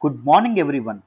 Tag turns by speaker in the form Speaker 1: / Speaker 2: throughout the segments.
Speaker 1: Good morning, everyone.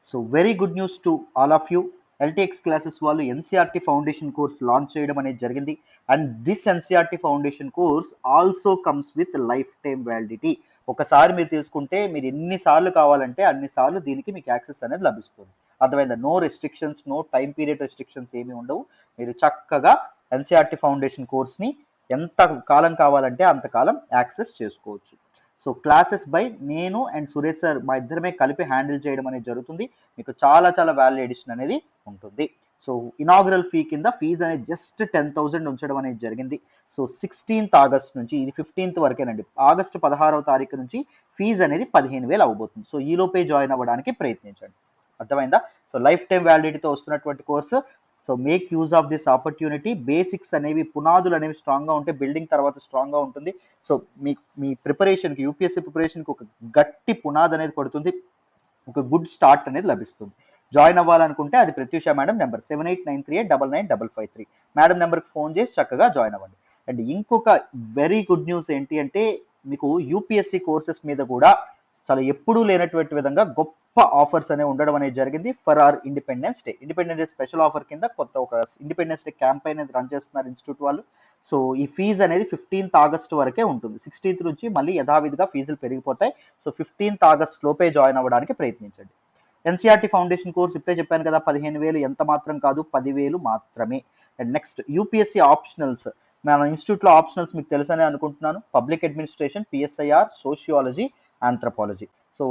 Speaker 1: So, very good news to all of you. LTX classes వాళ్ళు NCERT foundation course launch చేయడం అనేది జరిగింది. And this NCERT foundation course also comes with life time validity. ఒకసారి మీరు తీసుకుంటే మీరు ఎన్నిసార్లు కావాలంటే అన్నిసార్లు దీనికి మీకు యాక్సెస్ అనేది లభిస్తుంది. అర్థమైందా? No restrictions, no time period restrictions ఏమీ ఉండవు. మీరు చక్కగా ఎన్సీఆర్టీ ఫౌండేషన్ కోర్స్ని ఎంత కాలం కావాలంటే అంతకాలం యాక్సెస్ చేసుకోవచ్చు. సో క్లాసెస్ బై నేను అండ్ సురేష్ సార్ మా ఇద్దరమే కలిపి హ్యాండిల్ చేయడం అనేది జరుగుతుంది. మీకు చాలా చాలా వాల్యూ ఎడిషన్ అనేది ఉంటుంది. సో ఇనాగ్రల్ ఫీ కింద ఫీజు అనేది జస్ట్ 10,000 ఉంచడం అనేది జరిగింది. సో 16th ఆగస్ట్ నుంచి, ఇది 15th వరకేనండి, ఆగస్టు 16వ తారీఖు నుంచి ఫీజు అనేది 15,000 అవ్వబోతుంది. సో ఈ లోపే జాయిన్ అవ్వడానికి ప్రయత్నించండి. అర్థమైందా? సో లైఫ్ టైం వ్యాలిడిటీతో వస్తున్నటువంటి course. So make use of this opportunity. Basics అనేవి, పునాదులు అనేవి స్ట్రాంగ్గా ఉంటే బిల్డింగ్ తర్వాత స్ట్రాంగ్గా ఉంటుంది. సో మీ ప్రిపరేషన్కి, యూపీఎస్సీ ప్రిపరేషన్కి ఒక గట్టి పునాది అనేది పడుతుంది, ఒక గుడ్ స్టార్ట్ అనేది లభిస్తుంది. జాయిన్ అవ్వాలనుకుంటే అది ప్రత్యూష మేడం నెంబర్ 7893899553 మేడం నెంబర్కి ఫోన్ చేసి చక్కగా జాయిన్ అవ్వండి. అండ్ ఇంకొక వెరీ గుడ్ న్యూస్ ఏంటి అంటే, మీకు యూపీఎస్సీ కోర్సెస్ మీద కూడా చాలా ఎప్పుడూ లేనటువంటి విధంగా గొప్ప ఆఫర్స్ అనేవి ఉండడం అనేది జరిగింది for our independence day. Independence day special offer కింద కొత్త ఒక ఇండిపెండెన్స్ డే క్యాంపెయిన్ అనేది రన్ చేస్తున్నారు ఇన్స్టిట్యూట్ వాళ్ళు. సో ఈ ఫీజు అనేది 15th ఆగస్ట్ వరకే ఉంటుంది. 16th నుంచి మళ్ళీ యథావిధిగా ఫీజులు పెరిగిపోతాయి. సో 15th ఆగస్ట్ లోపే జాయిన్ అవ్వడానికి ప్రయత్నించండి. ఎన్సీఆర్టీ ఫౌండేషన్ కోర్స్ ఇప్పుడే చెప్పాను కదా, 15,000 ఎంత మాత్రం కాదు, 10,000 మాత్రమే. And next UPSC optionals. మన ఇన్స్టిట్యూట్లో ఆప్షనల్స్ మీకు తెలుసనే అనుకుంటున్నాను. Public administration, PSIR, sociology, anthropology. So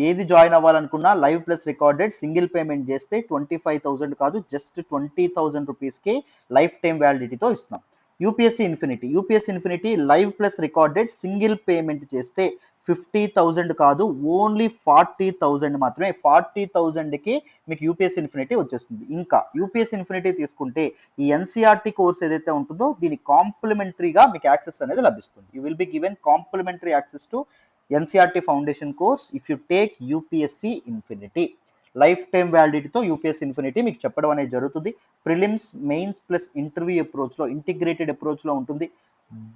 Speaker 1: ఏది జాయిన్ అవ్వాలనుకున్నా live plus recorded single payment చేస్తే 25,000 కాదు, జస్ట్ 20,000 రూపీస్కి లైఫ్ టైం వ్యాలిడిటీతో ఇస్తున్నాం. UPSC infinity live plus recorded single payment చేస్తే 50,000 కాదు, ఓన్లీ 40,000 మాత్రమే. 40,000కి మీకు యూపీఎస్సీ ఇన్ఫినిటీ వచ్చేస్తుంది. ఇంకా యూపీఎస్సీ ఇన్ఫినిటీ తీసుకుంటే ఈ ఎన్సీఆర్టీ కోర్స్ ఏదైతే ఉంటుందో దీని కాంప్లిమెంటరీగా మీకు యాక్సెస్ అనేది లభిస్తుంది. You will be given complimentary access to NCERT foundation course if you take UPSC infinity. Life time వ్యాలిడిటీతో యూపీఎస్సీ ఇన్ఫినిటీ మీకు చెప్పడం అనేది జరుగుతుంది. ప్రిలిమ్స్, మెయిన్స్ ప్లస్ ఇంటర్వ్యూ అప్రోచ్లో, ఇంటిగ్రేటెడ్ అప్రోచ్లో ఉంటుంది.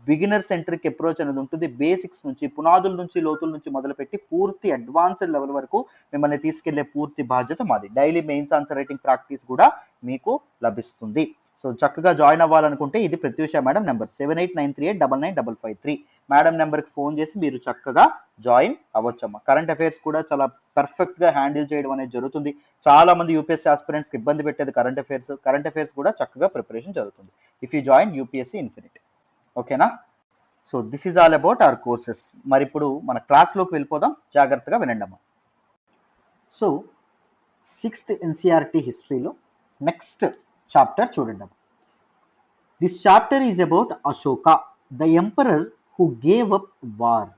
Speaker 1: బిగినర్ సెంట్రిక్ అప్రోచ్ అనేది ఉంటుంది. బేసిక్స్ నుంచి, పునాదుల నుంచి, లోతుల నుంచి మొదలుపెట్టి పూర్తి అడ్వాన్స్డ్ లెవెల్ వరకు మిమ్మల్ని తీసుకెళ్లే పూర్తి బాధ్యత మాది. Daily mains answer writing practice కూడా మీకు లభిస్తుంది. సో చక్కగా జాయిన్ అవ్వాలనుకుంటే ఇది ప్రత్యూష మేడం నెంబర్ 7893899553 మేడం నెంబర్కి ఫోన్ చేసి మీరు చక్కగా జాయిన్ అవ్వచ్చమ్మా. కరెంట్ అఫైర్స్ కూడా చాలా పర్ఫెక్ట్గా హ్యాండిల్ చేయడం అనేది జరుగుతుంది. చాలా మంది యూపీఎస్సీ ఆస్పిరెంట్స్కి ఇబ్బంది పెట్టేది కరెంట్ అఫైర్స్ కూడా చక్కగా ప్రిపరేషన్ జరుగుతుంది if you join UPSC infinity. ఓకేనా? So this is all about our courses. మరి ఇప్పుడు మన క్లాస్లోకి వెళ్ళిపోదాం, జాగ్రత్తగా వినండి అమ్మా. సో 6th ఎన్సీఆర్టీ హిస్టరీలో నెక్స్ట్ చాప్టర్ చూడండి. This chapter is about Ashoka, the emperor who gave up war.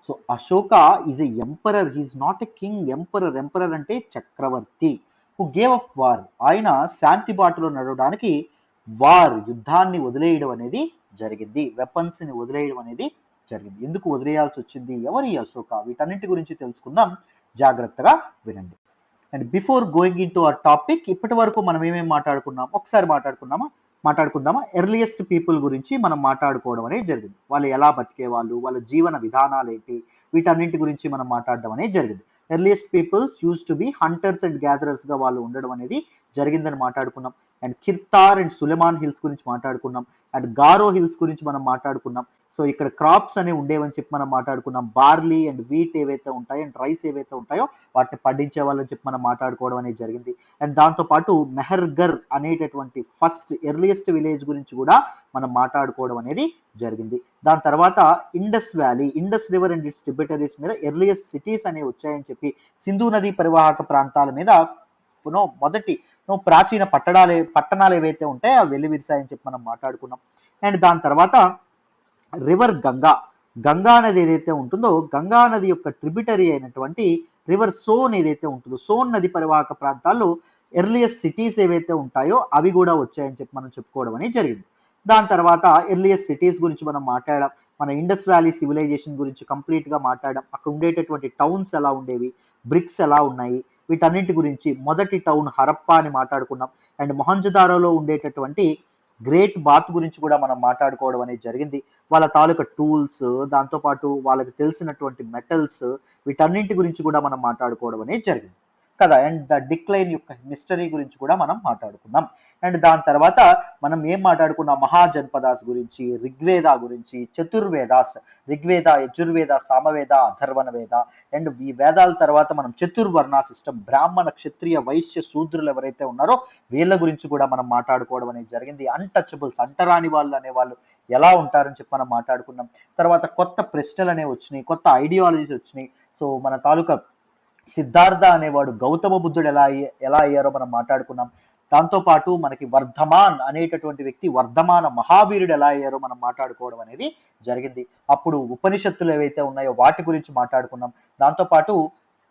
Speaker 1: So Ashoka is a emperor, he's not a king. Emperor అంటే చక్రవర్తి. హూ గేవ్ అప్ వార్, ఆయన శాంతి బాటలో నడవడానికి యుద్ధాన్ని వదిలేయడం అనేది జరిగింది, వెపన్స్ని వదిలేయడం అనేది జరిగింది. ఎందుకు వదిలేయాల్సి వచ్చింది, ఎవరి అశోక, వీటన్నింటి గురించి తెలుసుకుందాం, జాగ్రత్తగా వినండి. And before going in to our topic, ఇప్పటి వరకు మనం ఏమేమి మాట్లాడుకున్నాం ఒకసారి మాట్లాడుకుందామా. ఎర్లియస్ట్ పీపుల్ గురించి మనం మాట్లాడుకోవడం అనేది జరిగింది. వాళ్ళు ఎలా బతికేవాళ్ళు, వాళ్ళ జీవన విధానాలు ఏంటి, వీటన్నింటి గురించి మనం మాట్లాడడం అనేది జరిగింది. Earliest peoples use to be hunters and గ్యాదరర్స్గా వాళ్ళు ఉండడం అనేది జరిగిందని మాట్లాడుకున్నాం. And Kirthar and Sulaiman hills గురించి మాట్లాడుకున్నాం. అండ్ గారో హిల్స్ గురించి మనం మాట్లాడుకున్నాం. సో ఇక్కడ క్రాప్స్ అనేవి ఉండేవని చెప్పి మనం మాట్లాడుకున్నాం. బార్లీ అండ్ వీట్ ఏవైతే ఉంటాయో అండ్ రైస్ ఏవైతే ఉంటాయో వాటిని పండించే వాళ్ళని చెప్పి మనం మాట్లాడుకోవడం అనేది జరిగింది. అండ్ దాంతోపాటు మెహర్గర్ అనేటటువంటి ఫస్ట్ ఎర్లియస్ట్ విలేజ్ గురించి కూడా మనం మాట్లాడుకోవడం అనేది జరిగింది. దాని తర్వాత Indus valley, Indus river and it's tributaries మీద ఎర్లియస్ట్ సిటీస్ అనేవి వచ్చాయని చెప్పి, సింధు నదీ పరివాహక ప్రాంతాల మీద మొదటి ప్రాచీన పట్టణాలు ఏవైతే ఉంటాయో అవి వెల్లివిరిసాయని చెప్పి మనం మాట్లాడుకున్నాం. అండ్ దాని తర్వాత రివర్ గంగా నది ఏదైతే ఉంటుందో, గంగా నది యొక్క ట్రిబ్యూటరీ అయినటువంటి రివర్ సోన్ ఏదైతే ఉంటుందో, సోన్ నది పరివాహక ప్రాంతాల్లో ఎర్లియస్ట్ సిటీస్ ఏవైతే ఉంటాయో అవి కూడా వచ్చాయని చెప్పి మనం చెప్పుకోవడం అనేది జరిగింది. దాని తర్వాత ఎర్లియస్ట్ సిటీస్ గురించి మనం మాట్లాడాం. మన ఇండస్ వ్యాలీ సివిలైజేషన్ గురించి కంప్లీట్గా మాట్లాడాం. అక్కడ ఉండేటటువంటి టౌన్స్ ఎలా ఉండేవి, బ్రిక్స్ ఎలా ఉన్నాయి, వీటన్నింటి గురించి. మొదటి టౌన్ హరప్పా అని మాట్లాడుకున్నాం. అండ్ మొహంజదారోలో ఉండేటటువంటి గ్రేట్ బాత్ గురించి కూడా మనం మాట్లాడుకోవడం అనేది జరిగింది. వాళ్ళ తాలూకా టూల్స్, దాంతోపాటు వాళ్ళకి తెలిసినటువంటి మెటల్స్, వీటన్నింటి గురించి కూడా మనం మాట్లాడుకోవడం అనేది జరిగింది కదా. అండ్ ద డిక్లైన్ యొక్క మిస్టరీ గురించి కూడా మనం మాట్లాడుకున్నాం. అండ్ దాని తర్వాత మనం ఏం మాట్లాడుకున్నాం, మహాజన్పదాస్ గురించి, ఋగ్వేద గురించి, చతుర్వేదాస్, ఋగ్వేద, యజుర్వేద, సామవేద, అథర్వణ వేద. అండ్ ఈ వేదాల తర్వాత మనం చతుర్వర్ణ సిస్టమ్, బ్రాహ్మణ, క్షత్రియ, వైశ్య, శూద్రులు ఎవరైతే ఉన్నారో వీళ్ళ గురించి కూడా మనం మాట్లాడుకోవడం అనేది జరిగింది. అన్టచబుల్స్, అంటరాని వాళ్ళు అనేవాళ్ళు ఎలా ఉంటారని చెప్పి మనం మాట్లాడుకున్నాం. తర్వాత కొత్త ప్రశ్నలు అనేవి వచ్చినాయి, కొత్త ఐడియాలజీస్ వచ్చినాయి. సో మన తాలూకా సిద్ధార్థ అనేవాడు గౌతమ బుద్ధుడు ఎలా అయ్యారో మనం మాట్లాడుకున్నాం. దాంతోపాటు మనకి వర్ధమాన్ అనేటటువంటి వ్యక్తి వర్ధమాన మహావీరుడు ఎలా అయ్యారో మనం మాట్లాడుకోవడం అనేది జరిగింది. అప్పుడు ఉపనిషత్తులు ఏవైతే ఉన్నాయో వాటి గురించి మాట్లాడుకున్నాం. దాంతోపాటు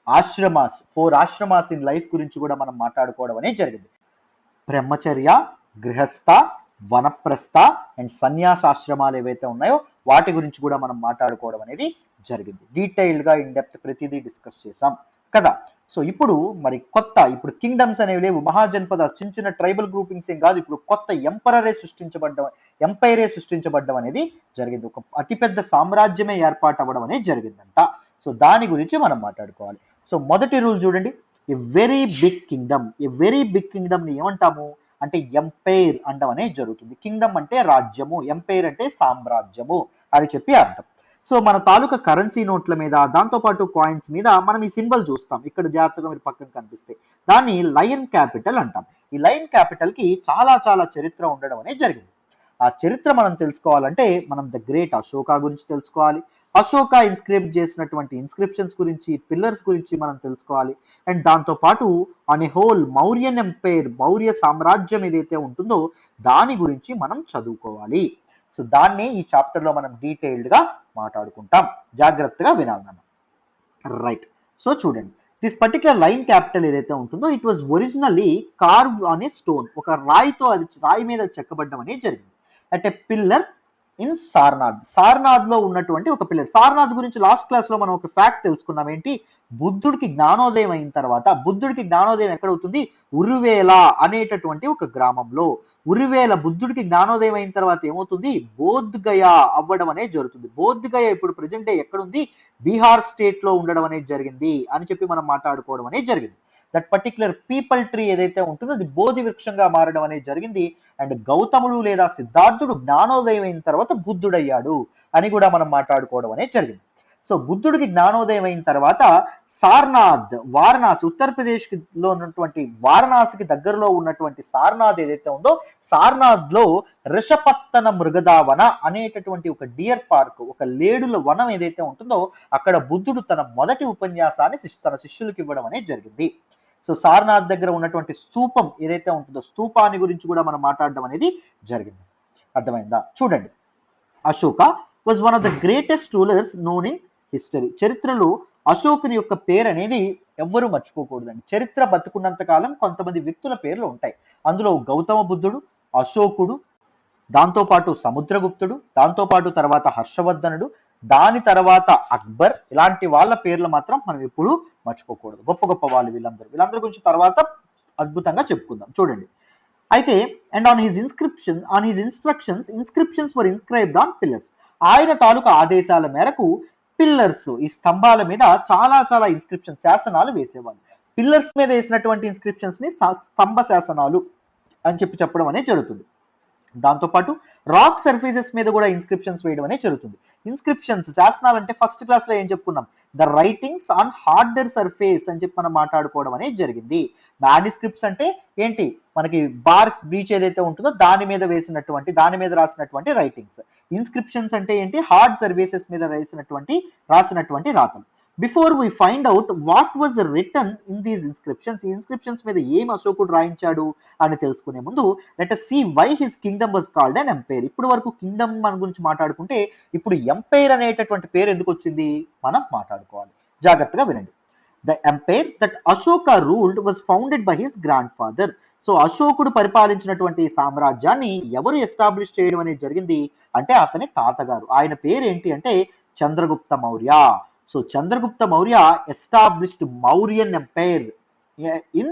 Speaker 1: ఆశ్రమాస్, 4 ఆశ్రమాస్ ఇన్ లైఫ్ గురించి కూడా మనం మాట్లాడుకోవడం అనేది జరిగింది. బ్రహ్మచర్య, గృహస్థ, వనప్రస్థ అండ్ సన్యాసాశ్రమాలు ఏవైతే ఉన్నాయో వాటి గురించి కూడా మనం మాట్లాడుకోవడం అనేది జరిగింది. డీటెయిల్డ్గా ఇన్ డెప్త్ ప్రతిదీ డిస్కస్ చేసాం కదా. సో ఇప్పుడు మరి ఇప్పుడు కింగ్డమ్స్ అనేవి లేవు, మహాజనపద చిన్న చిన్న ట్రైబల్ గ్రూపింగ్స్ ఏం కాదు, ఇప్పుడు కొత్త ఎంపైరే సృష్టించబడ్డం అనేది జరిగింది. ఒక అతిపెద్ద సామ్రాజ్యమే ఏర్పాటు అవ్వడం అనేది జరిగిందంట. సో దాని గురించి మనం మాట్లాడుకోవాలి. సో మొదటి రూల్ చూడండి, ఏ వెరీ బిగ్ కింగ్డమ్ ని ఏమంటాము అంటే ఎంపైర్ అండం అనేది జరుగుతుంది. కింగ్డమ్ అంటే రాజ్యము, ఎంపైర్ అంటే సామ్రాజ్యము అని చెప్పి అర్థం. సో మన తాలూకా కరెన్సీ నోట్ల మీద, దాంతోపాటు కాయిన్స్ మీద మనం ఈ సింబల్ చూస్తాం. ఇక్కడ జాగ్రత్తగా మీరు పక్కన కనిపిస్తే దాన్ని లయన్ క్యాపిటల్ అంటాం. ఈ లయన్ క్యాపిటల్ కి చాలా చాలా చరిత్ర ఉండడం అనేది జరిగింది. ఆ చరిత్ర మనం తెలుసుకోవాలంటే మనం ద గ్రేట్ అశోక గురించి తెలుసుకోవాలి. అశోక ఇన్స్క్రైబ్ చేసినటువంటి ఇన్స్క్రిప్షన్స్ గురించి, పిల్లర్స్ గురించి మనం తెలుసుకోవాలి. అండ్ దాంతోపాటు అనే హోల్ మౌర్యన్ ఎంపైర్, మౌర్య సామ్రాజ్యం ఏదైతే ఉంటుందో దాని గురించి మనం చదువుకోవాలి. సో దాన్ని ఈ చాప్టర్లో మనం డీటెయిల్డ్గా మాట్లాడుకుంటాం. జాగ్రత్తగా వినాలి మనం. రైట్. సో చూడండి, దిస్ పర్టికులర్ లైన్ క్యాపిటల్ ఏదైతే ఉంటుందో it was originally carve on a stone. ఒక రాయితో, అది రాయి మీద చెక్కబడ్డం అనేది జరిగింది. At a pillar in Sarnath లో ఉన్నటువంటి ఒక పిల్లర్. సార్నాథ్ గురించి లాస్ట్ క్లాస్ లో మనం ఒక ఫ్యాక్ట్ తెలుసుకున్నాం. ఏంటి, బుద్ధుడికి జ్ఞానోదయం అయిన తర్వాత, బుద్ధుడికి జ్ఞానోదయం ఎక్కడవుతుంది, ఉరువేల అనేటటువంటి ఒక గ్రామంలో. బుద్ధుడికి జ్ఞానోదయం అయిన తర్వాత ఏమవుతుంది, బోధ్ గయా అవ్వడం అనేది జరుగుతుంది. బోధ్ గయా ఇప్పుడు ప్రజెంట్ డే ఎక్కడుంది, బీహార్ స్టేట్ లో ఉండడం అనేది జరిగింది అని చెప్పి మనం మాట్లాడుకోవడం అనేది జరిగింది. దట్ పర్టికులర్ పీపల్ ట్రీ ఏదైతే ఉంటుందో అది బోధి వృక్షంగా మారడం అనేది జరిగింది. అండ్ గౌతముడు లేదా సిద్ధార్థుడు జ్ఞానోదయం అయిన తర్వాత బుద్ధుడయ్యాడు అని కూడా మనం మాట్లాడుకోవడం అనేది జరిగింది. సో బుద్ధుడికి జ్ఞానోదయం అయిన తర్వాత సార్నాథ్, వారణాసి, ఉత్తరప్రదేశ్ లో ఉన్నటువంటి వారణాసికి దగ్గరలో ఉన్నటువంటి సార్నాథ్ ఏదైతే ఉందో, సార్నాథ్ లో ఋషపత్తన మృగదావన అనేటటువంటి ఒక డియర్ పార్క్, ఒక లేడుల వనం ఏదైతే ఉంటుందో అక్కడ బుద్ధుడు తన మొదటి ఉపన్యాసాన్ని తన శిష్యులకు ఇవ్వడం అనేది జరిగింది. సో సారనాథ్ దగ్గర ఉన్నటువంటి స్తూపం ఏదైతే ఉంటుందో స్తూపాన్ని గురించి కూడా మనం మాట్లాడడం అనేది జరిగింది. అర్థమైందా? చూడండి, Ashoka was one of the greatest rulers known in history. చరిత్రలో అశోకుని యొక్క పేరు అనేది ఎవ్వరూ మర్చిపోకూడదండి. చరిత్ర బతుకున్నంత కాలం కొంతమంది వ్యక్తుల పేర్లు ఉంటాయి. అందులో గౌతమ బుద్ధుడు, అశోకుడు, దాంతోపాటు సముద్రగుప్తుడు, దాంతోపాటు తర్వాత హర్షవర్ధనుడు, దాని తర్వాత అక్బర్, ఇలాంటి వాళ్ళ పేర్లు మాత్రం మనం ఎప్పుడు మర్చిపోకూడదు. గొప్ప గొప్ప వాళ్ళు వీళ్ళందరి గురించి తర్వాత అద్భుతంగా చెప్పుకుందాం. చూడండి, అయితే and on his inscriptions were inscribed on pillars. ఆయన తాలూకా ఆదేశాల మేరకు పిల్లర్స్, ఈ స్తంభాల మీద చాలా చాలా ఇన్స్క్రిప్షన్, శాసనాలు వేసేవాళ్ళు. పిల్లర్స్ మీద వేసినటువంటి ఇన్స్క్రిప్షన్స్ ని స్తంభ శాసనాలు అని చెప్పడం అనేది జరుగుతుంది. దాంతోపాటు రాక్ సర్ఫేసెస్ మీద కూడా ఇన్స్క్రిప్షన్స్ వేయడం అనేది జరుగుతుంది. ఇన్స్క్రిప్షన్స్, శాసనాలు అంటే ఫస్ట్ క్లాస్ లో ఏం చెప్పుకున్నాం, the writings on harder surface అని చెప్పి మనం మాట్లాడుకోవడం అనేది జరిగింది. మ్యానుస్క్రిప్ట్స్ అంటే ఏంటి, మనకి బార్క్ బ్రీచ్ ఏదైతే ఉంటుందో దాని మీద రాసినటువంటి రైటింగ్స్. ఇన్స్క్రిప్షన్స్ అంటే ఏంటి, హార్డ్ సర్ఫేసెస్ మీద రాసినటువంటి రాతలు. Before we find out what was written in these inscriptions, ఈ ఇన్స్క్రిప్షన్స్ మీద ఏం అశోకుడు రాయించాడు అని తెలుసుకునే ముందు let us see why his kingdom was called an empire. ఇప్పుడు వరకు కింగ్డమ్ మన గురించి మాట్లాడుకుంటే ఇప్పుడు ఎంపైర్ అనేటటువంటి పేరు ఎందుకు వచ్చింది మనం మాట్లాడుకోవాలి. జాగ్రత్తగా వినండి. The umpire that Ashoka ruled was founded by his grand father. So అశోకుడు పరిపాలించినటువంటి సామ్రాజ్యాన్ని ఎవరు ఎస్టాబ్లిష్ చేయడం అనేది జరిగింది అంటే అతని తాతగారు. ఆయన పేరు ఏంటి అంటే Chandragupta Maurya. So Chandragupta Maurya established Mauryan empire in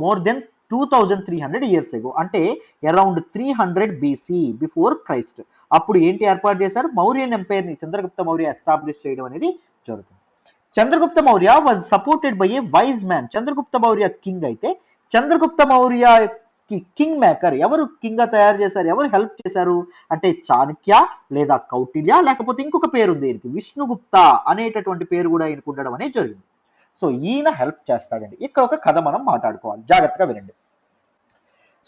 Speaker 1: more than 2300 years ago, అంటే అరౌండ్ 300 బీసీ బిఫోర్ క్రైస్ట్. అప్పుడు ఏంటి ఏర్పాటు చేశారు? మౌర్యన్ ఎంపైర్ ని చంద్రగుప్త మౌర్య ఎస్టాబ్లిష్ చేయడం అనేది జరుగుతుంది. Chandragupta Maurya was supported by A wise man. Chandragupta Maurya king అయితే చంద్రగుప్త మౌర్య కి కింగ్ మేకర్ ఎవరు కింగ్ గా తయారు చేశారు, ఎవరు హెల్ప్ చేశారు అంటే చాణక్య లేదా కౌటిల్య, లేకపోతే ఇంకొక పేరు ఉంది దీనికి, విష్ణుగుప్త అనేటటువంటి పేరు కూడా ఈయనకు ఉండడం అనేది జరిగింది. సో ఈయన హెల్ప్ చేస్తాడండి. ఇక్కడ ఒక కథ మనం మాట్లాడుకోవాలి, జాగ్రత్తగా వినండి.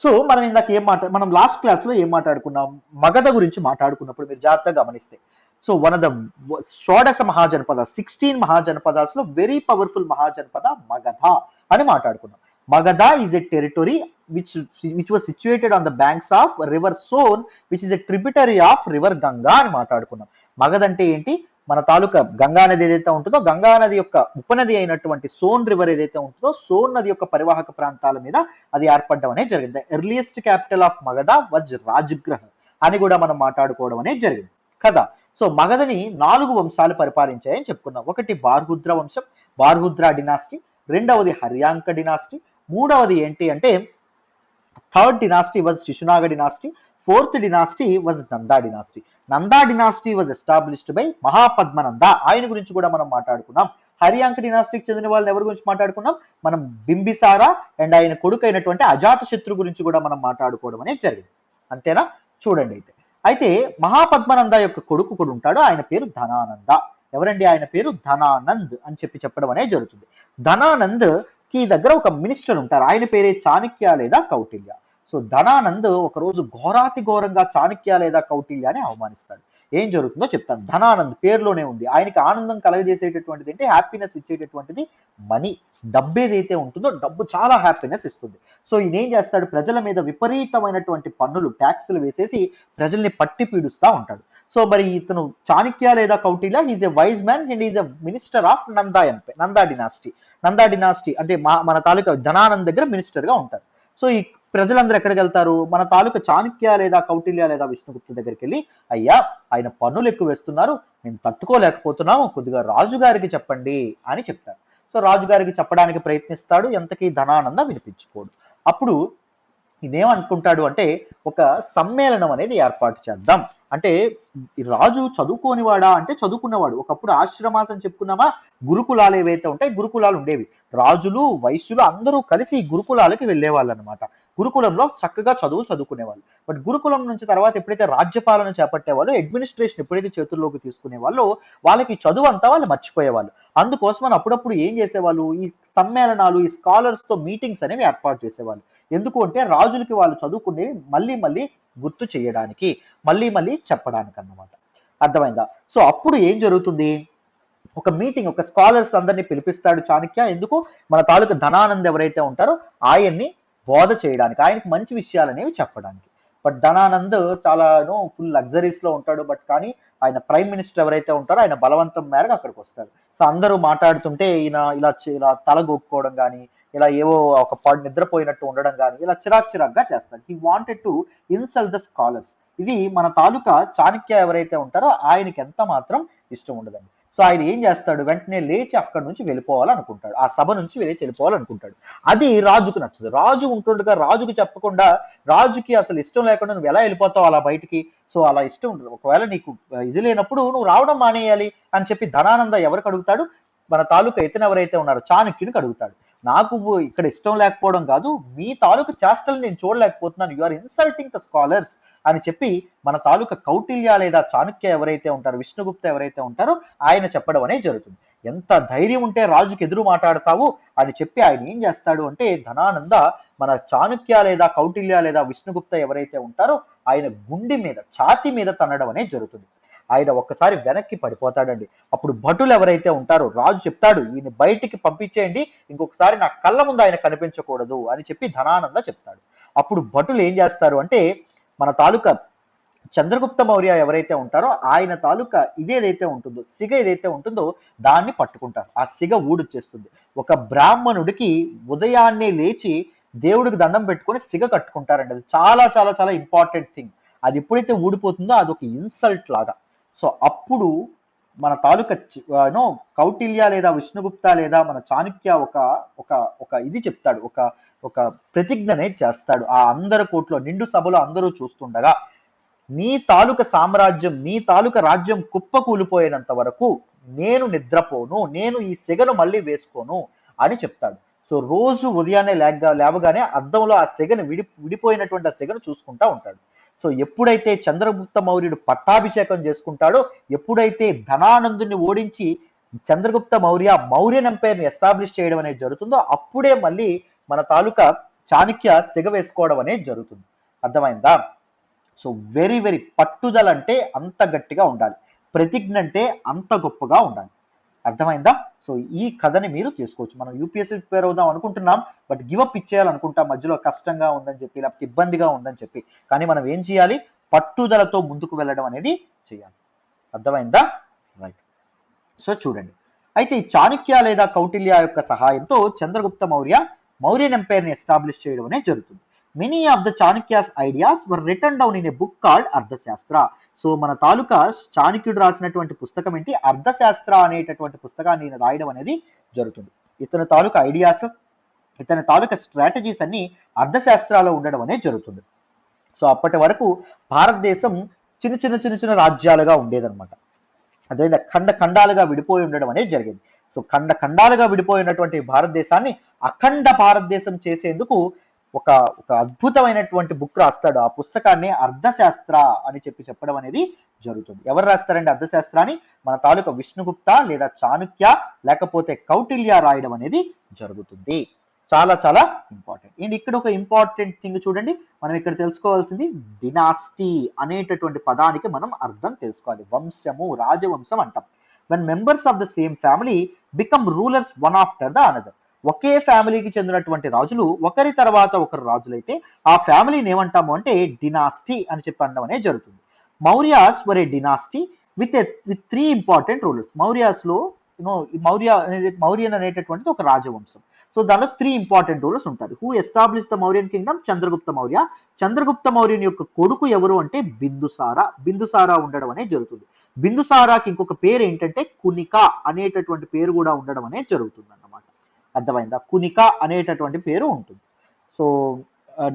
Speaker 1: సో మనం ఇందాక మనం లాస్ట్ క్లాస్ లో ఏం మాట్లాడుకున్నాం? మగధ గురించి మాట్లాడుకున్నప్పుడు మీరు జాగ్రత్తగా గమనిస్తే, సో వన్ ఆఫ్ ద షోడశ మహాజనపద 16 మహాజనపదాస్ లో వెరీ పవర్ఫుల్ మహాజనపద మగధ అని మాట్లాడుకున్నాం. Magadha is a territory which was situated on the banks of river Son, which is a tributary of river Ganga అని మాట్లాడుకున్నాం. మగధ అంటే ఏంటి? మన తాలూకా గంగా నది ఏదైతే ఉంటుందో, గంగా నది యొక్క ఉపనది అయినటువంటి సోన్ రివర్ ఏదైతే ఉంటుందో, సోన్ నది యొక్క పరివాహక ప్రాంతాల మీద అది ఏర్పడడం అనేది జరిగింది. Earliest capital of Magadha was Rajagriha అని కూడా మనం మాట్లాడుకోవడం అనేది జరిగింది కదా. సో మగధని 4 వంశాలు పరిపాలించాయని చెప్పుకున్నాం. ఒకటి బార్హుద్ర వంశం, బార్హుద్ర డినాస్టీ. రెండవది హర్యాంక డినాస్టీ. మూడవది ఏంటి అంటే third dynasty was Shishunaga dynasty. Fourth dynasty was Nanda dynasty. Nanda dynasty was established by Mahapadmananda. ఆయన గురించి కూడా మనం మాట్లాడుకున్నాం. హర్యాంక డినాస్టీకి చెందిన వాళ్ళని ఎవరి గురించి మాట్లాడుకున్నాం? మనం బింబిసార అండ్ ఆయన కొడుకు అయినటువంటి అజాత శత్రు గురించి కూడా మనం మాట్లాడుకోవడం అనేది జరిగింది. అంతేనా? చూడండి అయితే మహాపద్మనంద యొక్క కొడుకు కూడా ఉంటాడు, ఆయన పేరు ధనానంద. ఎవరండి ఆయన పేరు? ధనానంద్ అని చెప్పడం అనేది జరుగుతుంది. ధనానంద్ కి దగ్గర ఒక మినిస్టర్ ఉంటారు, ఆయన పేరే చాణక్య లేదా కౌటిల్య. సో ధనానంద్ ఒక రోజు ఘోరాతి ఘోరంగా చాణక్య లేదా కౌటిల్యాన్ని అవమానిస్తాడు. ఏం జరుగుతుందో చెప్తాను. ధనానంద్ పేరులోనే ఉంది, ఆయనకి ఆనందం కలగజేసేటటువంటిది అంటే హ్యాపీనెస్ ఇచ్చేటటువంటిది మనీ. డబ్బు ఏదైతే ఉంటుందో, డబ్బు చాలా హ్యాపీనెస్ ఇస్తుంది. సో ఈయన ఏం చేస్తాడు? ప్రజల మీద విపరీతమైనటువంటి పన్నులు, ట్యాక్సులు వేసేసి ప్రజల్ని పట్టి పీడుస్తూ ఉంటాడు. సో మరి ఇతను చాణక్య లేదా Kautilya, is a wise man and is a minister of Nanda dynasty. Nanda dynasty అంటే మన తాలూకా ధనానంద్ దగ్గర మినిస్టర్ గా ఉంటారు. సో ఈ ప్రజలందరూ ఎక్కడికి వెళ్తారు? మన తాలూకా చాణక్య లేదా కౌటిల్య లేదా విష్ణుగుప్త దగ్గరికి వెళ్ళి, అయ్యా ఆయన పన్నులు ఎక్కువ వేస్తున్నారు, మేము తట్టుకోలేకపోతున్నాము, కొద్దిగా రాజుగారికి చెప్పండి అని చెప్తారు. సో రాజుగారికి చెప్పడానికి ప్రయత్నిస్తాడు, ఎంతకీ ధనానంద వినిపించుకోడు. అప్పుడు ఇదేమనుకుంటాడు అంటే ఒక సమ్మేళనం అనేది ఏర్పాటు చేద్దాం. అంటే రాజు చదువుకోనివాడా అంటే చదువుకున్నవాడు. ఒకప్పుడు ఆశ్రమాస్ అని చెప్పుకున్నామా, గురుకులాలు ఏవైతే ఉంటాయి, గురుకులాలు ఉండేవి. రాజులు వైశ్యులు అందరూ కలిసి గురుకులాలకి వెళ్ళేవాళ్ళు అనమాట. గురుకులంలో చక్కగా చదువుకునేవాళ్ళు. బట్ గురుకులం నుంచి తర్వాత ఎప్పుడైతే రాజ్యపాలన చేపట్టేవాళ్ళు, అడ్మినిస్ట్రేషన్ ఎప్పుడైతే చేతుల్లోకి తీసుకునే వాళ్ళు, వాళ్ళకి చదువు అంతా వాళ్ళు మర్చిపోయేవాళ్ళు. అందుకోసం అప్పుడప్పుడు ఏం చేసేవాళ్ళు? ఈ సమ్మేళనాలు, ఈ స్కాలర్స్ తో మీటింగ్స్ అనేవి ఏర్పాటు చేసేవాళ్ళు. ఎందుకు అంటే రాజులకి వాళ్ళు చదువుకునేవి మళ్ళీ గుర్తు చేయడానికి, మళ్ళీ చెప్పడానికి అన్నమాట. అర్థమైందా? సో అప్పుడు ఏం జరుగుతుంది? ఒక మీటింగ్, ఒక స్కాలర్స్ అందరినీ పిలిపిస్తాడు చాణక్య. ఎందుకు? మన తాలూకు ధనానంద్ ఎవరైతే ఉంటారో ఆయన్ని బోధ చేయడానికి, ఆయనకి మంచి విషయాలు అనేవి చెప్పడానికి. బట్ ధనానంద్ చాలా ఫుల్ లగ్జరీస్ లో ఉంటాడు. బట్ కానీ ఆయన ప్రైమ్ మినిస్టర్ ఎవరైతే ఉంటారో ఆయన బలవంతం మేరకు అక్కడికి వస్తారు. సో అందరూ మాట్లాడుతుంటే ఈయన ఇలా తల గోక్కోవడం కానీ, ఇలా ఏవో ఒక నిద్రపోయినట్టు ఉండడం కానీ, ఇలా చిరాక్గా చేస్తాడు. He wanted to insult the scholars. ఇది మన తాలూకా చాణక్య ఎవరైతే ఉంటారో ఆయనకి ఎంత మాత్రం ఇష్టం ఉండదండి. సో ఆయన ఏం చేస్తాడు? వెంటనే లేచి అక్కడి నుంచి వెళ్ళిపోవాలనుకుంటాడు, ఆ సభ నుంచి లేచి వెళ్ళిపోవాలనుకుంటాడు. అది రాజుకు నచ్చదు. రాజు ఉంటుండగా రాజుకు చెప్పకుండా, రాజుకి అసలు ఇష్టం లేకుండా నువ్వు ఎలా వెళ్ళిపోతావు అలా బయటికి? సో అలా ఇష్టం ఉండదు. ఒకవేళ నీకు ఇది లేనప్పుడు నువ్వు రావడం మానేయాలి అని చెప్పి ధనానంద ఎవరికి అడుగుతాడు? మన తాలూకా ఇతను ఎవరైతే ఉన్నారో చాణక్యునికి అడుగుతాడు. నాకు ఇక్కడ ఇష్టం లేకపోవడం కాదు, మీ తాలూకు చేష్టలు నేను చూడలేకపోతున్నాను, you are insulting the scholars అని చెప్పి మన తాలూకా కౌటిల్య లేదా చాణక్య ఎవరైతే ఉంటారో, విష్ణుగుప్త ఎవరైతే ఉంటారో ఆయన చెప్పడం అనేది జరుగుతుంది. ఎంత ధైర్యం ఉంటే రాజుకి ఎదురు మాట్లాడతావు అని చెప్పి ఆయన ఏం చేస్తాడు అంటే, ధనానంద మన చాణక్య లేదా కౌటిల్య లేదా విష్ణుగుప్త ఎవరైతే ఉంటారో ఆయన గుండె మీద, ఛాతి మీద తన్నడం అనేది జరుగుతుంది. ఆయన ఒక్కసారి వెనక్కి పడిపోతాడండి. అప్పుడు భటులు ఎవరైతే ఉంటారో, రాజు చెప్తాడు ఈయన బయటికి పంపించేయండి, ఇంకొకసారి నా కళ్ళ ముందు ఆయన కనిపించకూడదు అని చెప్పి ధనానంద చెప్తాడు. అప్పుడు భటులు ఏం చేస్తారు అంటే, మన తాలూకా చంద్రగుప్త మౌర్య ఎవరైతే ఉంటారో ఆయన తాలూకా ఇదేదైతే ఉంటుందో, సిగ ఏదైతే ఉంటుందో దాన్ని పట్టుకుంటారు. ఆ సిగ ఊడొచ్చేస్తుంది. ఒక బ్రాహ్మణుడికి ఉదయాన్నే లేచి దేవుడికి దండం పెట్టుకొని సిగ కట్టుకుంటారండి. అది చాలా చాలా చాలా ఇంపార్టెంట్ థింగ్. అది ఎప్పుడైతే ఊడిపోతుందో అది ఒక ఇన్సల్ట్ లాగా. సో అప్పుడు మన తాలూకా నో కౌటిల్య లేదా విష్ణుగుప్త లేదా మన చాణక్య ఒక ఒక ఒక ఇది చెప్తాడు, ఒక ఒక ప్రతిజ్ఞనే చేస్తాడు ఆ అందరి కోట్లో నిండు సభలో అందరూ చూస్తుండగా, నీ తాలూక సామ్రాజ్యం, నీ తాలూక రాజ్యం కుప్పకూలిపోయేంత వరకు నేను నిద్రపోను, నేను ఈ సెగను మళ్ళీ వేసుకోను అని చెప్తాడు. సో రోజు ఉదయాన్నే లేవగానే అద్దంలో ఆ సెగను విడిపోయినటువంటి ఆ సెగను చూసుకుంటా ఉంటాడు. సో ఎప్పుడైతే చంద్రగుప్త మౌర్యుడు పట్టాభిషేకం చేసుకుంటాడో, ఎప్పుడైతే ధనానందుని ఓడించి చంద్రగుప్త మౌర్యన్ ఎంపైర్ని ఎస్టాబ్లిష్ చేయడం అనేది జరుగుతుందో, అప్పుడే మళ్ళీ మన తాలూకా చాణక్య సెగ వేసుకోవడం అనేది జరుగుతుంది. అర్థమైందా? సో వెరీ వెరీ పట్టుదల అంటే అంత గట్టిగా ఉండాలి, ప్రతిజ్ఞ అంటే అంత గొప్పగా ఉండాలి. అర్థమైందా? సో ఈ కథని మీరు తీసుకోవచ్చు. మనం యూపీఎస్సీ ప్రిపేర్ అవుదాం అనుకుంటున్నాం, బట్ గివప్ ఇచ్చేయాలనుకుంటాం మధ్యలో, కష్టంగా ఉందని చెప్పి లేకపోతే ఇబ్బందిగా ఉందని చెప్పి. కానీ మనం ఏం చేయాలి? పట్టుదలతో ముందుకు వెళ్ళడం అనేది చేయాలి. అర్థమైందా? రైట్. సో చూడండి, అయితే ఈ చాణక్య లేదా కౌటిల్య యొక్క సహాయంతో చంద్రగుప్త మౌర్యన్ ఎంపైర్ని ఎస్టాబ్లిష్ చేయడం అనేది జరుగుతుంది. Many of the Chanakya's ideas were written down in a book called Arthashastra. So మన తాలూకా చాణక్యుడు రాసినటువంటి పుస్తకం ఏంటి? అర్థశాస్త్ర అనేటటువంటి పుస్తకాన్ని ఈయన రాయడం అనేది జరుగుతుంది. ఇతని తాలూకా ఐడియాస్, ఇతని తాలూకా స్ట్రాటజీస్ అన్ని అర్థశాస్త్రాలో ఉండడం అనేది జరుగుతుంది. సో అప్పటి వరకు భారతదేశం చిన్న రాజ్యాలుగా ఉండేదన్నమాట. అదేవిధంగా ఖండాలుగా విడిపోయి ఉండడం అనేది జరిగింది. సో ఖండాలుగా విడిపోయి ఉన్నటువంటి భారతదేశాన్ని అఖండ భారతదేశం చేసేందుకు ఒక ఒక అద్భుతమైనటువంటి బుక్ రాస్తాడు. ఆ పుస్తకాన్ని అర్థశాస్త్ర అని చెప్పడం అనేది జరుగుతుంది. ఎవరు రాస్తారండి అర్థశాస్త్రాన్ని? మన తాలూకా విష్ణుగుప్త లేదా చాణక్య లేకపోతే కౌటిల్య రాయడం అనేది జరుగుతుంది. చాలా చాలా ఇంపార్టెంట్. అండ్ ఇక్కడ ఒక ఇంపార్టెంట్ థింగ్ చూడండి, మనం ఇక్కడ తెలుసుకోవాల్సింది డినాస్టీ అనేటటువంటి పదానికి మనం అర్థం తెలుసుకోవాలి. వంశము, రాజవంశం అంటాం. when members of the same family become rulers one after the another. ఒకే ఫ్యామిలీకి చెందినటువంటి రాజులు ఒకరి తర్వాత ఒకరు రాజులైతే ఆ ఫ్యామిలీని ఏమంటాము అంటే డినాస్టీ అని చెప్పి అనడం అనేది జరుగుతుంది. Mauryas were a dynasty with three important rulers. మౌర్యాస్లో మౌర్యన్ అనేటటువంటిది ఒక రాజవంశం. సో దానిలో త్రీ ఇంపార్టెంట్ రూలర్స్ ఉంటారు. Who establish the Mauryan kingdom? Chandragupta Maurya. Chandragupta మౌర్యుని యొక్క కొడుకు ఎవరు అంటే బిందుసారా ఉండడం అనేది జరుగుతుంది. బిందుసారాకి ఇంకొక పేరు ఏంటంటే కునిక అనేటటువంటి పేరు కూడా ఉండడం అనేది జరుగుతుంది అన్నమాట. అర్థమైందా? కునిక అనేటటువంటి పేరు ఉంటుంది. సో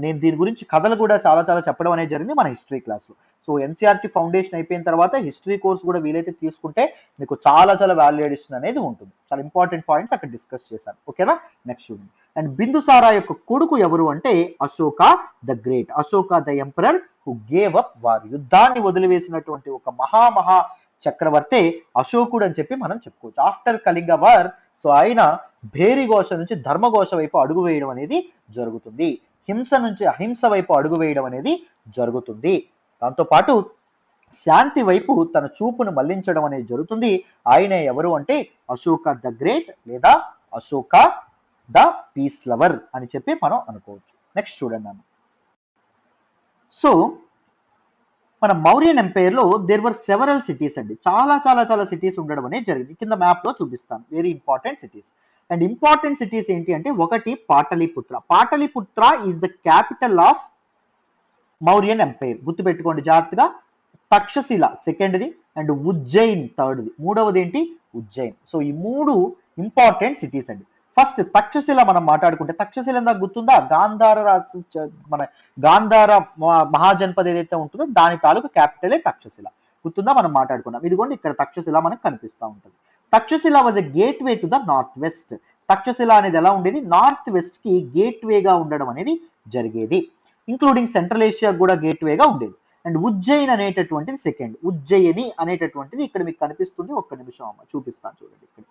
Speaker 1: నేను దీని గురించి కథలు కూడా చాలా చెప్పడం అనేది జరిగింది మన హిస్టరీ క్లాస్లో. సో ఎన్సీఆర్టీ ఫౌండేషన్ అయిపోయిన తర్వాత హిస్టరీ కోర్స్ కూడా వీలైతే తీసుకుంటే మీకు చాలా వాల్యూ అడిషన్ అనేది ఉంటుంది. చాలా ఇంపార్టెంట్ పాయింట్స్ అక్కడ డిస్కస్ చేశాను. ఓకేనా? నెక్స్ట్ చూడండి. అండ్ బిందుసారా యొక్క కొడుకు ఎవరు అంటే Ashoka the great. Ashoka the emperor who gave up war. యుద్ధాన్ని వదిలివేసినటువంటి ఒక మహా చక్రవర్తి అశోకుడు అని చెప్పి మనం చెప్పుకోవచ్చు. ఆఫ్టర్ కళింగ వార్ సో ఆయన భేరిఘోష నుంచి ధర్మఘోష వైపు అడుగు వేయడం అనేది జరుగుతుంది. హింస నుంచి అహింస వైపు అడుగు వేయడం అనేది జరుగుతుంది. దాంతోపాటు శాంతి వైపు తన చూపును మళ్లించడం అనేది జరుగుతుంది. ఆయన ఎవరు అంటే అశోక ద గ్రేట్ లేదా అశోక ద పీస్ లవర్ అని చెప్పి మనం అనుకోవచ్చు. నెక్స్ట్ చూడండి అన్న. సో మన మౌర్యన్ ఎంపైర్ లో దేర్ వర్ సెవరల్ సిటీస్ అండి. చాలా సిటీస్ ఉండడం అనేది జరిగింది. కింద మ్యాప్ లో చూపిస్తాను very important cities. And important cities ఏంటి అంటే ఒకటి Pataliputra. Pataliputra is the capital of Mauryan empire. గుర్తుపెట్టుకోండి జాగ్రత్తగా. తక్షశిల సెకండ్ది అండ్ ఉజ్జయిన్ థర్డ్ది. మూడవది ఏంటి? ఉజ్జయిన్. సో ఈ మూడు ఇంపార్టెంట్ సిటీస్ అండి. ఫస్ట్ తక్షశిల మనం మాట్లాడుకుంటే, తక్షశిల ఎంత గుర్తుందా? మన గాంధార మహాజనపద ఏదైతే ఉంటుందో దాని తాలూకు క్యాపిటలే తక్షశిల. గుర్తుందా? మనం మాట్లాడుకున్నాం. ఇదిగోండి ఇక్కడ తక్షశిల మనకు కనిపిస్తూ ఉంటుంది. Takshashila was a gate way to the north west. Takshashila అనేది ఎలా ఉండేది? నార్త్ వెస్ట్ కి గేట్ వేగా ఉండడం అనేది జరిగేది. ఇంక్లూడింగ్ సెంట్రల్ ఏషియా కూడా గేట్ వేగా ఉండేది. అండ్ ఉజ్జయిన్ అనేటటువంటిది సెకండ్. ఉజ్జయిని అనేటటువంటిది ఇక్కడ మీకు కనిపిస్తుంది. ఒక్క నిమిషం అమ్మ చూపిస్తాను చూడండి ఇక్కడ.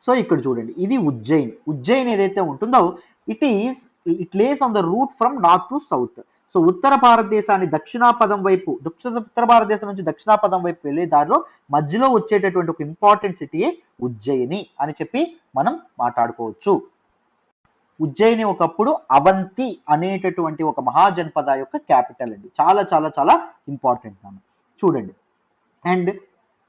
Speaker 1: సో ఇక్కడ చూడండి, ఇది ఉజ్జయిన్. ఉజ్జయిన్ ఏదైతే ఉంటుందో it lies on the route from north to south. So ఉత్తర భారతదేశాన్ని ఉత్తర భారతదేశం నుంచి దక్షిణాపదం వైపు వెళ్ళే దారిలో మధ్యలో వచ్చేటటువంటి ఒక ఇంపార్టెంట్ సిటీయే ఉజ్జయిని అని చెప్పి మనం మాట్లాడుకోవచ్చు. ఉజ్జయిని ఒకప్పుడు అవంతి అనేటటువంటి ఒక మహాజనపద యొక్క క్యాపిటల్ అండి. చాలా ఇంపార్టెంట్ మనం చూడండి. అండ్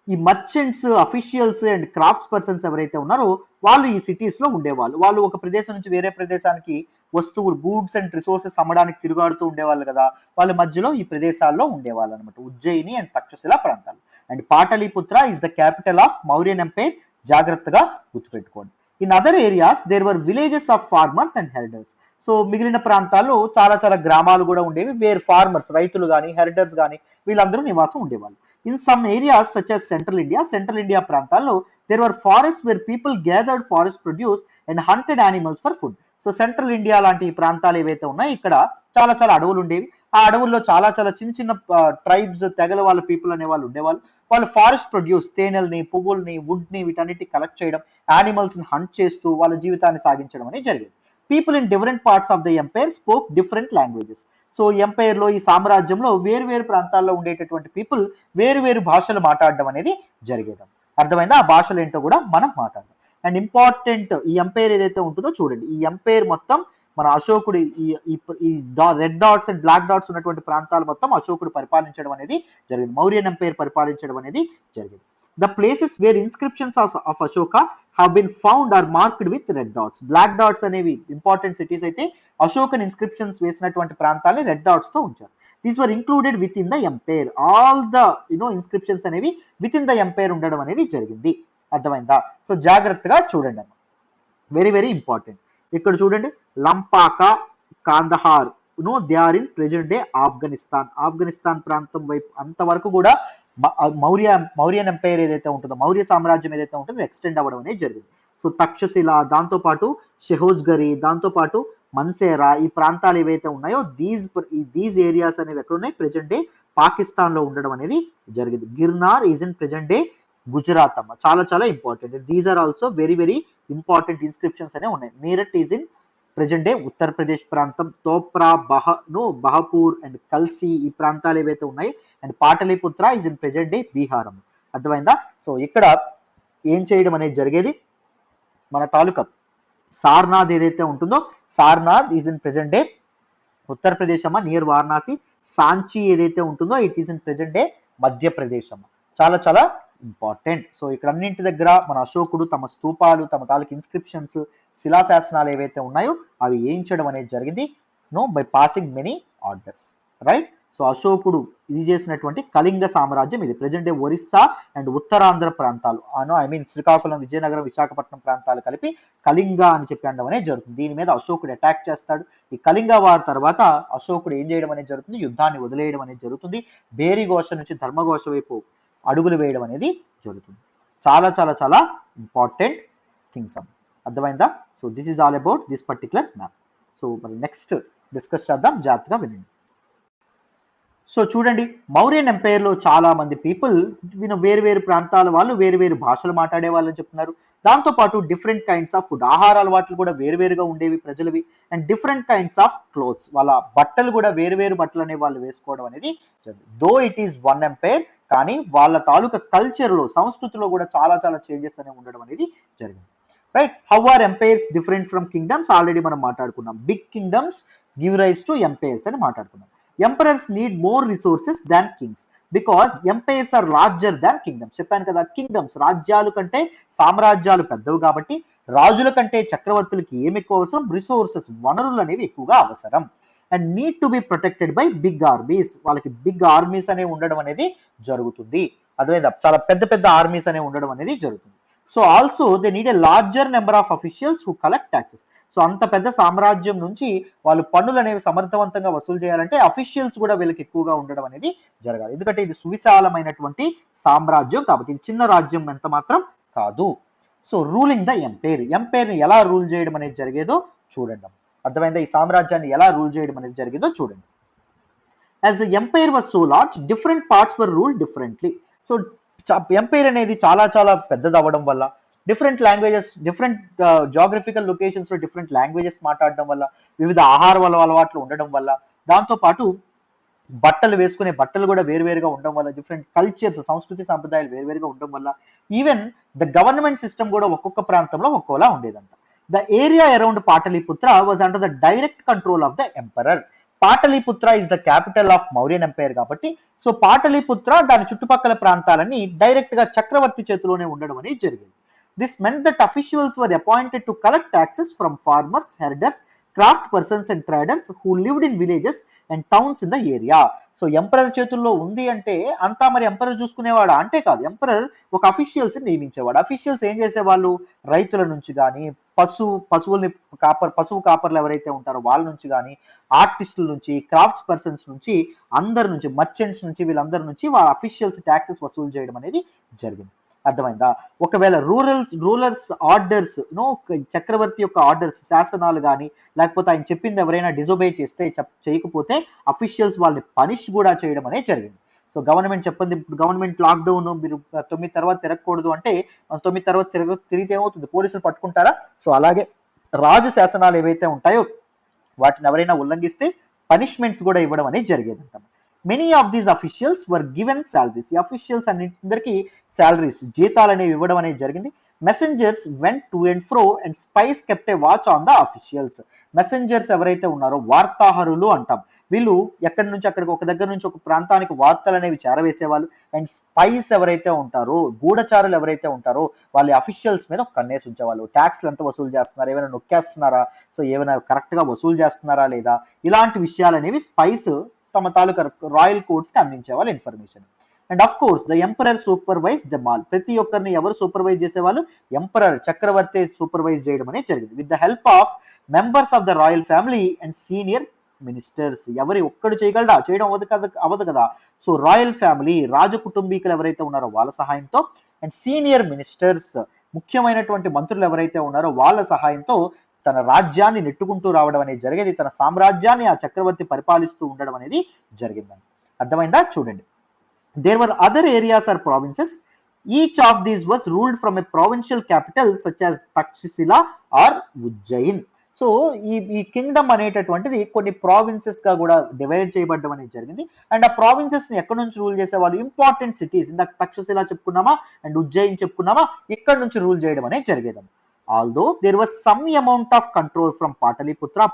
Speaker 1: ఈ merchants, officials and crafts persons ఎవరైతే ఉన్నారో వాళ్ళు ఈ సిటీస్ లో ఉండేవాళ్ళు. వాళ్ళు ఒక ప్రదేశం నుంచి వేరే ప్రదేశానికి వస్తువులు గూడ్స్ అండ్ రిసోర్సెస్ అమ్మడానికి తిరుగాడుతూ ఉండేవాళ్ళు కదా, వాళ్ళ మధ్యలో ఈ ప్రదేశాల్లో ఉండేవాళ్ళు అనమాట, ఉజ్జయిని అండ్ తక్షశిల ప్రాంతాలు. And Pataliputra is the capital of Mauryan empire, జాగ్రత్తగా గుర్తుపెట్టుకోండి. In other areas there were villages of farmers and herders. So మిగిలిన ప్రాంతాల్లో చాలా చాలా గ్రామాలు కూడా ఉండేవి, వేర్ ఫార్మర్స్ రైతులు కానీ హెర్డర్స్ కానీ వీళ్ళందరూ నివాసం ఉండేవాళ్ళు. In some areas such as central India ప్రాంతాల్లో there were forest where people gathered forest produce and hunted animals for food. So central India లాంటి ప్రాంతాలు ఏవైతే ఉన్నాయో ఇక్కడ చాలా చాలా అడవులు ఉండేవి, ఆ అడవుల్లో చాలా చాలా చిన్న చిన్న ట్రైబ్స్ తెగల వాళ్ళ పీపుల్ అనే వాళ్ళు ఉండేవాళ్ళు. వాళ్ళు ఫారెస్ట్ ప్రొడ్యూస్ తేనెల్ని, పువ్వుల్ని, వుడ్ ని వీటన్నిటి కలెక్ట్ చేయడం, యానిమల్స్ ని హంట్ చేస్తూ వాళ్ళ జీవితాన్ని సాగించడం అనేది జరిగేది. People in different parts of the empire spoke different languages. So empire లో, ఈ సామ్రాజ్యంలో వేరు వేరు ప్రాంతాల్లో ఉండేటటువంటి పీపుల్ వేరు వేరు భాషలు మాట్లాడడం అనేది జరిగేది. అర్థమైందా? ఆ భాషలు ఏంటో కూడా మనం మాట్లాడదాం. అండ్ ఇంపార్టెంట్ ఈ ఎంపైర్ ఏదైతే ఉంటుందో చూడండి, ఈ ఎంపైర్ మొత్తం మన అశోకుడు ఈ red dots and black dots ఉన్నటువంటి ప్రాంతాలు మొత్తం అశోకుడు పరిపాలించడం అనేది జరిగింది, మౌర్యన్ ఎంపైర్ పరిపాలించడం అనేది జరిగింది. The places where inscriptions of Ashoka have been found are marked with red dots. Black dots అనేవి ఇంపార్టెంట్ సిటీస్ అయితే, అశోకన్ ఇన్స్క్రిప్షన్స్ వేసినటువంటి ప్రాంతాలని రెడ్ డాట్స్ తో ఉంచారు. These were included with in the umpire. All the inscriptions అనేవి with in the umpire ఉండడం అనేది జరిగింది. అర్థమైందా? సో జాగ్రత్తగా చూడండి అన్న, వెరీ వెరీ ఇంపార్టెంట్. ఇక్కడ చూడండి, Lampaka, Kandahar they are in present day Afghanistan. Afghanistan ప్రాంతం వైపు అంతవరకు కూడా మౌర్యన్ ఎంపైర్ ఏదైతే ఉంటుందో, మౌర్య సామ్రాజ్యం ఏదైతే ఉంటుందో ఎక్స్టెండ్ అవ్వడం అనేది జరిగింది. సో తక్షశిల, దాంతో పాటు షెహోజ్గరి, దాంతో పాటు మన్సేరా, ఈ ప్రాంతాలు ఏవైతే ఉన్నాయో దీస్ ఏరియాస్ అనేవి ఎక్కడ ఉన్నాయి? ప్రెజెంట్ డే పాకిస్తాన్ లో ఉండడం అనేది జరిగింది. Girnar is in present day Gujarat అమ్మ, చాలా చాలా important. These are also very very important inscriptions అనేవి ఉన్నాయి. Meerut is in present day Uttar Pradesh ప్రాంతం. తోప్రా, బహపూర్ అండ్ కల్సి ఈ ప్రాంతాలు ఏవైతే ఉన్నాయి. And Pataliputra is in present day Bihar. అర్థమైందా? సో ఇక్కడ ఏం చేయడం అనేది జరిగేది, మన తాలూకా సార్నాథ్ ఏదైతే ఉంటుందో, Sarnath is in present day Uttar Pradesh అమ్మ, నియర్ వారణాసి. సాంచి ఏదైతే ఉంటుందో it is in present day Madhya Pradesh అమ్మ, చాలా చాలా ఇంపార్టెంట్. సో ఇక్కడ అన్నింటి దగ్గర మన అశోకుడు తమ స్తూపాలు, తమ తాలూకు ఇన్స్క్రిప్షన్స్, శిలాశాసనాలు ఏవైతే ఉన్నాయో అవి వేయించడం అనేది జరిగింది, by passing many orders, right. So అశోకుడు ఇది చేసినటువంటి కళింగ సామ్రాజ్యం ఇది, present day Orissa and Uttarandhra ప్రాంతాలు, శ్రీకాకుళం, విజయనగరం, విశాఖపట్నం ప్రాంతాలు కలిపి కళింగ అని చెప్పి అనడం అనేది జరుగుతుంది. దీని మీద అశోకుడు అటాక్ చేస్తాడు. ఈ కళింగ వార్ తర్వాత అశోకుడు ఏం చేయడం అనేది జరుగుతుంది, యుద్ధాన్ని వదిలేయడం అనేది జరుగుతుంది. బేరిఘోష నుంచి ధర్మఘోష వైపు అడుగులు వేయడం అనేది జరుగుతుంది. చాలా చాలా చాలా ఇంపార్టెంట్ థింగ్స్ అమ్మ, అర్థమైందా? So this is all about this particular map. So మరి నెక్స్ట్ డిస్కస్ చేద్దాం, జాగ్రత్తగా వినండి. సో చూడండి, మౌర్యన్ ఎంపైర్ లో చాలా మంది పీపుల్ వేరు వేరు ప్రాంతాల వాళ్ళు వేరు వేరు భాషలు మాట్లాడే వాళ్ళని చెప్తున్నారు. దాంతో పాటు డిఫరెంట్ కైండ్స్ ఆఫ్ ఫుడ్, ఆహార అలవాట్లు కూడా వేరువేరుగా ఉండేవి ప్రజలవి. And different kinds of clothes, వాళ్ళ బట్టలు కూడా వేరు వేరు బట్టలు అనే వాళ్ళు వేసుకోవడం అనేది జరిగింది. Though it is one empire, కానీ వాళ్ళ తాలూకా కల్చర్ లో, సంస్కృతిలో కూడా చాలా చాలా చేంజెస్ అనేవి ఉండడం అనేది జరిగింది, right. How are empires different from kingdoms? Already మనం మాట్లాడుకున్నాం. Big kingdoms give rise to empires అని మాట్లాడుకున్నాం. Emperors need more resources than kings because empires are larger than kingdoms. చెప్పాను కదా, కింగ్డమ్స్ రాజ్యాలు కంటే సామ్రాజ్యాలు పెద్దవి కాబట్టి రాజుల కంటే చక్రవర్తులకి ఏమి ఎక్కువ అవసరం? రిసోర్సెస్, వనరులు అనేవి ఎక్కువగా అవసరం. And need to be protected by big armies, వాళ్ళకి బిగ్ ఆర్మీస్ అనేవి ఉండడం అనేది జరుగుతుంది. అదేవిధంగా చాలా పెద్ద పెద్ద ఆర్మీస్ అనేవి ఉండడం అనేది జరుగుతుంది. So also they need a larger number of officials who collect taxes. So అంత పెద్ద సామ్రాజ్యం నుంచి వాళ్ళు పన్నులు అనేవి సమర్థవంతంగా వసూలు చేయాలంటే అఫీషియల్స్ కూడా వీళ్ళకి ఎక్కువగా ఉండడం అనేది జరగాలి. ఎందుకంటే ఇది సువిశాలమైనటువంటి సామ్రాజ్యం కాబట్టి, ఇది చిన్న రాజ్యం ఎంత మాత్రం కాదు. సో రూలింగ్ ద ఎంపైర్, ఎంపైర్ని ఎలా రూల్ చేయడం అనేది జరిగేదో చూడండి. అర్థమైందా? ఈ సామ్రాజ్యాన్ని ఎలా రూల్ చేయడం అనేది జరిగేదో చూడండి. As the empire was so large, different parts were rule differently. So empire అనేది చాలా చాలా పెద్దది అవ్వడం వల్ల, different languages, different geographical locations లో డిఫరెంట్ లాంగ్వేజెస్ మాట్లాడడం వల్ల, వివిధ ఆహార అలవాట్లు ఉండడం వల్ల, దాంతో పాటు బట్టలు వేసుకునే బట్టలు కూడా వేరువేరుగా ఉండడం వల్ల, డిఫరెంట్ కల్చర్స్, సంస్కృతి సంప్రదాయాలు వేరువేరుగా ఉండడం వల్ల, ఈవెన్ ద గవర్నమెంట్ సిస్టమ్ కూడా ఒక్కొక్క ప్రాంతంలో ఒక్కోలా ఉండేదంట. The area around Pataliputra was under the direct control of the emperor. Pataliputra is the capital of Mauryan empire కాబట్టి, సో పాటలీపుత్ర దాని చుట్టుపక్కల ప్రాంతాలన్నీ డైరెక్ట్ గా చక్రవర్తి చేతిలోనే ఉండడం అనేది జరిగింది. This meant that officials were appointed to collect taxes from farmers, herders, craft persons and traders who lived in villages and towns in the area. So emperor చేతుల్లో ఉంది అంటే అంతా మరి ఎంపరర్ చూసుకునేవాడా అంటే కాదు. ఎంపరర్ ఒక అఫీషియల్స్ నియమించేవాడు. అఫీషియల్స్ ఏం చేసేవాళ్ళు, రైతుల నుంచి కానీ, పశువు కాపర్లు ఎవరైతే ఉంటారో వాళ్ళ నుంచి కానీ, ఆర్టిస్టుల నుంచి, క్రాఫ్ట్స్ పర్సన్స్ నుంచి, అందరి నుంచి, మర్చెంట్స్ నుంచి, వీళ్ళందరి నుంచి వాళ్ళ అఫీషియల్స్ ట్యాక్సెస్ వసూలు చేయడం అనేది జరిగింది. అర్థమైందా? ఒకవేళ రూలర్స్ ఆర్డర్స్ చక్రవర్తి యొక్క ఆర్డర్స్, శాసనాలు కానీ, లేకపోతే ఆయన చెప్పింది ఎవరైనా డిజోబే చేస్తే, చేయకపోతే అఫీషియల్స్ వాళ్ళని పనిష్ కూడా చేయడం అనేది జరిగింది. సో గవర్నమెంట్ చెప్పింది, ఇప్పుడు గవర్నమెంట్ లాక్డౌన్, మీరు 9 తర్వాత తిరగకూడదు అంటే 9 తర్వాత తిరిగితే ఏమవుతుంది, పోలీసులు పట్టుకుంటారా? సో అలాగే రాజు శాసనాలు ఏవైతే ఉంటాయో వాటిని ఎవరైనా ఉల్లంఘిస్తే పనిష్మెంట్స్ కూడా ఇవ్వడం అనేది జరిగేదంట. Many of these officials were given salaries. ఈ అఫీషియల్స్ అన్నింటికి సాలరీస్, జీతాలు అనేవి ఇవ్వడం అనేది జరిగింది. Messengers went to and fro and spies kept a watch on the officials. Messengers ఎవరైతే ఉన్నారో వార్తాహరులు అంటాం. వీళ్ళు ఎక్కడి నుంచి అక్కడికి, ఒక దగ్గర నుంచి ఒక ప్రాంతానికి వార్తలు అనేవి చేరవేసేవాళ్ళు. అండ్ స్పైస్ ఎవరైతే ఉంటారో, గూఢచారులు ఎవరైతే ఉంటారో వాళ్ళ అఫీషియల్స్ మీద కన్నేసి ఉంచేవాళ్ళు. ట్యాక్స్లు ఎంత వసూలు చేస్తున్నారు, ఏమైనా నొక్కేస్తున్నారా, సో ఏమైనా కరెక్ట్ గా వసూలు చేస్తున్నారా లేదా, ఇలాంటి విషయాలు అనేవి స్పైస్ తమ తాలూకా రాయల్ కోర్ట్స్ కి అందించేవాళ్ళు information. And of course the emperor supervise them all. ప్రతి ఒక్కరిని ఎవరు సూపర్వైజ్ చేసేవాళ్ళు, ఎంపరర్ చక్రవర్తి సూపర్వైజ్ చేయడం అనేది జరిగింది. With the help of members of the royal family and senior ministers. ఎవరి ఒక్కడు చేయగలడా, చేయడం అవ్వదు కదా. సో రాయల్ ఫ్యామిలీ, రాజ కుటుంబీకులు ఎవరైతే ఉన్నారో వాళ్ళ సహాయంతో, అండ్ సీనియర్ మినిస్టర్స్, ముఖ్యమైనటువంటి మంత్రులు ఎవరైతే ఉన్నారో వాళ్ళ సహాయంతో తన రాజ్యాన్ని నెట్టుకుంటూ రావడం అనేది జరిగేది. తన సామ్రాజ్యాన్ని ఆ చక్రవర్తి పరిపాలిస్తూ ఉండడం అనేది జరిగిందని. అర్థమైందా? చూడండి, there were other areas or provinces. Each of these was ruled from a provincial capital such as Takshashila or Ujjain. So ఈ కింగ్డమ్ అనేటటువంటిది కొన్ని ప్రావిన్సెస్ గా కూడా డివైడ్ చేయబడడం అనేది జరిగింది. అండ్ ఆ ప్రావిన్సెస్ ని ఎక్కడి నుంచి రూల్ చేసేవాళ్ళు, ఇంపార్టెంట్ సిటీస్, ఇందాక తక్షశిల చెప్పుకున్నామా అండ్ ఉజ్జయిన్ చెప్పుకున్నామా, ఇక్కడ నుంచి రూల్ చేయడం అనేది జరిగేది. Although there was some amount of control from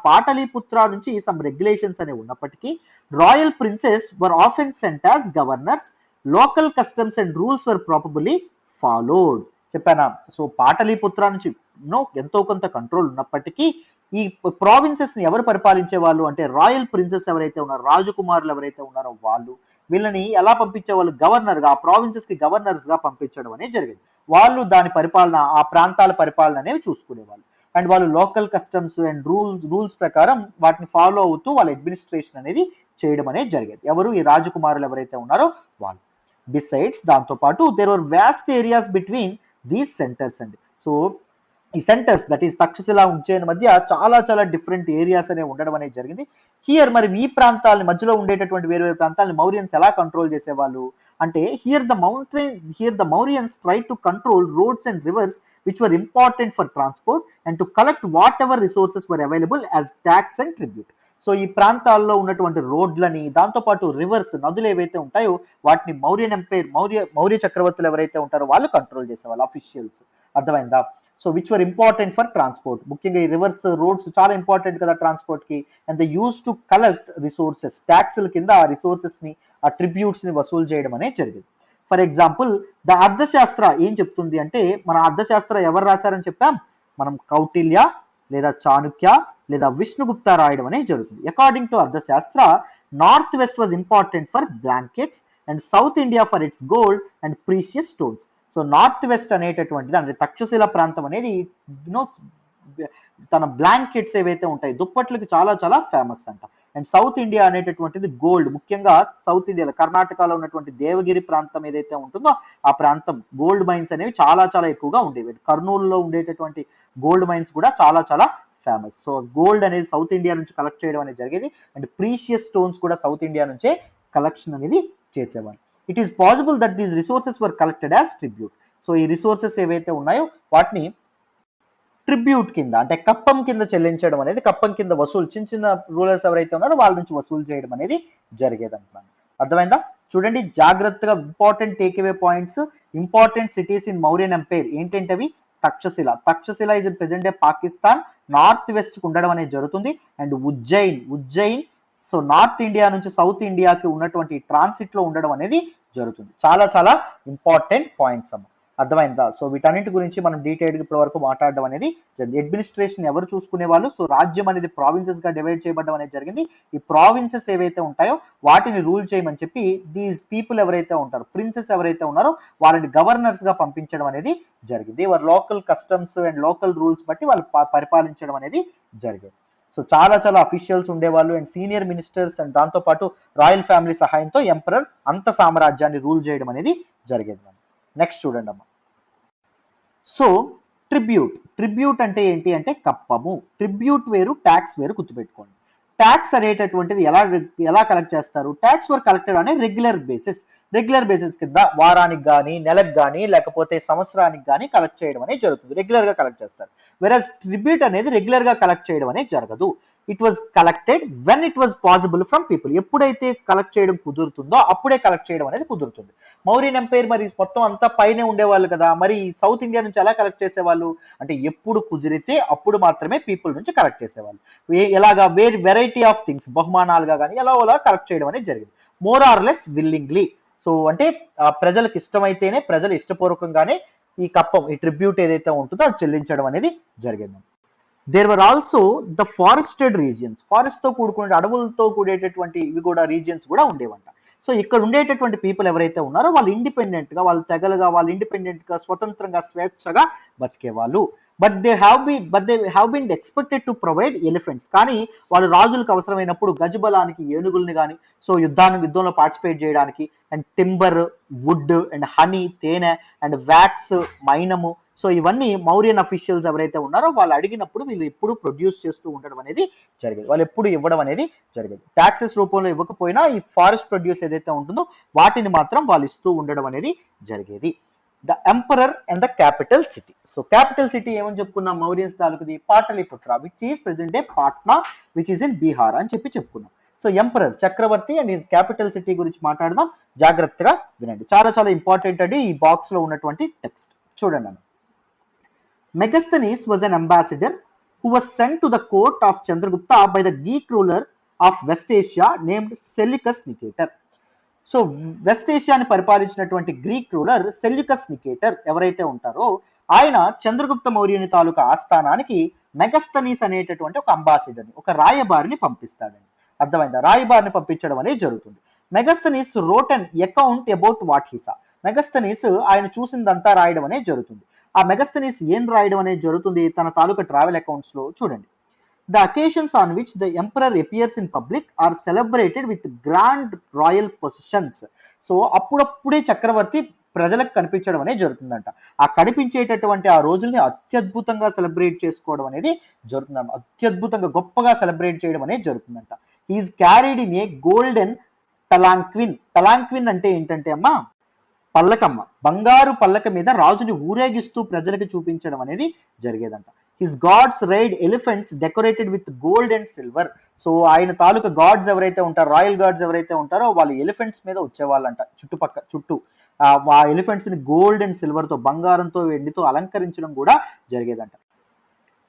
Speaker 1: Pataliputra నుంచి సమ్ రెగ్యులేషన్స్ అనేవి ఉన్నప్పటికీ, royal princes were often sent as governors, local customs and rules were probably followed. చెప్పానా? సో పాటలీపుత్ర నుంచి ఎంతో కొంత కంట్రోల్ ఉన్నప్పటికీ ఈ ప్రావిన్సెస్ ని ఎవరు పరిపాలించే వాళ్ళు అంటే రాయల్ ప్రిన్సెస్ ఎవరైతే ఉన్నారో, రాజకుమారులు ఎవరైతే ఉన్నారో వాళ్ళు, వీళ్ళని ఎలా పంపించేవాళ్ళు, గవర్నర్ గా, ఆ ప్రావిన్సెస్ కి గవర్నర్స్ గా పంపించడం అనేది జరిగింది. వాళ్ళు దాని పరిపాలన, ఆ ప్రాంతాల పరిపాలన అనేవి చూసుకునేవాళ్ళు. అండ్ వాళ్ళు లోకల్ కస్టమ్స్ అండ్ రూల్స్ ప్రకారం వాటిని ఫాలో అవుతూ వాళ్ళ అడ్మినిస్ట్రేషన్ అనేది చేయడం అనేది జరిగేది. ఎవరు, ఈ రాజకుమారులు ఎవరైతే ఉన్నారో వాళ్ళు. బిసైడ్స్, దాంతో పాటు there were vast areas between these centres అండి. సో ఈ centres, that is Takshashila, Ujjain మధ్య చాలా చాలా డిఫరెంట్ ఏరియాస్ అనేవి ఉండడం అనేది జరిగింది. హియర్ మరి ఈ ప్రాంతాలని, మధ్యలో ఉండేటటువంటి వేరే ప్రాంతాలని మౌర్యన్స్ ఎలా కంట్రోల్ చేసేవాళ్ళు అంటే, here the Mauryans try to control roads and reverse which were important for transport and to collect what ever resources were available as tax and tribute. So ఈ ప్రాంతాల్లో ఉన్నటువంటి రోడ్లని, దాంతోపాటు రివర్స్, నదులు ఏవైతే ఉంటాయో వాటిని మౌర్య చక్రవర్తులు ఎవరైతే ఉంటారో వాళ్ళు కంట్రోల్ చేసేవాళ్ళు, అఫీషియల్స్. అర్థమైందా? So which were important for transport. ముఖ్యంగా ఈ రివర్స్, రోడ్స్ చాలా ఇంపార్టెంట్ కదా ట్రాన్స్పోర్ట్ కి. And the uses to collect resources, ట్యాక్స్ల కింద ఆ రిసోర్సెస్ ని, ఆ ట్రిబ్యూట్స్ ని వసూలు చేయడం అనేది జరిగింది. ఫర్ ఎగ్జాంపుల్ ద అర్థశాస్త్ర ఏం చెప్తుంది అంటే, మన అర్థశాస్త్ర ఎవరు రాశారని చెప్పాం, మనం కౌటిల్య లేదా చాణుక్య లేదా విష్ణుగుప్త రాయడం అనేది జరుగుతుంది. అకార్డింగ్ టు అర్థశాస్త్ర, north west was important for blankets and south India for it's gold and precious stones. So north west అనేటటువంటిది అంటే తక్షశిల ప్రాంతం అనేది తన బ్లాంకెట్స్ ఏవైతే ఉంటాయి, దుప్పట్లకి చాలా చాలా ఫేమస్ అంట. అండ్ సౌత్ ఇండియా అనేటటువంటిది గోల్డ్, ముఖ్యంగా సౌత్ ఇండియాలో కర్ణాటకలో ఉన్నటువంటి దేవగిరి ప్రాంతం ఏదైతే ఉంటుందో ఆ ప్రాంతం గోల్డ్ మైన్స్ అనేవి చాలా చాలా ఎక్కువగా ఉండేవి. కర్నూలులో ఉండేటటువంటి గోల్డ్ మైన్స్ కూడా చాలా చాలా ఫేమస్. సో గోల్డ్ అనేది సౌత్ ఇండియా నుంచి కలెక్ట్ చేయడం అనేది జరిగేది. అండ్ ప్రీషియస్ స్టోన్స్ కూడా సౌత్ ఇండియా నుంచే కలెక్షన్ అనేది చేసేవాళ్ళు. It is possible that these resources were collected as tribute. So ఈ రిసోర్సెస్ ఏవైతే ఉన్నాయో వాటిని ట్రిబ్యూట్ కింద, అంటే కప్పం కింద చెల్లించడం అనేది, కప్పం కింద వసూలు, చిన్న చిన్న రూలర్స్ ఎవరైతే ఉన్నారో వాళ్ళ నుంచి వసూలు చేయడం అనేది జరిగేది అంటున్నాను. అర్థమైందా? చూడండి జాగ్రత్తగా, important takeaway points. Important cities in Mauryan empire ఏంటంటవి, Takshashila is in present day Pakistan, north west కు ఉండడం అనేది జరుగుతుంది. And Ujjain so north India నుంచి సౌత్ ఇండియాకి ఉన్నటువంటి ట్రాన్సిట్ లో ఉండడం అనేది జరుగుతుంది. చాలా చాలా ఇంపార్టెంట్ పాయింట్స్ అమ్మ. అర్థమైందా? సో వీటన్నిటి గురించి మనం డీటెయిల్గా ఇప్పటి వరకు మాట్లాడడం అనేది జరిగింది. అడ్మినిస్ట్రేషన్ ఎవరు చూసుకునే వాళ్ళు? సో రాజ్యం అనేది ప్రావిన్సెస్ గా డివైడ్ చేయబడడం అనేది జరిగింది. ఈ ప్రావిన్సెస్ ఏవైతే ఉంటాయో వాటిని రూల్ చేయమని చెప్పి దీస్ పీపుల్ ఎవరైతే ఉంటారో, ప్రిన్సెస్ ఎవరైతే ఉన్నారో వాళ్ళని గవర్నర్స్ గా పంపించడం అనేది జరిగింది. వారి local customs and local rules బట్టి వాళ్ళు పరిపాలించడం అనేది జరిగింది. సో చాలా చాలా అఫీషియల్స్ ఉండేవాళ్ళు అండ్ సీనియర్ మినిస్టర్స్ అండ్ దాంతో పాటు రాయల్ ఫ్యామిలీ సహాయంతో ఎంపరర్ అంత సామ్రాజ్యాన్ని రూల్ చేయడం అనేది జరిగేది. నెక్స్ట్ చూడండి అమ్మా. సో ట్రిబ్యూట్ అంటే ఏంటి అంటే కప్పము. ట్రిబ్యూట్ వేరు, ట్యాక్స్ వేరు, గుర్తుపెట్టుకోండి. ట్యాక్స్ అనేటటువంటిది ఎలా కలెక్ట్ చేస్తారు? ట్యాక్స్ వర్ కలెక్టెడ్ అనే రెగ్యులర్ బేసిస్ కింద వారానికి కానీ, నెలకు కానీ, లేకపోతే సంవత్సరానికి కానీ కలెక్ట్ చేయడం అనేది జరుగుతుంది. రెగ్యులర్ గా కలెక్ట్ చేస్తారు. వెరస్ ట్రిబ్యూట్ అనేది రెగ్యులర్ గా కలెక్ట్ చేయడం అనేది జరగదు. It was collected when it was possible from people. ఎప్పుడైతే కలెక్ట్ చేయడం కుదురుతుందో అప్పుడే కలెక్ట్ చేయడం అనేది కుదురుతుంది. మౌర్యన్ ఎంపైర్ మరి మొత్తం అంతా పైనే ఉండేవాళ్ళు కదా, మరి సౌత్ ఇండియా నుంచి ఎలా కలెక్ట్ చేసేవాళ్ళు అంటే ఎప్పుడు కుదిరితే అప్పుడు మాత్రమే పీపుల్ నుంచి కలెక్ట్ చేసేవాళ్ళు. ఎలాగా వెరైటీ ఆఫ్ థింగ్స్, బహుమానాలుగా కానీ ఎలా కలెక్ట్ చేయడం అనేది జరిగింది. More or less willingly. So అంటే ప్రజలకు ఇష్టమైతేనే, ప్రజలు ఇష్టపూర్వకంగానే ఈ కప్పం, ఈ ట్రిబ్యూట్ ఏదైతే ఉంటుందో అది చెల్లించడం అనేది జరిగింది. There were also the forested regions. Forest తో కూడుకునే, అడవులతో కూడేటటువంటి ఇవి కూడా రీజియన్స్ కూడా ఉండేవంట. సో ఇక్కడ ఉండేటటువంటి పీపుల్ ఎవరైతే ఉన్నారో వాళ్ళు ఇండిపెండెంట్ గా, వాళ్ళు తెగలుగా, వాళ్ళు ఇండిపెండెంట్ గా, స్వతంత్రంగా, స్వేచ్ఛగా బతికేవాళ్ళు. But they have been expected to provide elephants. కానీ వాళ్ళు రాజులకు అవసరమైనప్పుడు గజబలానికి ఏనుగుల్ని కానీ, సో యుద్ధంలో పార్టిసిపేట్ చేయడానికి, and timber, wood and honey, తేనె అండ్ వ్యాక్స్, మైనము, సో ఇవన్నీ మౌర్యన్ అఫీషియల్స్ ఎవరైతే ఉన్నారో వాళ్ళు అడిగినప్పుడు వీళ్ళు ఎప్పుడు ప్రొడ్యూస్ చేస్తూ ఉండడం అనేది జరిగేది. వాళ్ళు ఎప్పుడు ఇవ్వడం అనేది జరిగేది. ట్యాక్సెస్ రూపంలో ఇవ్వకపోయినా ఈ ఫారెస్ట్ ప్రొడ్యూస్ ఏదైతే ఉంటుందో వాటిని మాత్రం వాళ్ళు ఇస్తూ ఉండడం అనేది జరిగేది. The emperor and the capital city. So capital city ఏమని చెప్పుకున్నాం? మౌర్యన్స్ తాలూకుది Pataliputra, which is present day Patna, which is in Bihar అని చెప్పుకున్నాం. సో ఎంపరర్, చక్రవర్తి అండ్ హిస్ క్యాపిటల్ సిటీ గురించి మాట్లాడదాం. జాగ్రత్తగా వినండి, చాలా చాలా ఇంపార్టెంట్ అండి ఈ బాక్స్ లో ఉన్నటువంటి టెక్స్ట్. చూడండి అన్న. Megasthenes was an ambassador who was sent to the court of Chandragupta by the Greek ruler of West Asia named Seleucus Nicator. So west ఏషియాని పరిపాలించినటువంటి గ్రీక్ రూలర్ సెల్యూకస్ నికేటర్ ఎవరైతే ఉంటారో ఆయన చంద్రగుప్త మౌర్యుని తాలూకా ఆస్థానానికి మెగస్తనీస్ అనేటటువంటి ఒక అంబాసిడర్ని, ఒక రాయబారిని పంపిస్తాడండి. అర్థమైందా? రాయబారిని పంపించడం అనేది జరుగుతుంది. Megasthenes wrote an account about what he saw. Megasthenes ఆయన చూసిందంతా రాయడం అనేది జరుగుతుంది. ఆ మెగస్తనీస్ ఏం రాయడం అనేది జరుగుతుంది తన తాలూకా ట్రావెల్ అకౌంట్స్ లో? చూడండి. The occasions on which the emperor appears in public are celebrated with grand royal processions. So అప్పుడప్పుడే చక్రవర్తి ప్రజలకు కనిపించడం అనేది జరుగుతుందంట. ఆ కనిపించేటటువంటి ఆ రోజుల్ని అత్యద్భుతంగా సెలబ్రేట్ చేసుకోవడం అనేది జరుగుతుందన్నమాట. అత్యద్భుతంగా గొప్పగా సెలబ్రేట్ చేయడం అనేది జరుగుతుందంట. He is carried in a golden palanquin. Palanquin అంటే ఏంటంటే అమ్మా పల్లకమ్మ, బంగారు పల్లక మీద రాజుని ఊరేగిస్తూ ప్రజలకు చూపించడం అనేది జరిగేదంట. His gods ride elephants decorated with gold and silver. So ఆయన తాలూకా గాడ్స్ ఎవరైతే ఉంటారో, రాయల్ గాడ్స్ ఎవరైతే ఉంటారో వాళ్ళు ఎలిఫెంట్స్ మీద వచ్చేవాళ్ళంట. చుట్టూ ఆ ఎలిఫెంట్స్ ని గోల్డ్ అండ్ సిల్వర్ తో, బంగారంతో, వెండితో అలంకరించడం కూడా జరిగేదంట.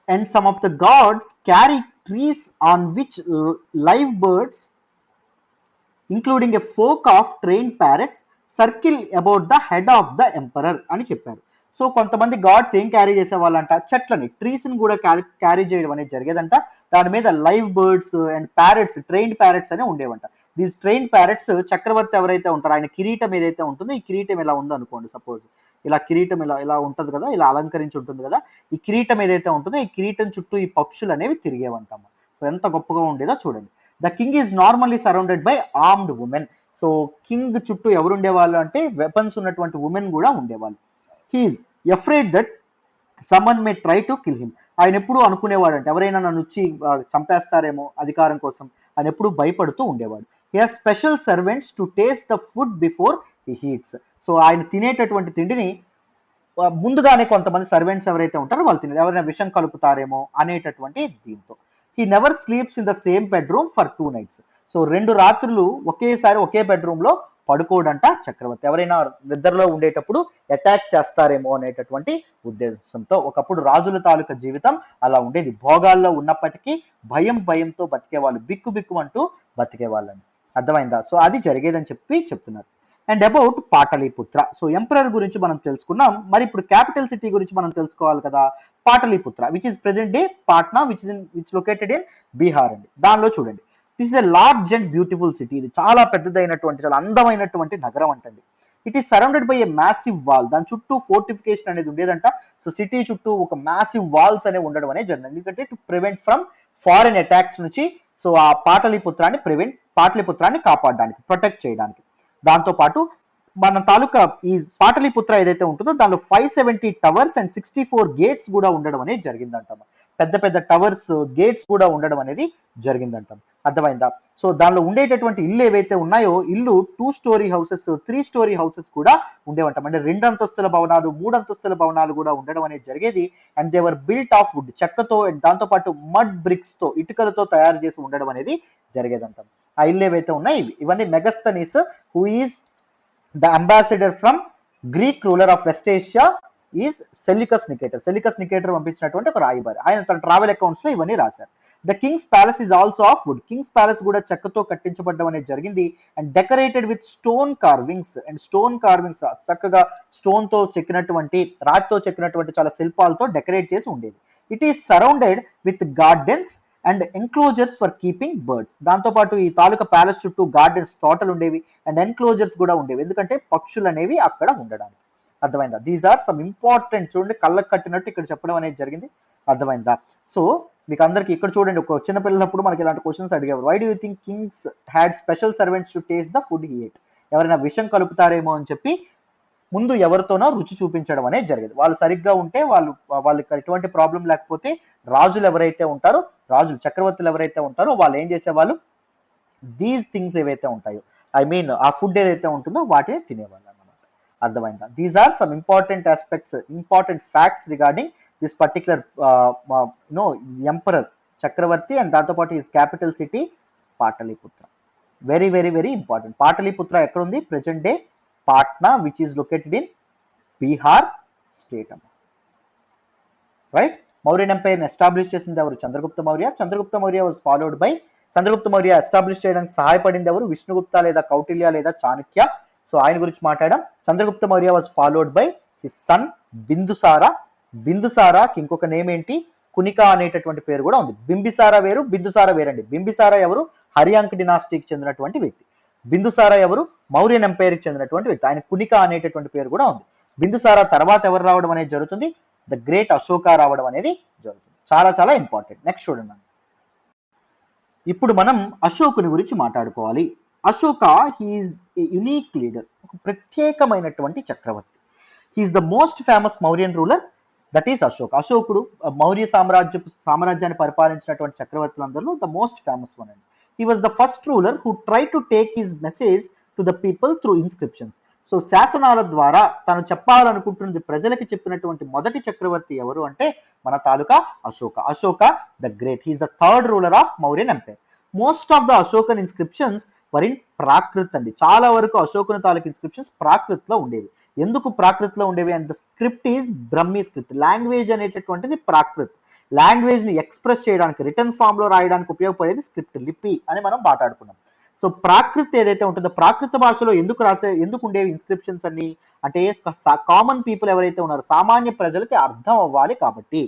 Speaker 1: And some of the gods carry trees on which live birds including a flock of trained parrots circle about the head of the emperor అని చెప్పారు. సో కొంతమంది గాడ్స్ ఏం క్యారీ చేసేవాళ్ళంట? చెట్లని, ట్రీస్ ని కూడా క్యారీ చేయడం అనేది జరిగేదంట. దాని మీద live birds and parrots, trained parrots అనే ఉండేవంట. దీస్ ట్రైన్డ్ ప్యారెట్స్ చక్రవర్తి ఎవరైతే ఉంటారో ఆయన కిరీటం ఏదైతే ఉంటుందో, ఈ కిరీటం ఇలా ఉందో అనుకోండి, సపోజ్ ఇలా కిరీటం ఇలా ఉంటుంది కదా, ఇలా అలంకరించి ఉంటుంది కదా, ఈ కిరీటం ఏదైతే ఉంటుందో ఈ కిరీటం చుట్టూ ఈ పక్షులు అనేవి తిరిగేవంటమ్మ. సో ఎంత గొప్పగా ఉండేదో చూడండి. The king is normally surrounded by armed women. So king చుట్టూ ఎవరు ఉండేవాళ్ళు అంటే వెపన్స్ ఉన్నటువంటి ఉమెన్ కూడా ఉండేవాళ్ళు. He's afraid that someone may try to kill him. ఆయన ఎప్పుడు అనుకునేవాడు అంటే ఎవరైనా నన్ను వచ్చి చంపేస్తారేమో అధికారం కోసం, ఆయన ఎప్పుడు భయపడుతూ ఉండేవాడు. He has special servants to taste the food before he heats. So ఆయన తినేటటువంటి తిండిని ముందుగానే కొంతమంది సర్వెంట్స్ ఎవరైతే ఉంటారో వాళ్ళు తినేది, ఎవరైనా విషం కలుపుతారేమో అనేటటువంటి దీంతో. He never sleeps in the same bedroom for 2 nights. So 2 రాత్రులు ఒకేసారి ఒకే బెడ్రూమ్ లో పడుకోడంట చక్రవర్తి. ఎవరైనా నిద్రలో ఉండేటప్పుడు అటాక్ చేస్తారేమో అనేటటువంటి ఉద్దేశంతో. ఒకప్పుడు రాజుల తాలూకా జీవితం అలా ఉండేది. భోగాల్లో ఉన్నప్పటికీ భయంతో బతికేవాళ్ళు, బిక్కు అంటూ బతికేవాళ్ళని. అర్థమైందా? సో అది జరిగేదని చెప్తున్నారు. And about Pataliputra. So emperor గురించి మనం తెలుసుకున్నాం. మరి ఇప్పుడు క్యాపిటల్ సిటీ గురించి మనం తెలుసుకోవాలి కదా. Pataliputra which is present day Patna which located in Bihar అండి. దానిలో చూడండి, this is a large and beautiful city. ఇది చాలా పెద్దదైనటువంటి, చాలా అందమైనటువంటి నగరం అంటండి. It is surrounded by a massive wall. దాని చుట్టూ ఫోర్టిఫికేషన్ అనేది ఉండేదంట. సో సిటీ చుట్టూ ఒక మ్యాసివ్ వాల్స్ అనేవి ఉండడం అనేది జరిగింది. ఎందుకంటే to prevent from foreign attacks నుంచి, సో ఆ పాటలీపుత్రాన్ని కాపాడడానికి, ప్రొటెక్ట్ చేయడానికి. దాంతో పాటు మన తాలూకా ఈ పాటలీపుత్ర ఏదైతే ఉంటుందో దానిలో 570 టవర్స్ అండ్ 64 గేట్స్ కూడా ఉండడం అనేది జరిగిందంట. పెద్ద పెద్ద టవర్స్, గేట్స్ కూడా ఉండడం అనేది జరిగిందంట. అర్థమైందా? సో దానిలో ఉండేటటువంటి ఇల్లు ఏవైతే ఉన్నాయో, ఇల్లు 2 స్టోరీ హౌసెస్, 3 స్టోరీ హౌసెస్ కూడా ఉండేవంట. అంటే 2 అంతస్తుల భవనాలు, 3 అంతస్తుల భవనాలు కూడా ఉండడం అనేది జరిగేది. And they were built of wood, చెక్కతో, దాంతో పాటు మడ్ బ్రిక్స్ తో, ఇటుకలతో తయారు చేసి ఉండడం అనేది జరిగేదంట. ఆ ఇల్లు ఏవైతే ఉన్నాయి ఇవన్నీ Megasthenes, who is the ambassador from Greek ruler of West Asia is Seleucus Nicator పంపించినటువంటి ఒక రాయబారి. ఆయన తన ట్రావెల్ అకౌంట్స్ లో ఇవన్నీ రాశారు. The Kings palace is also of would. Kings palace కూడా చెక్కతో కట్టించబడడం అనేది జరిగింది. And decorated with stone carvings. చక్కగా స్టోన్ తో చెక్కినటువంటి, రాతితో చెక్కినటువంటి చాలా శిల్పాలతో డెకరేట్ చేసి ఉండేది. It is surrounded with gardens and enclosures for keeping birds. దాంతో పాటు ఈ తాలూకా ప్యాలెస్ చుట్టూ గార్డెన్స్, తోటలు ఉండేవి. అండ్ ఎన్క్లోజర్స్ కూడా ఉండేవి, ఎందుకంటే పక్షులు అనేవి అక్కడ ఉండడానికి. అర్థమైందా? దీస్ ఆర్ సమ్ ఇంపార్టెంట్, చూడండి కళ్ళకు కట్టినట్టు ఇక్కడ చెప్పడం అనేది జరిగింది. అర్థమైందా? సో మీకు అందరికి ఇక్కడ చూడండి, ఒక చిన్న పిల్లలప్పుడు మనకి ఇలాంటి క్వశ్చన్స్ అడిగేవారు. Why do you think kings had special servants to taste the food he ate? ఎవరైనా విషం కలుపుతారేమో అని చెప్పి ముందు ఎవరితోనో రుచి చూపించడం అనేది జరిగేది. వాళ్ళు సరిగ్గా ఉంటే, వాళ్ళకి ఎటువంటి ప్రాబ్లం లేకపోతే, రాజులు ఎవరైతే ఉంటారో, చక్రవర్తులు ఎవరైతే ఉంటారో వాళ్ళు ఏం చేసేవాళ్ళు, దీస్ థింగ్స్ ఏవైతే ఉంటాయో, ఐ మీన్ ఆ ఫుడ్ ఏదైతే ఉంటుందో వాటిని తినేవాళ్ళు అన్నమాట. అర్థమైందా? These are some important aspects, important facts regarding this particular emperor, చక్రవర్తి, అండ్ దాంతో పాటు is capital city Pataliputra. Very very very important. Pataliputra ఎక్కడ ఉంది? Present day Patna, which is located in Bihar state అమ్మ. రైట్? మౌర్యన్ ఎంపైర్ ఎస్టాబ్లిష్ చేసింది ఎవరు? Chandragupta Maurya was followed by, Chandragupta Maurya establish చేయడానికి సహాయపడింది ఎవరు? విష్ణుగుప్త లేదా కౌటిల్య లేదా చాణక్య. సో ఆయన గురించి మాట్లాడడం. Chandragupta Maurya was followed by his son బిందుసారాకి ఇంకొక నేమ్ ఏంటి? కునికా అనేటటువంటి పేరు కూడా ఉంది. బింబిసారా వేరు, బిందుసారా వేరండి. బింబిసారా ఎవరు? హరియాంక్ డినాస్టీకి చెందినటువంటి వ్యక్తి. బిందుసారా ఎవరు? మౌర్యన్ ఎంపైర్ కి చెందినటువంటి వ్యక్తి. ఆయన కునికా అనేటటువంటి పేరు కూడా ఉంది. బిందుసారా తర్వాత ఎవరు రావడం అనేది జరుగుతుంది? ద గ్రేట్ అశోక రావడం అనేది జరుగుతుంది. చాలా చాలా ఇంపార్టెంట్. నెక్స్ట్ చూడండి. ఇప్పుడు మనం అశోకుని గురించి మాట్లాడుకోవాలి. Ashoka he is a unique leader, ఒక ప్రత్యేకమైనటువంటి చక్రవర్తి. He is the most famous Mauryan ruler, that is Ashok. అశోకుడు మౌర్య సామ్రాజ్యాన్ని పరిపాలించినటువంటి చక్రవర్తులందరిలో ద మోస్ట్ ఫేమస్ వన్ అండి. He was the first ruler who try to take his message to the people through inscriptions. So శాసనాల ద్వారా తను చెప్పాలనుకుంటున్నది ప్రజలకి చెప్పినటువంటి మొదటి చక్రవర్తి ఎవరు అంటే మన తాలూకా Ashoka the great. He's the third ruler of Mauryan empire. Most of the Ashokan inscriptions were in Prakrit అండి. చాలా వరకు అశోకుని తాలూకు ఇన్స్క్రిప్షన్స్ ప్రాకృత్ లో ఉండేవి. ఎందుకు ప్రాకృత్ లో ఉండేవి? And the script is Brahmi script. Language అనేటటువంటిది ప్రాకృత్. లాంగ్వేజ్ ని ఎక్స్ప్రెస్ చేయడానికి, రిటర్న్ ఫామ్ లో రాయడానికి ఉపయోగపడేది స్క్రిప్ట్, లిపి అని మనం మాట్లాడుకున్నాం. సో ప్రాకృత్ ఏదైతే ఉంటుందో, ప్రాకృత భాషలో ఎందుకు ఉండేవి ఇన్స్క్రిప్షన్స్ అన్ని అంటే, కామన్ పీపుల్ ఎవరైతే ఉన్నారో, సామాన్య ప్రజలకి అర్థం అవ్వాలి కాబట్టి.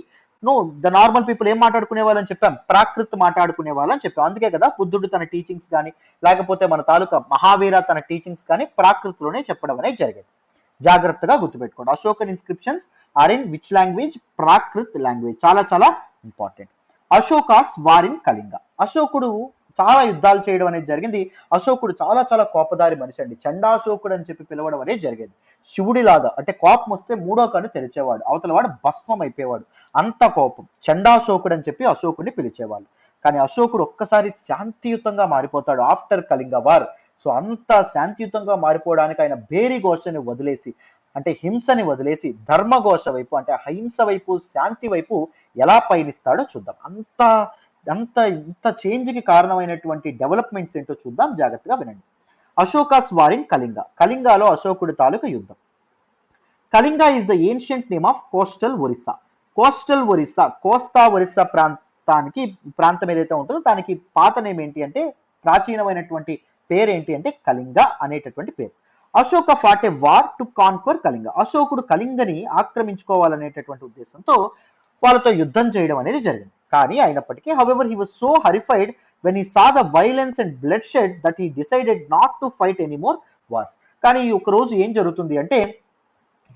Speaker 1: ద నార్మల్ పీపుల్ ఏం మాట్లాడుకునే వాళ్ళని చెప్పాం? ప్రాకృత్ మాట్లాడుకునే వాళ్ళని చెప్పాం. అందుకే కదా బుద్ధుడు తన టీచింగ్స్ కానీ, లేకపోతే మన తాలూకా మహావీర తన టీచింగ్స్ కానీ ప్రాకృతిలోనే చెప్పడం అనేది జరిగేది. జాగ్రత్తగా గుర్తుపెట్టుకోండి. Ashokan inscriptions are in which language? Prakrit language. చాలా చాలా important. Ashoka's war in Kalinga. అశోకుడు చాలా యుద్ధాలు చేయడం అనేది జరిగింది. అశోకుడు చాలా చాలా కోపదారి మనిషి అండి. చండాశోకుడు అని చెప్పి పిలవడం అనేది జరిగేది. శివుడిలాగా, అంటే కోపం వస్తే మూడో కన్ను తెరిచేవాడు, అవతల వాడు భస్మం అయిపోయేవాడు. అంత కోపం. చండాశోకుడు అని చెప్పి అశోకుడిని పిలిచేవాళ్ళు. కానీ అశోకుడు ఒక్కసారి శాంతియుతంగా మారిపోతాడు ఆఫ్టర్ కళింగ వార్. సో అంత శాంతియుతంగా మారిపోవడానికి ఆయన భేరి ఘోషని వదిలేసి, అంటే హింసని వదిలేసి ధర్మఘోష వైపు, అంటే అహింస వైపు, శాంతి వైపు ఎలా పయనిస్తాడో చూద్దాం. ఇంత చేంజ్ కి కారణమైనటువంటి డెవలప్మెంట్స్ ఏంటో చూద్దాం. జాగ్రత్తగా వినండి. Ashoka's war in Kalinga. కళింగాలో అశోకుడి తాలూకు యుద్ధం. Kalinga is the ancient name of coastal Orissa. కోస్తా ఒరిస్సా ప్రాంతం ఏదైతే ఉంటుందో దానికి పాత నేమ్ ఏంటి అంటే, ప్రాచీనమైనటువంటి పేరు ఏంటి అంటే కళింగ అనేటటువంటి పేరు. Ashoka fought a war to conquer Kalinga. అశోకుడు కళింగని ఆక్రమించుకోవాలనేటటువంటి ఉద్దేశంతో వాళ్ళతో యుద్ధం చేయడం అనేది జరిగింది. కానీ అయినప్పటికీ however he was so horrified when he saw the violence and bloodshed that he decided not to fight anymore wars. కానీ ఒక రోజు ఏం జరుగుతుంది అంటే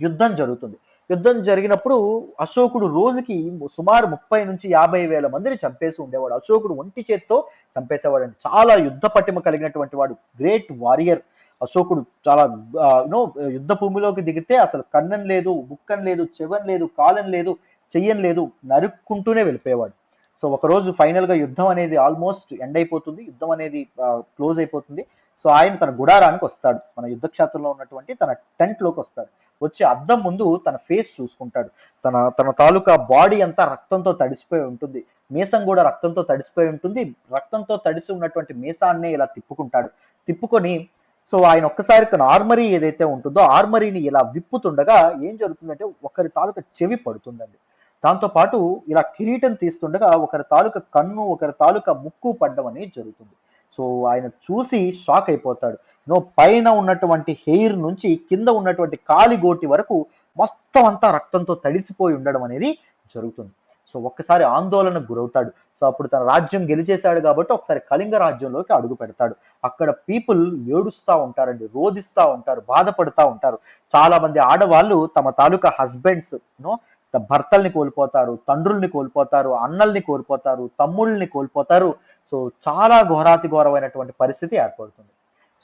Speaker 1: యుద్ధం జరుగుతుంది. యుద్ధం జరిగినప్పుడు అశోకుడు రోజుకి సుమారు 30,000-50,000 మందిని చంపేసి ఉండేవాడు. అశోకుడు ఒంటి చేత్తో చంపేసేవాడు. చాలా యుద్ధ పటిమ కలిగినటువంటి వాడు, గ్రేట్ వారియర్ అశోకుడు. చాలా యుద్ధ భూమిలోకి దిగితే అసలు కన్నం లేదు, ముక్కన్ లేదు, చెవన్ లేదు, కాలం లేదు, చెయ్యన్ లేదు, నరుక్కుంటూనే వెళ్ళిపోయేవాడు. సో ఒకరోజు ఫైనల్ గా యుద్ధం అనేది ఆల్మోస్ట్ ఎండ్ అయిపోతుంది, యుద్ధం అనేది క్లోజ్ అయిపోతుంది. సో ఆయన తన గుడారానికి వస్తాడు, మన యుద్ధ క్షేత్రంలో ఉన్నటువంటి తన టెంట్ లోకి వస్తాడు. వచ్చి అద్దం ముందు తన ఫేస్ చూసుకుంటాడు. తన తన తాలూకా బాడీ అంతా రక్తంతో తడిసిపోయి ఉంటుంది, మీసం కూడా రక్తంతో తడిసిపోయి ఉంటుంది. రక్తంతో తడిసి ఉన్నటువంటి మీసాన్నే ఇలా తిప్పుకుంటాడు. తిప్పుకొని సో ఆయన ఒక్కసారి తన ఆర్మరీ ఏదైతే ఉంటుందో ఆర్మరీని ఇలా విప్పుతుండగా ఏం జరుగుతుందంటే ఒకరి తాలూకా చెవి పడుతుందండి. దాంతో పాటు ఇలా కిరీటం తీస్తుండగా ఒకరి తాలూకా కన్ను, ఒకరి తాలూకా ముక్కు పడ్డం అనేది జరుగుతుంది. సో ఆయన చూసి షాక్ అయిపోతాడు. పైన ఉన్నటువంటి హెయిర్ నుంచి కింద ఉన్నటువంటి కాలిగోటి వరకు మొత్తం అంతా రక్తంతో తడిసిపోయి ఉండడం అనేది జరుగుతుంది. సో ఒక్కసారి ఆందోళనకు గురవుతాడు. సో అప్పుడు తన రాజ్యం గెలిచేశాడు కాబట్టి ఒకసారి కళింగ రాజ్యంలోకి అడుగు పెడతాడు. అక్కడ పీపుల్ ఏడుస్తూ ఉంటారండి, రోధిస్తూ ఉంటారు, బాధపడుతూ ఉంటారు. చాలా మంది ఆడవాళ్ళు తమ తాలూకా హస్బెండ్స్ భర్తల్ని కోల్పోతారు, తండ్రుల్ని కోల్పోతారు, అన్నల్ని కోల్పోతారు, తమ్ముళ్ళని కోల్పోతారు. సో చాలా ఘోరాతి ఘోరమైనటువంటి పరిస్థితి ఏర్పడుతుంది.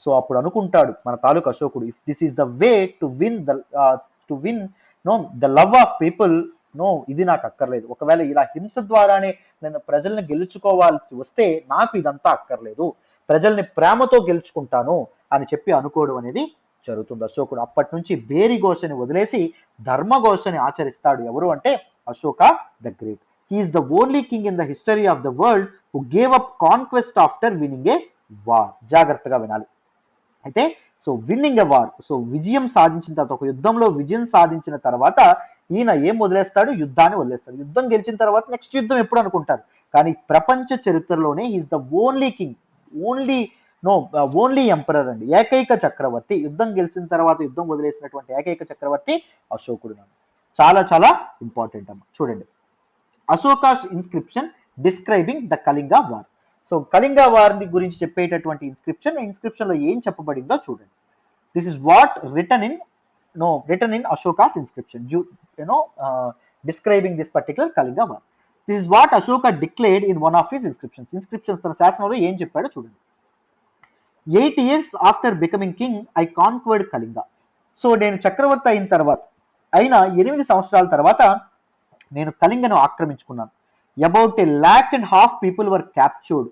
Speaker 1: సో అప్పుడు అనుకుంటాడు మన తాలూకా అశోకుడు, if this is the way to win the love of people, ఇది నాకు అక్కర్లేదు. ఒకవేళ ఇలా హింస ద్వారానే నేను ప్రజల్ని గెలుచుకోవాల్సి వస్తే నాకు ఇదంతా అక్కర్లేదు, ప్రజల్ని ప్రేమతో గెలుచుకుంటాను అని చెప్పి అనుకోవడం అనేది జరుగుతుంది అశోకుడు. అప్పటి నుంచి బేరి ఘోషని వదిలేసి ధర్మఘోషని ఆచరిస్తాడు. ఎవరు అంటే Ashoka the great. He's the only king in the history of the world who gave up conquest after winning a war. జాగ్రత్తగా వినాలి. అయితే so winning a war, so విజయం సాధించిన తర్వాత, ఒక యుద్ధంలో విజయం సాధించిన తర్వాత ఈయన ఏం వదిలేస్తాడు? యుద్ధాన్ని వదిలేస్తాడు. యుద్ధం గెలిచిన తర్వాత నెక్స్ట్ యుద్ధం ఎప్పుడు అనుకుంటారు, కానీ ప్రపంచ చరిత్రలోనే he's the only king, only emperor అండి, ఏకైక చక్రవర్తి. యుద్ధం గెలిచిన తర్వాత యుద్ధం వదిలేసినటువంటి ఏకైక చక్రవర్తి అశోకుడు. చాలా చాలా ఇంపార్టెంట్ అమ్మ. చూడండి, Ashoka's inscription describing the Kalinga war. So Kalinga వార్ని గురించి చెప్పేటటువంటి ఇన్స్క్రిప్షన్ లో ఏం చెప్పబడిందో చూడండి. This is what written in Ashoka's inscription, describing this particular Kalinga war. This is what Ashoka declared in one of his inscriptions. తన శాసనంలో ఏం చెప్పాడో చూడండి. 8 years after becoming king, I conquered Kalinga. So నేను చక్రవర్తి అయిన 8 సంవత్సరాల తర్వాత నేను కళింగను ఆక్రమించుకున్నాను. About 1,50,000 people were captured.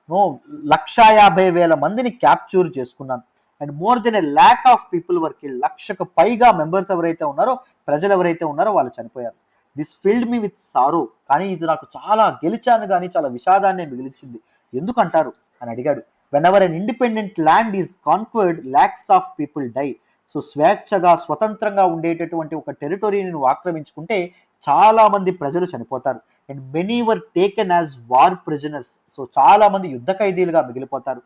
Speaker 1: 1,50,000 మందిని క్యాప్చర్ చేసుకున్నాను. And more than 1,00,000 people were killed. 1,00,000కు పైగా మెంబర్స్ ఎవరైతే ఉన్నారో, ప్రజలు ఎవరైతే ఉన్నారో వాళ్ళు చనిపోయారు. This filled me with sorrow. కానీ ఇది నాకు చాలా గెలిచాను కానీ చాలా విషాదాన్ని మిగిలిచింది. ఎందుకంటారు అని అడిగాడు. whenever an independent land is conquered, lakhs of people die. So స్వేచ్ఛగా స్వతంత్రంగా ఉండేటటువంటి ఒక టెరిటరీని నువ్వు ఆక్రమించుకుంటే చాలా మంది ప్రజలు చనిపోతారు. And many were taken as war prisoners. So చాలా మంది యుద్ధ ఖైదీలుగా మిగిలిపోతారు.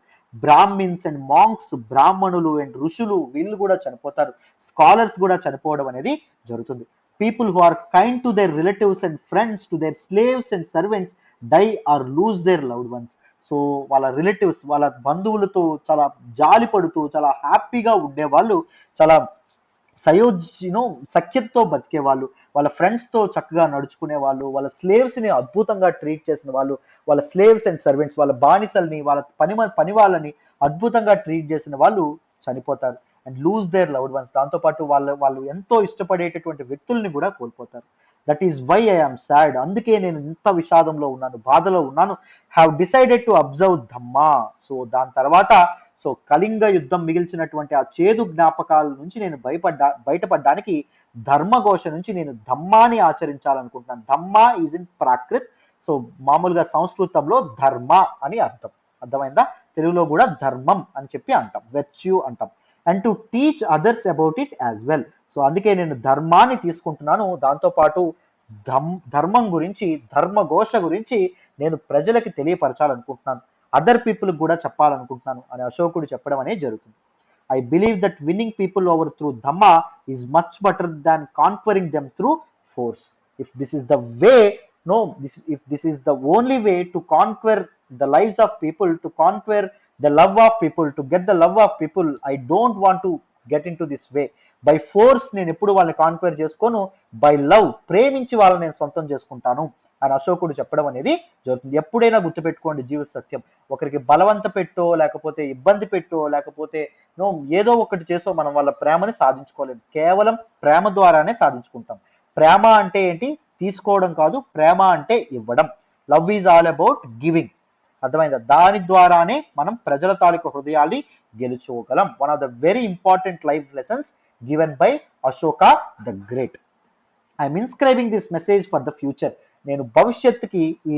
Speaker 1: బ్రాహ్మిన్స్ అండ్ మాంక్స్, బ్రాహ్మణులు అండ్ ఋషులు వీళ్ళు కూడా చనిపోతారు. స్కాలర్స్ కూడా చనిపోవడం అనేది జరుగుతుంది. People who are kind to their relatives and friends, to their slaves and servants die or lose their loved ones. So వాళ్ళ రిలేటివ్స్, వాళ్ళ బంధువులతో చాలా జాలి పడుతూ చాలా హ్యాపీగా ఉండేవాళ్ళు, చాలా సఖ్యతతో బతికే వాళ్ళు, వాళ్ళ ఫ్రెండ్స్తో చక్కగా నడుచుకునే వాళ్ళు, వాళ్ళ స్లేవ్స్ని అద్భుతంగా ట్రీట్ చేసిన వాళ్ళు, వాళ్ళ స్లేవ్స్ అండ్ సర్వెంట్స్, వాళ్ళ బానిసల్ని, వాళ్ళ పని వాళ్ళని అద్భుతంగా ట్రీట్ చేసిన వాళ్ళు చనిపోతారు. And lose their loved ones. దాంతోపాటు వాళ్ళు ఎంతో ఇష్టపడేటటువంటి వ్యక్తుల్ని కూడా కోల్పోతారు. That is why I am sad. అందుకే నేను ఇంత విషాదంలో ఉన్నాను, బాధలో ఉన్నాను. Have decided to observe dhamma. So దాని తర్వాత కళింగ యుద్ధం మిగిల్చినటువంటి ఆ చేదు జ్ఞాపకాల నుంచి నేను బయటపడడానికి ధర్మఘోష నుంచి నేను ధమ్మాని ఆచరించాలనుకుంటున్నాను. ధమ్మా ఈజ్ ఇన్ ప్రాకృత్. సో మామూలుగా సంస్కృతంలో ధర్మ అని అర్థమైందా? తెలుగులో కూడా ధర్మం అని చెప్పి అంటాం, వెర్చ్యూ అంటాం. And to teach others about it as well. So అందుకే నేను ధర్మాన్ని తీసుకుంటున్నాను, దాంతోపాటు ధర్మం గురించి, ధర్మఘోష గురించి నేను ప్రజలకి తెలియపరచాలనుకుంటున్నాను, అదర్ పీపుల్ కూడా చెప్పాలనుకుంటున్నాను అని అశోకుడు చెప్పడం అనేది జరుగుతుంది. I believe that winning people over through Dhamma is much better than conquering them through force. If this is the way, no, if this is the only way to conquer the lives of people, to conquer the love of people, to get the love of people, I don't want to get into this way. By force నేను ఎప్పుడు వాళ్ళని conquer చేసుకోను, by love, ప్రేమించి వాళ్ళని నేను సొంతం చేసుకుంటాను అని అశోకుడు చెప్పడం అనేది జరుగుతుంది. ఎప్పుడైనా గుర్తుపెట్టుకోండి జీవిత సత్యం, ఒకరికి బలవంత పెట్టో లేకపోతే ఇబ్బంది పెట్టో లేకపోతే నో ఏదో ఒకటి చేసో మనం వాళ్ళ ప్రేమని సాధించుకోలేము. కేవలం ప్రేమ ద్వారానే సాధించుకుంటాం. ప్రేమ అంటే ఏంటి? తీసుకోవడం కాదు, ప్రేమ అంటే ఇవ్వడం. Love is all about giving. అర్థమైందా? దాని ద్వారానే మనం ప్రజల తాలూకు హృదయాల్ని గెలుచుకోగలం. One of the very important life lessons given by Ashoka the great. I'm inscribing this message for the future. నేను భవిష్యత్తుకి ఈ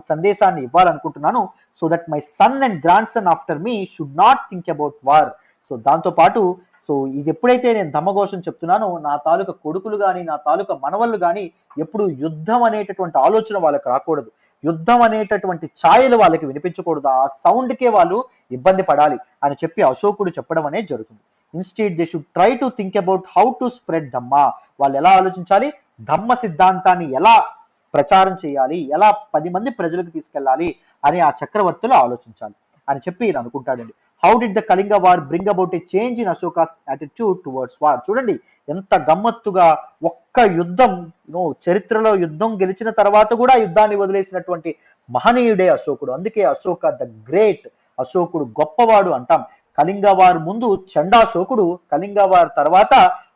Speaker 1: సందేశాన్ని ఇవ్వాలనుకుంటున్నాను. So that my son and grandson after me should not think about war. So దాంతో పాటు so ఇది ఎప్పుడైతే నేను ధమ్మఘోషం చెప్తున్నానో, నా తాలూకా కొడుకులు కానీ నా తాలూకా మనవళ్ళు కానీ ఎప్పుడు యుద్ధం అనేటటువంటి ఆలోచన వాళ్ళకి రాకూడదు, యుద్ధం అనేటటువంటి ఛాయలు వాళ్ళకి వినిపించకూడదు, ఆ సౌండ్కే వాళ్ళు ఇబ్బంది పడాలి అని చెప్పి అశోకుడు చెప్పడం అనేది జరుగుతుంది. Instead they should try to think about how to spread Dhamma. వాళ్ళు ఎలా ఆలోచించాలి? ధమ్మ సిద్ధాంతాన్ని ఎలా ప్రచారం చేయాలి, ఎలా 10 మంది ప్రజలకు తీసుకెళ్ళాలి అని ఆ చక్రవర్తులు ఆలోచించాలి అని చెప్పి ఈయన అనుకుంటాడండి. How did the Kalinga war bring about a change in Ashoka's attitude towards war. చూడండి ఎంత గమ్మత్తుగా, ఒక్క యుద్ధం, చరిత్రలో యుద్ధం గెలిచిన తర్వాత కూడా యుద్ధాన్ని వదిలేసినటువంటి మహనీయుడే అశోకుడు. అందుకే అశోక ద గ్రేట్, అశోకుడు గొప్పవాడు అంటాం. కళింగ వార్ ముందు చండాశోకుడు, కళింగ వార్ తర్వాత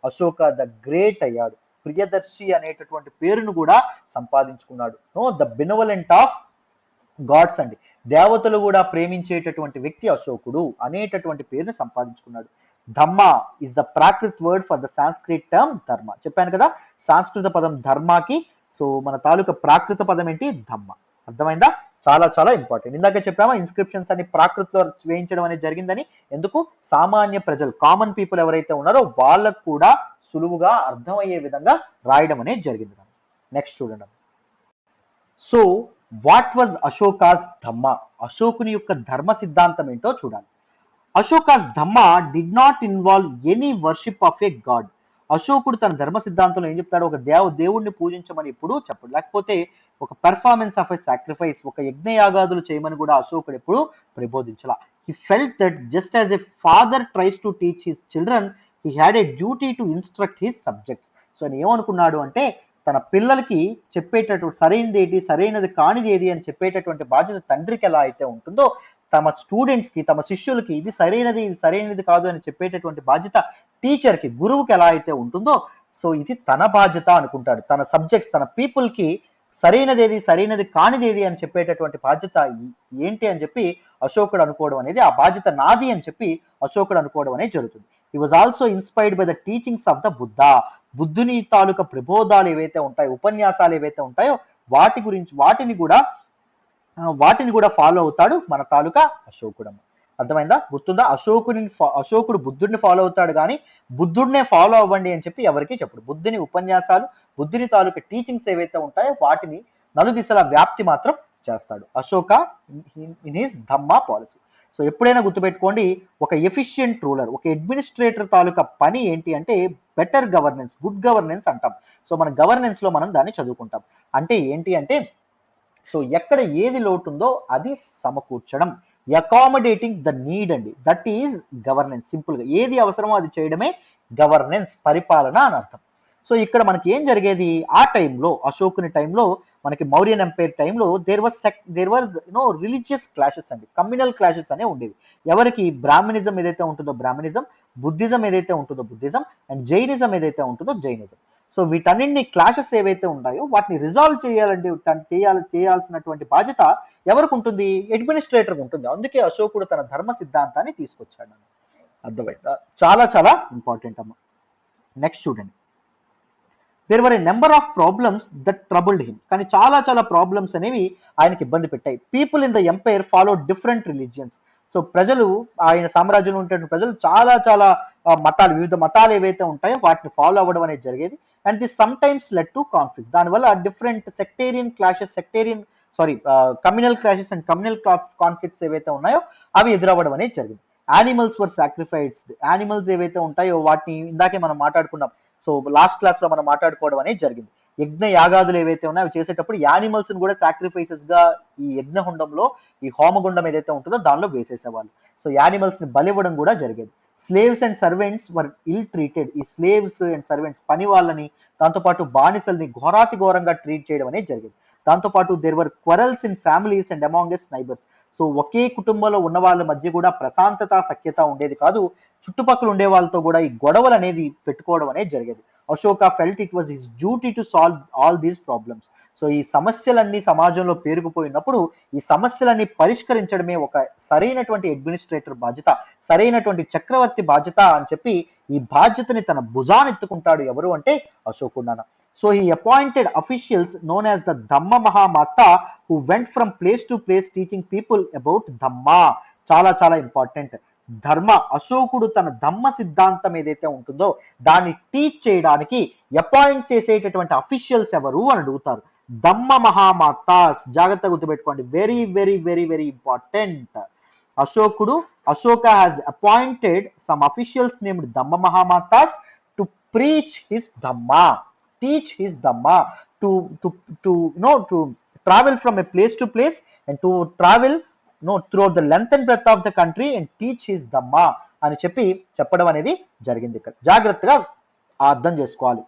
Speaker 1: అశోక ద గ్రేట్ అయ్యాడు. ప్రియదర్శి అనేటటువంటి పేరును కూడా సంపాదించుకున్నాడు. ద బెనవలెంట్ ఆఫ్ గాడ్స్ అండి, దేవతలు కూడా ప్రేమించేటటువంటి వ్యక్తి అశోకుడు అనేటటువంటి పేరుని సంపాదించుకున్నాడు. Dhamma is the Prakrit word for the Sanskrit term ధర్మ. చెప్పాను కదా, సంస్కృత పదం ధర్మాకి సో మన తాలూకా ప్రాకృత పదం ఏంటి? ధమ్మ. అర్థమైందా? చాలా చాలా ఇంపార్టెంట్. ఇందాక చెప్పామా ఇన్స్క్రిప్షన్స్ అన్ని ప్రాకృతిలో వేయించడం అనేది జరిగిందని. ఎందుకు? సామాన్య ప్రజలు, కామన్ పీపుల్ ఎవరైతే ఉన్నారో వాళ్ళకు కూడా సులువుగా అర్థమయ్యే విధంగా రాయడం అనేది జరిగింది. నెక్స్ట్ చూడండి. So what was Ashoka's dhamma? అశోకుని యొక్క ధర్మ సిద్ధాంతం ఏంటో చూడాలి. Ashoka's dhamma did not involve any worship of a god. అశోకుడు తన ధర్మ సిద్ధాంతంలో ఏం చెప్తాడు? ఒక దేవుణ్ణి పూజించమని ఎప్పుడు చెప్పడు, లేకపోతే ఒక పెర్ఫార్మెన్స్ ఆఫ్ ఎ సాక్రిఫైస్, ఒక యజ్ఞయాగాదులు చేయమని కూడా అశోకుడు ఎప్పుడు ప్రబోధించాల. He felt that just as a father tries to teach his children, he had a duty to instruct his subjects. So ఆయన ఏమనుకున్నాడు అంటే, తన పిల్లలకి చెప్పేటటువంటి సరైనది ఏంటి, సరైనది కానిది ఏది అని చెప్పేటటువంటి బాధ్యత తండ్రికి ఎలా అయితే ఉంటుందో, తమ స్టూడెంట్స్కి, తమ శిష్యులకి ఇది సరైనది, ఇది సరైనది కాదు అని చెప్పేటటువంటి బాధ్యత టీచర్కి, గురువుకి ఎలా అయితే ఉంటుందో, సో ఇది తన బాధ్యత అనుకుంటాడు. తన సబ్జెక్ట్స్, తన పీపుల్కి సరైనది ఏది, సరైనది కానిది ఏది అని చెప్పేటటువంటి బాధ్యత ఏంటి అని చెప్పి అశోకుడు అనుకోవడం అనేది, ఆ బాధ్యత నాది అని చెప్పి అశోకుడు అనుకోవడం అనేది జరుగుతుంది. He was also inspired by the teachings of the Buddha. బుద్ధుని తాలూకా ప్రబోధాలు ఏవైతే ఉంటాయో, ఉపన్యాసాలు ఏవైతే ఉంటాయో వాటిని కూడా ఫాలో అవుతాడు మన తాలూకా అశోకుడు. అర్థమైందా? గుర్తుందా? అశోకుడు బుద్ధుడిని ఫాలో అవుతాడు కానీ బుద్ధుడినే ఫాలో అవ్వండి అని చెప్పి ఎవరికి చెప్పడు. బుద్ధుని ఉపన్యాసాలు, బుద్ధుని తాలూకా టీచింగ్స్ ఏవైతే ఉంటాయో వాటిని నలుదిశల వ్యాప్తి మాత్రం చేస్తాడు Ashoka in his Dhamma policy. So ఎప్పుడైనా గుర్తుపెట్టుకోండి, ఒక ఎఫిషియంట్ రూలర్, ఒక అడ్మినిస్ట్రేటర్ తాలూకా పని ఏంటి అంటే బెటర్ గవర్నెన్స్, గుడ్ గవర్నెన్స్ అంటాం. సో మన గవర్నెన్స్ లో మనం దాన్ని చదువుకుంటాం. అంటే ఏంటి అంటే, సో ఎక్కడ ఏది లోటు ఉందో అది సమకూర్చడం, అకామిడేటింగ్ ద నీడ్ అండి, దట్ ఈజ్ గవర్నెన్స్. సింపుల్ గా ఏది అవసరమో అది చేయడమే గవర్నెన్స్, పరిపాలన అని అర్థం. సో ఇక్కడ మనకి ఏం జరిగేది, ఆ టైంలో అశోకుని టైంలో, మనకి మౌర్యన్ ఎంపైర్ టైంలో దేర్ వాజ్ రిలీజియస్ క్లాషెస్ అండి, కమ్యూనల్ క్లాషెస్ అనేవి ఉండేవి. ఎవరికి? బ్రాహ్మణిజం ఏదైతే ఉంటుందో బ్రాహ్మణిజం, బుద్ధిజం ఏదైతే ఉంటుందో బుద్ధిజం, అండ్ జైనిజం ఏదైతే ఉంటుందో జైనిజం. సో వీటన్నింటినీ క్లాషెస్ ఏవైతే ఉన్నాయో వాటిని రిజాల్వ్ చేయాల్సినటువంటి బాధ్యత ఎవరికి ఉంటుంది? అడ్మినిస్ట్రేటర్కి ఉంటుంది. అందుకే అశోకుడు తన ధర్మ సిద్ధాంతాన్ని తీసుకొచ్చాడు. అర్థమైందా? చాలా చాలా ఇంపార్టెంట్ అమ్మ. నెక్స్ట్ చూడండి. There were a number of problems that troubled him. కానీ చాలా చాలా ప్రాబ్లమ్స్ అనేవి ఆయనకి ఇబ్బంది పెట్టాయి. People in the empire follow different religions. So ప్రజలు, ఆయన సామ్రాజ్యంలో ఉండే ప్రజలు చాలా చాలా మతాలు, వివిధ మతాలు ఏవైతే ఉంటాయో వాటిని ఫాలో అవ్వడం అనేది జరిగేది. And this sometimes led to conflict. దానివల్ల different communal clashes and communal conflicts ఏవైతే ఉన్నాయో అవి ఎదురవ్వడం అనేది జరిగింది. యానిమల్స్ వర్ సాక్రిఫైస్డ్. యానిమల్స్ ఏవైతే ఉంటాయో వాటిని ఇందాకే మనం మాట్లాడుకున్నాం. సో లాస్ట్ క్లాస్ లో మనం మాట్లాడుకోవడం అనేది జరిగింది. యజ్ఞ యాగాదులు ఏవైతే ఉన్నాయో అవి చేసేటప్పుడు యానిమల్స్ ని కూడా సాక్రిఫైసెస్ గా ఈ యజ్ఞగుండంలో, ఈ హోమగుండం ఏదైతే ఉంటుందో దానిలో వేసేసేవాళ్ళు. సో యానిమల్స్ ని బలివ్వడం కూడా జరిగేది. Slaves and servants were ill treated. ఈ స్లేవ్స్ అండ్ సర్వెంట్స్ పని వాళ్ళని, దాంతోపాటు బానిసల్ని ఘోరాతి ఘోరంగా ట్రీట్ చేయడం అనేది జరిగేది. దాంతోపాటు there were quarrels in families and amongst neighbours. So ఒకే కుటుంబంలో ఉన్న వాళ్ళ మధ్య కూడా ప్రశాంతత, సఖ్యత ఉండేది కాదు. చుట్టుపక్కల ఉండే వాళ్ళతో కూడా ఈ గొడవలు అనేది పెట్టుకోవడం అనేది జరిగేది. Ashoka felt it was his duty to solve all these problems. So ఈ సమస్యలన్నీ సమాజంలో పేరుకుపోయినప్పుడు ఈ సమస్యలన్నీ పరిష్కరించడమే ఒక సరైనటువంటి అడ్మినిస్ట్రేటర్ బాధ్యత, సరైనటువంటి చక్రవర్తి బాధ్యత అని చెప్పి ఈ బాధ్యతని తన భుజానెత్తుకుంటాడు ఎవరు అంటే అశోకుడు. So he appointed officials known as the Dhamma Mahamata who went from place to place teaching people about Dhamma. చాలా చాలా ఇంపార్టెంట్. ధర్మ, అశోకుడు తన ధమ్మ సిద్ధాంతం ఏదైతే ఉంటుందో దాన్ని టీచ్ చేయడానికి అపాయింట్ చేసేటటువంటి అఫీషియల్స్ ఎవరు అని అడుగుతారు. ధమ్మ మహామాతాస్. జాగ్రత్తగా గుర్తుపెట్టుకోండి, very very very very important. Ashoka has appointed some officials named dhamma mahamatas to preach his dhamma, teach his dhamma, to travel from a place to place and to travel throughout the length and breadth of the country and teach his dhamma అని చెప్పడం అనేది జరిగింది. ఇక్కడ జాగ్రత్తగా అర్థం చేసుకోవాలి.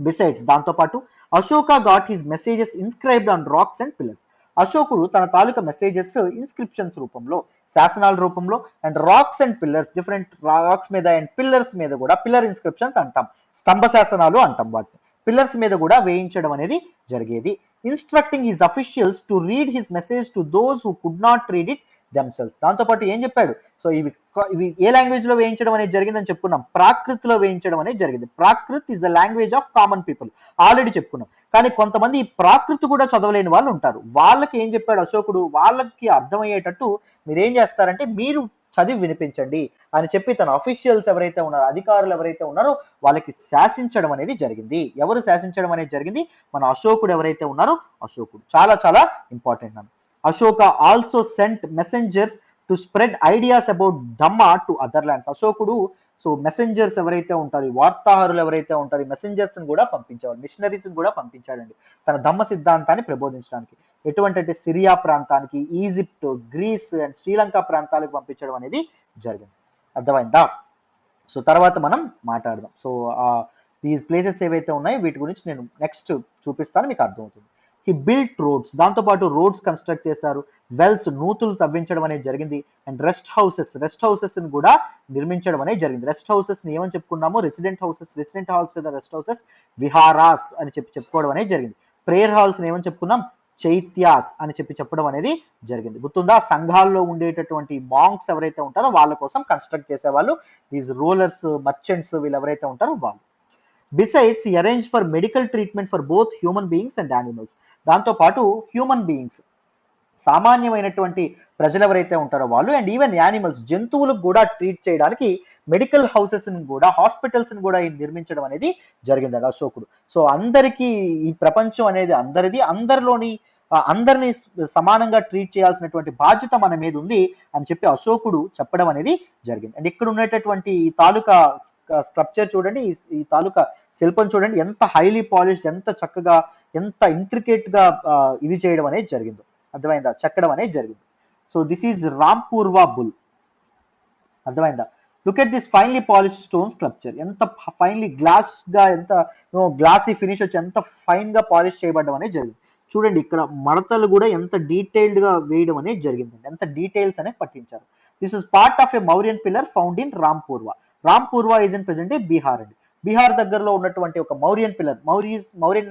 Speaker 1: Besides దాంతోపాటు Ashoka got his messages inscribed on rocks and pillars. అశోకుడు తన తాలూకా మెసేజెస్ ఇన్స్క్రిప్షన్స్ రూపంలో, శాసనాల రూపంలో and rocks and pillars, different rocks మీద అండ్ పిల్లర్స్ మీద కూడా, పిల్లర్ ఇన్స్క్రిప్షన్స్ అంటాం, స్తంభ శాసనాలు అంటాం వాటిని, పిల్లర్స్ మీద కూడా వేయించడం అనేది జరిగేది. Instructing his officials to read his message to those who could not read it themselves. దాంతోపాటు ఏం చెప్పాడు, సో ఇవి ఏ లాంగ్వేజ్ లో వేయించడం అనేది జరిగిందని చెప్పుకున్నాం, ప్రాకృతిలో వేయించడం అనేది జరిగింది. Prakrit is the language of common people, already చెప్పుకున్నాం. కానీ కొంతమంది ఈ ప్రాకృతి కూడా చదవలేని వాళ్ళు ఉంటారు. వాళ్ళకి ఏం చెప్పాడు అశోకుడు, వాళ్ళకి అర్థమయ్యేటట్టు మీరు ఏం చేస్తారంటే మీరు చదివి వినిపించండి అని చెప్పి తన అఫీషియల్స్ ఎవరైతే ఉన్నారో, అధికారులు ఎవరైతే ఉన్నారో వాళ్ళకి శాసించడం అనేది జరిగింది. ఎవరు శాసించడం అనేది జరిగింది, మన అశోకుడు ఎవరైతే ఉన్నారో అశోకుడు. చాలా చాలా ఇంపార్టెంట్ అన్న. Ashoka also sent messengers to spread ideas about dhamma to other lands. అశోకుడు సో మెసెంజర్స్ ఎవరైతే ఉంటారు, వార్తాహరులు ఎవరైతే ఉంటారు, మెసెంజర్స్ ని కూడా పంపించేవారు, మిషనరీస్ ని కూడా పంపించాడండి తన ధమ్మ సిద్ధాంతాన్ని ప్రబోధించడానికి. ఎటువంటి అంటే సిరియా ప్రాంతానికి, ఈజిప్ట్, గ్రీస్ అండ్ శ్రీలంక ప్రాంతాలకు పంపించడం అనేది జరిగింది. అర్థమైందా? సో తర్వాత మనం మాట్లాడదాం. సో దీస్ ప్లేసెస్ ఏవైతే ఉన్నాయో వీటి గురించి నేను నెక్స్ట్ చూపిస్తాను, మీకు అర్థమవుతుంది. He built roads. దాంతోపాటు రోడ్స్ కన్స్ట్రక్ట్ చేశారు. వెల్స్, నూతులు తవ్వించడం అనేది జరిగింది. అండ్ రెస్ట్ హౌసెస్ ని కూడా నిర్మించడం అనేది జరిగింది. రెస్ట్ హౌసెస్ ని ఏమని చెప్పుకున్నాము, రెసిడెంట్ హాల్స్ లేదా రెస్ట్ హౌసెస్, విహారాస్ అని చెప్పుకోవడం అనేది జరిగింది. ప్రేయర్ హాల్స్ ని ఏమని చెప్పుకున్నాం, చైత్యాస్ అని చెప్పడం అనేది జరిగింది. గుర్తుందా, సంఘాల్లో ఉండేటటువంటి మాంక్స్ ఎవరైతే ఉంటారో వాళ్ళ కోసం కన్స్ట్రక్ట్ చేసేవాళ్ళు దీస్ రూలర్స్, మర్చెంట్స్, వీళ్ళు ఎవరైతే ఉంటారో వాళ్ళు. Besides he arrange for medical treatment for both human beings and animals. దాంతోపాటు హ్యూమన్ బీయింగ్స్, సామాన్యమైనటువంటి ప్రజలు ఎవరైతే ఉంటారో వాళ్ళు, అండ్ ఈవెన్ యానిమల్స్, జంతువులకు కూడా ట్రీట్ చేయడానికి మెడికల్ హౌసెస్ ని కూడా, హాస్పిటల్స్ ని కూడా నిర్మించడం అనేది జరిగింది అశోకుడు. సో అందరికీ ఈ ప్రపంచం అనేది అందరిది, అందరినీ సమానంగా ట్రీట్ చేయాల్సినటువంటి బాధ్యత మన మీద ఉంది అని చెప్పి అశోకుడు చెప్పడం అనేది జరిగింది. అండ్ ఇక్కడ ఉన్నటువంటి ఈ తాలూకా స్ట్రక్చర్ చూడండి, ఈ తాలూకా శిల్పం చూడండి, ఎంత హైలీ పాలిష్డ్, ఎంత చక్కగా, ఎంత ఇంట్రికేట్ గా ఇది చేయడం అనేది జరిగిందో. అర్థమైందా, చెక్కడం అనేది జరిగింది. So this is Rampurva bull. అర్థమైందా? Look at this finely polish stone sculpture. ఎంత ఫైన్లీ ఎంత గ్లాసీ ఫినిష్ వచ్చి ఎంత ఫైన్ గా పాలిష్ చేయబడడం అనేది జరిగింది. చూడండి ఇక్కడ మడతలు కూడా ఎంత డీటెయిల్డ్ గా వేయడం అనేది జరిగిందండి, ఎంత డీటెయిల్స్ అనేది పట్టించారు. This is part of a Mauryan pillar found in Rampurva. Rampurva is in present Bihar అండి. బీహార్ దగ్గరలో ఉన్నటువంటి ఒక మౌర్యన్ పిల్లర్, మౌర్యన్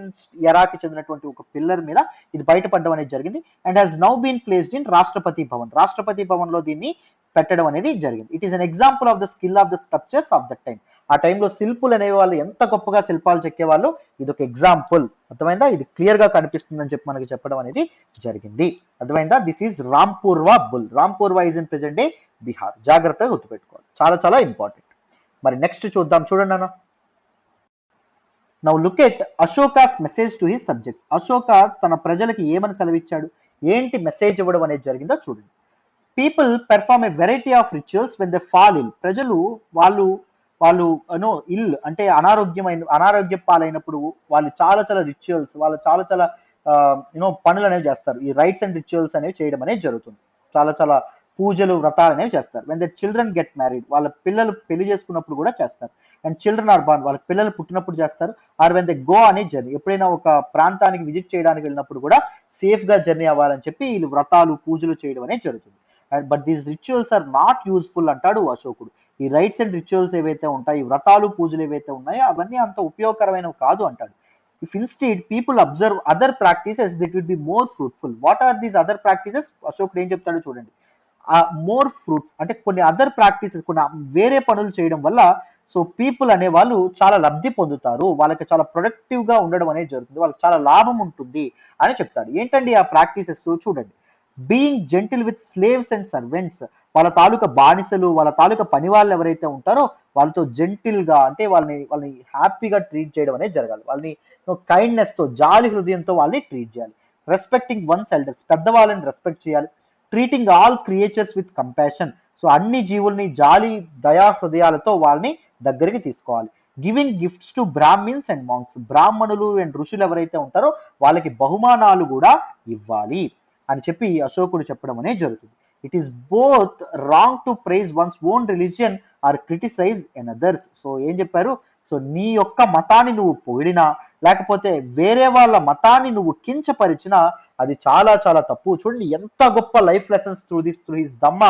Speaker 1: ఎరాకి చెందినటువంటి ఒక పిల్లర్ మీద ఇది బయటపడడం అనేది జరిగింది. And has now been placed in Rashtrapati Bhavan. Rashtrapati Bhavan లో దీన్ని పెట్టడం అనేది జరిగింది. It is an example of the skill of the sculptures of the time. ఆ టైంలో శిల్పులు అనేవాళ్ళు ఎంత గొప్పగా శిల్పాలు చెక్కేవాళ్ళు, ఇది ఒక ఎగ్జాంపుల్. అర్థమైందా? ఇది క్లియర్ గా కనిపిస్తుందని చెప్పి మనకి చెప్పడం అనేది జరిగింది. అర్థమైందా? This is Rampurva bull. Rampurva is in present day Bihar. జాగ్రత్తగా గుర్తుపెట్టుకోవాలి, చాలా చాలా ఇంపార్టెంట్. మరి నెక్స్ట్ చూద్దాం, చూడండి అన్న. Now look at Ashoka's message to his subjects. Ashoka తన ప్రజలకి ఏమని సెలవిచ్చాడు, ఏంటి మెసేజ్ ఇవ్వడం అనేది జరిగిందో చూడండి. People perform a variety of rituals when they fall ill. ప్రజలు వాళ్ళు వాళ్ళు యూనో ఇల్ అంటే అనారోగ్య పాలైనప్పుడు వాళ్ళు చాలా చాలా రిచువల్స్, వాళ్ళు చాలా చాలా పనులు అనేవి చేస్తారు. ఈ రైట్స్ అండ్ రిచువల్స్ అనేవి చేయడం అనేది జరుగుతుంది. చాలా చాలా పూజలు వ్రతాలు అనేవి చేస్తారు. When the children get married, వాళ్ళ పిల్లలు పెళ్లి చేసుకున్నప్పుడు కూడా చేస్తారు. అండ్ చిల్డ్రన్ ఆర్ బార్న్, వాళ్ళ పిల్లలు పుట్టినప్పుడు చేస్తారు. ఆర్ వెన్ దే గో అనే జర్నీ, ఎప్పుడైనా ఒక ప్రాంతానికి విజిట్ చేయడానికి వెళ్ళినప్పుడు కూడా సేఫ్ గా జర్నీ అవ్వాలని చెప్పి వీళ్ళు వ్రతాలు పూజలు చేయడం అనేది జరుగుతుంది. But these rituals are not useful అంటాడు అశోకుడు. ఈ రైట్స్ అండ్ రిచువల్స్ ఏవైతే ఉంటాయి, ఈ వ్రతాలు పూజలు ఏవైతే ఉన్నాయో అవన్నీ అంత ఉపయోగకరమైనవి కాదు అంటాడు. If instead people observe other practices it will be more fruitful. What are these other practices? అశోకుడు ఏం చెప్తాడో చూడండి. మోర్ ఫ్రూట్ అంటే కొన్ని అదర్ ప్రాక్టీసెస్, కొన్ని వేరే పనులు చేయడం వల్ల సో పీపుల్ అనే వాళ్ళు చాలా లబ్ధి పొందుతారు, వాళ్ళకి చాలా ప్రొడక్టివ్ గా ఉండడం అనేది జరుగుతుంది, వాళ్ళకి చాలా లాభం ఉంటుంది అని చెప్తాడు. ఏంటండి ఆ ప్రాక్టీసెస్? చూడండి. Being gentle with slaves and servants, వాళ్ళ తాలూకా బానిసలు, వాళ్ళ తాలూకా పని వాళ్ళు ఎవరైతే ఉంటారో వాళ్ళతో జెంటిల్ గా అంటే వాళ్ళని హ్యాపీగా ట్రీట్ చేయడం అనేది జరగాలి. వాళ్ళని కైండ్నెస్ తో, జాలి హృదయంతో వాళ్ళని ట్రీట్ చేయాలి. రెస్పెక్టింగ్ వన్స్ ఎల్డర్స్, పెద్దవాళ్ళని రెస్పెక్ట్ చేయాలి. Treating all creatures with compassion, so అన్ని జీవుల్ని జాలి దయా హృదయాలతో వాళ్ళని దగ్గరికి తీసుకోవాలి. Giving gifts to Brahmins and monks, బ్రాహ్మణులు అండ్ ఋషులు ఎవరైతే ఉంటారో వాళ్ళకి బహుమానాలు కూడా ఇవ్వాలి అని చెప్పి అశోకుడు చెప్పడం అనేది జరుగుతుంది. It is both wrong to praise one's own religion or criticise another's. So ఏం చెప్పారు? సో నీ యొక్క మతాన్ని నువ్వు పొగిడినా లేకపోతే వేరే వాళ్ళ మతాన్ని నువ్వు కించపరిచినా అది చాలా చాలా తప్పు. చూడండి ఎంత గొప్ప లైఫ్ లెసన్స్ త్రూ హిస్ దమ్మ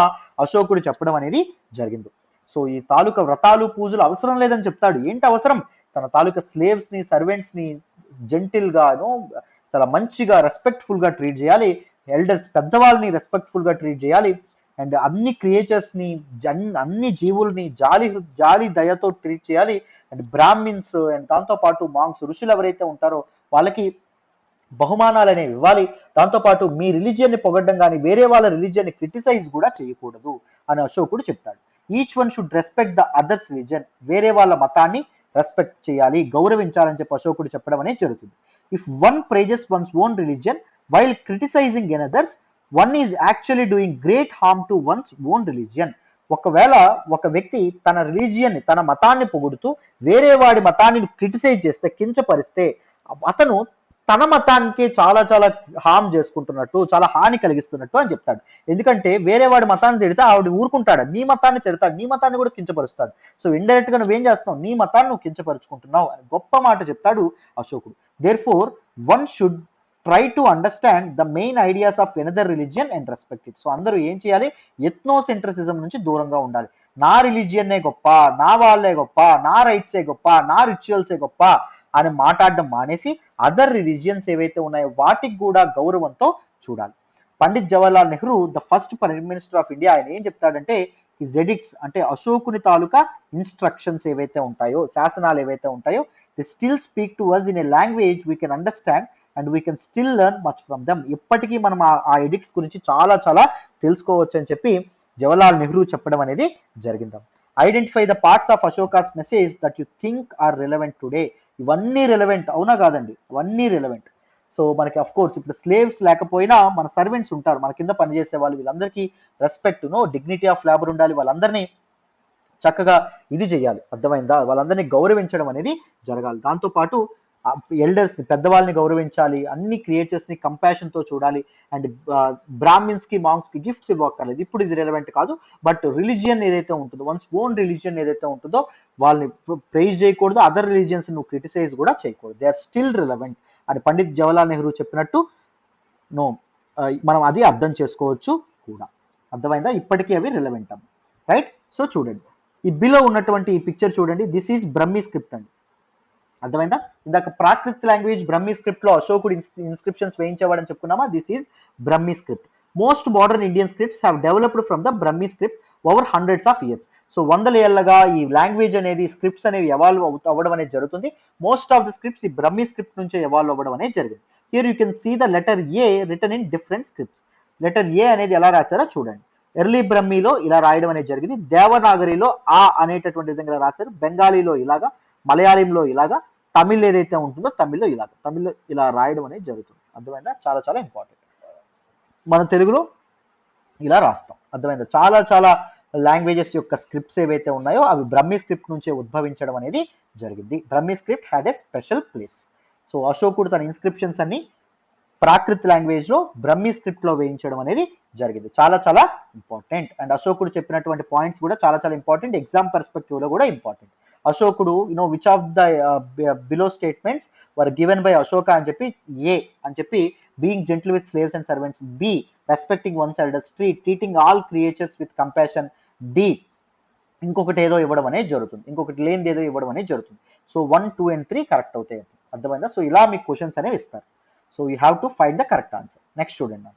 Speaker 1: అశోకుడు చెప్పడం అనేది జరిగింది. సో ఈ తాలూకా వ్రతాలు పూజలు అవసరం లేదని చెప్తాడు. ఏంటి అవసరం? తన తాలూకా స్లేవ్స్ ని, సర్వెంట్స్ ని జెంటిల్ గాను చాలా మంచిగా రెస్పెక్ట్ఫుల్ గా ట్రీట్ చేయాలి. ఎల్డర్స్ పెద్దవాళ్ళని రెస్పెక్ట్ఫుల్ గా ట్రీట్ చేయాలి. అండ్ అన్ని క్రియేచర్స్ ని, అన్ని జీవుల్ని జాలి దయతో ట్రీట్ చేయాలి. అండ్ బ్రాహ్మిన్స్ అండ్ దాంతో పాటు మాంగ్స్, ఋషులు ఎవరైతే ఉంటారో వాళ్ళకి బహుమానాలు అనేవి ఇవ్వాలి. దాంతోపాటు మీ రిలీజియన్ని పొగడ్డం కానీ వేరే వాళ్ళ రిలీజియన్ని క్రిటిసైజ్ కూడా చేయకూడదు అని అశోకుడు చెప్తాడు. Each one should respect the others religion, వేరే వాళ్ళ మతాన్ని రెస్పెక్ట్ చేయాలి, గౌరవించాలని చెప్పి అశోకుడు చెప్పడం అనేది జరుగుతుంది. If one praises one's own religion while criticising another's, one is actually doing great harm to one's own religion. ఒకవేళ ఒక వ్యక్తి తన రిలీజియన్ని, తన మతాన్ని పొగుడుతూ వేరే వాడి మతాన్ని క్రిటిసైజ్ చేస్తే, కించపరిస్తే అతను తన మతానికి చాలా చాలా హామ్ చేసుకుంటున్నట్టు, చాలా హాని కలిగిస్తున్నట్టు అని చెప్తాడు. ఎందుకంటే వేరే వాడి మతాన్ని తిడితే ఆవిడ ఊరుకుంటాడు, నీ మతాన్ని తిడతాడు, నీ మతాన్ని కూడా కించపరుస్తాడు. సో ఇండైరెక్ట్ గా నువ్వేం చేస్తున్నావు? నీ మతాన్ని నువ్వు కించపరుచుకుంటున్నావు అని గొప్ప మాట చెప్తాడు అశోకుడు. Therefore one should try to understand the main ideas of another religion and respect it. So అందరూ ఏం చేయాలి? ఎథ్నోసెంట్రిసిజం నుంచి దూరంగా ఉండాలి. నా రిలీజియన్నే గొప్ప, నా వాళ్ళే గొప్ప, నా రైట్సే గొప్ప, నా రిచువల్సే గొప్ప అని మాట్లాడడం మానేసి అదర్ రిలీజియన్స్ ఏవైతే ఉన్నాయో వాటికి కూడా గౌరవంతో చూడాలి. Pandit Jawaharlal Nehru, the first prime minister of India, ఆయన ఏం చెప్తాడంటే హిజ్ ఎడిక్ట్స్ అంటే అశోకుని తాలూకా ఇన్స్ట్రక్షన్స్ ఏవైతే ఉంటాయో, శాసనాలు ఏవైతే ఉంటాయో, they still speak to us in a language we can understand and we can still learn much from them. ఇప్పటికీ మనం ఆ ఎడిక్ట్స్ గురించి చాలా చాలా తెలుసుకోవచ్చు అని చెప్పి జవహర్లాల్ నెహ్రూ చెప్పడం అనేది జరిగింది. Identify the parts of Ashoka's message that you think are relevant today. ఇవన్నీ రిలవెంట్ అవునా కాదండి? అవన్నీ రిలవెంట్. సో మనకి అఫ్ కోర్స్ ఇప్పుడు స్లేవ్స్ లేకపోయినా మన సర్వెంట్స్ ఉంటారు, మన కింద పనిచేసే వాళ్ళు, వీళ్ళందరికీ రెస్పెక్ట్, డిగ్నిటీ ఆఫ్ లేబర్ ఉండాలి, వాళ్ళందరినీ చక్కగా ఇది చేయాలి, అర్థమైందా? వాళ్ళందరినీ గౌరవించడం అనేది జరగాలి. దాంతోపాటు ఎల్డర్స్, పెద్దవాళ్ళని గౌరవించాలి, అన్ని క్రియేచర్స్ ని కంపాషన్ తో చూడాలి. అండ్ బ్రాహ్మిన్స్ కి, మాంక్స్ కి గిఫ్ట్స్ ఇవ్వక్కర్లేదు, ఇప్పుడు ఇది రిలవెంట్ కాదు. బట్ రిలీజియన్ ఏదైతే ఉంటుందో, వన్స్ ఓన్ రిలీజియన్ ఏదైతే ఉంటుందో వాళ్ళని ప్రైజ్ చేయకూడదు, అదర్ రిలీజియన్స్ నువ్వు క్రిటిసైజ్ కూడా చేయకూడదు, దే ఆర్ స్టిల్ రిలవెంట్ అని పండిత్ జవహర్లాల్ నెహ్రూ చెప్పినట్టు నో మనం అది అర్థం చేసుకోవచ్చు కూడా. అర్థమైందా? ఇప్పటికీ అవి రిలవెంట్ అమ్మ, రైట్? సో చూడండి, ఈ బిలో ఉన్నటువంటి ఈ పిక్చర్ చూడండి, దిస్ ఈజ్ బ్రహ్మీ స్క్రిప్ట్ అండి. అర్థమైందా? ఇందాక ప్రాకృత్ లాంగ్వేజ్ బ్రహ్మీ స్క్రిప్ట్ లో అశోకుడు ఇన్స్క్రిప్షన్స్ వేయించేవాడని చెప్పుకున్నామా? This is Brahmi script. Most modern Indian scripts have developed from the Brahmi script over hundreds of years. So వందల ఏళ్లగా ఈ లాంగ్వేజ్ అనేది, స్క్రిప్ట్స్ అనేవి ఎవాల్వ్ అవ్వడం అనేది జరుగుతుంది. మోస్ట్ ఆఫ్ ద స్క్రిప్ట్స్ ఈ బ్రహ్మీ స్క్రిప్ట్ నుంచే ఎవాల్వ్ అవ్వడం అనేది జరిగింది. Here you can see the letter A written in different scripts. Letter A అనేది ఎలా రాశారో చూడండి. ఎర్లీ బ్రహ్మీలో ఇలా రాయడం అనేది జరిగింది, దేవనాగరిలో ఆ అనేటటువంటి విధంగా రాశారు, బెంగాలీలో ఇలాగా, మలయాళంలో ఇలాగా, తమిళ్ ఏదైతే ఉంటుందో తమిళ్లో ఇలాగా, తమిళ్లో ఇలా రాయడం అనేది జరుగుతుంది. అర్థమైందా? చాలా చాలా ఇంపార్టెంట్. మన తెలుగులో ఇలా రాస్తాం. అర్థమైందా? చాలా చాలా లాంగ్వేజెస్ యొక్క స్క్రిప్ట్స్ ఏవైతే ఉన్నాయో అవి బ్రహ్మీ స్క్రిప్ట్ నుంచే ఉద్భవించడం అనేది జరిగింది. Brahmi script had a special place. So అశోకుడు తన ఇన్స్క్రిప్షన్స్ అన్ని ప్రాకృత్ లాంగ్వేజ్ లో బ్రహ్మీ స్క్రిప్ట్ లో వేయించడం అనేది జరిగింది. చాలా చాలా ఇంపార్టెంట్. అండ్ అశోకుడు చెప్పినటువంటి పాయింట్స్ కూడా చాలా చాలా ఇంపార్టెంట్, ఎగ్జామ్ పర్స్పెక్టివ్ లో కూడా ఇంపార్టెంట్. అశోకుడు which of the below statements were given by Ashoka అని చెప్పి, ఏ అని చెప్పి being gentle with slaves and servants, B respecting one's elders, treating all creatures with compassion, D ఇంకొకటి ఏదో ఇవ్వడం అనేది జరుగుతుంది, ఇంకొకటి లేనిది ఏదో ఇవ్వడం అనేది జరుగుతుంది. సో 1, 2 and 3 కరెక్ట్ అవుతాయి. అర్థమైందా? సో ఇలా మీకు క్వశ్చన్స్ అనేవి ఇస్తారు. So you have to find the correct answer. Next చూడండి.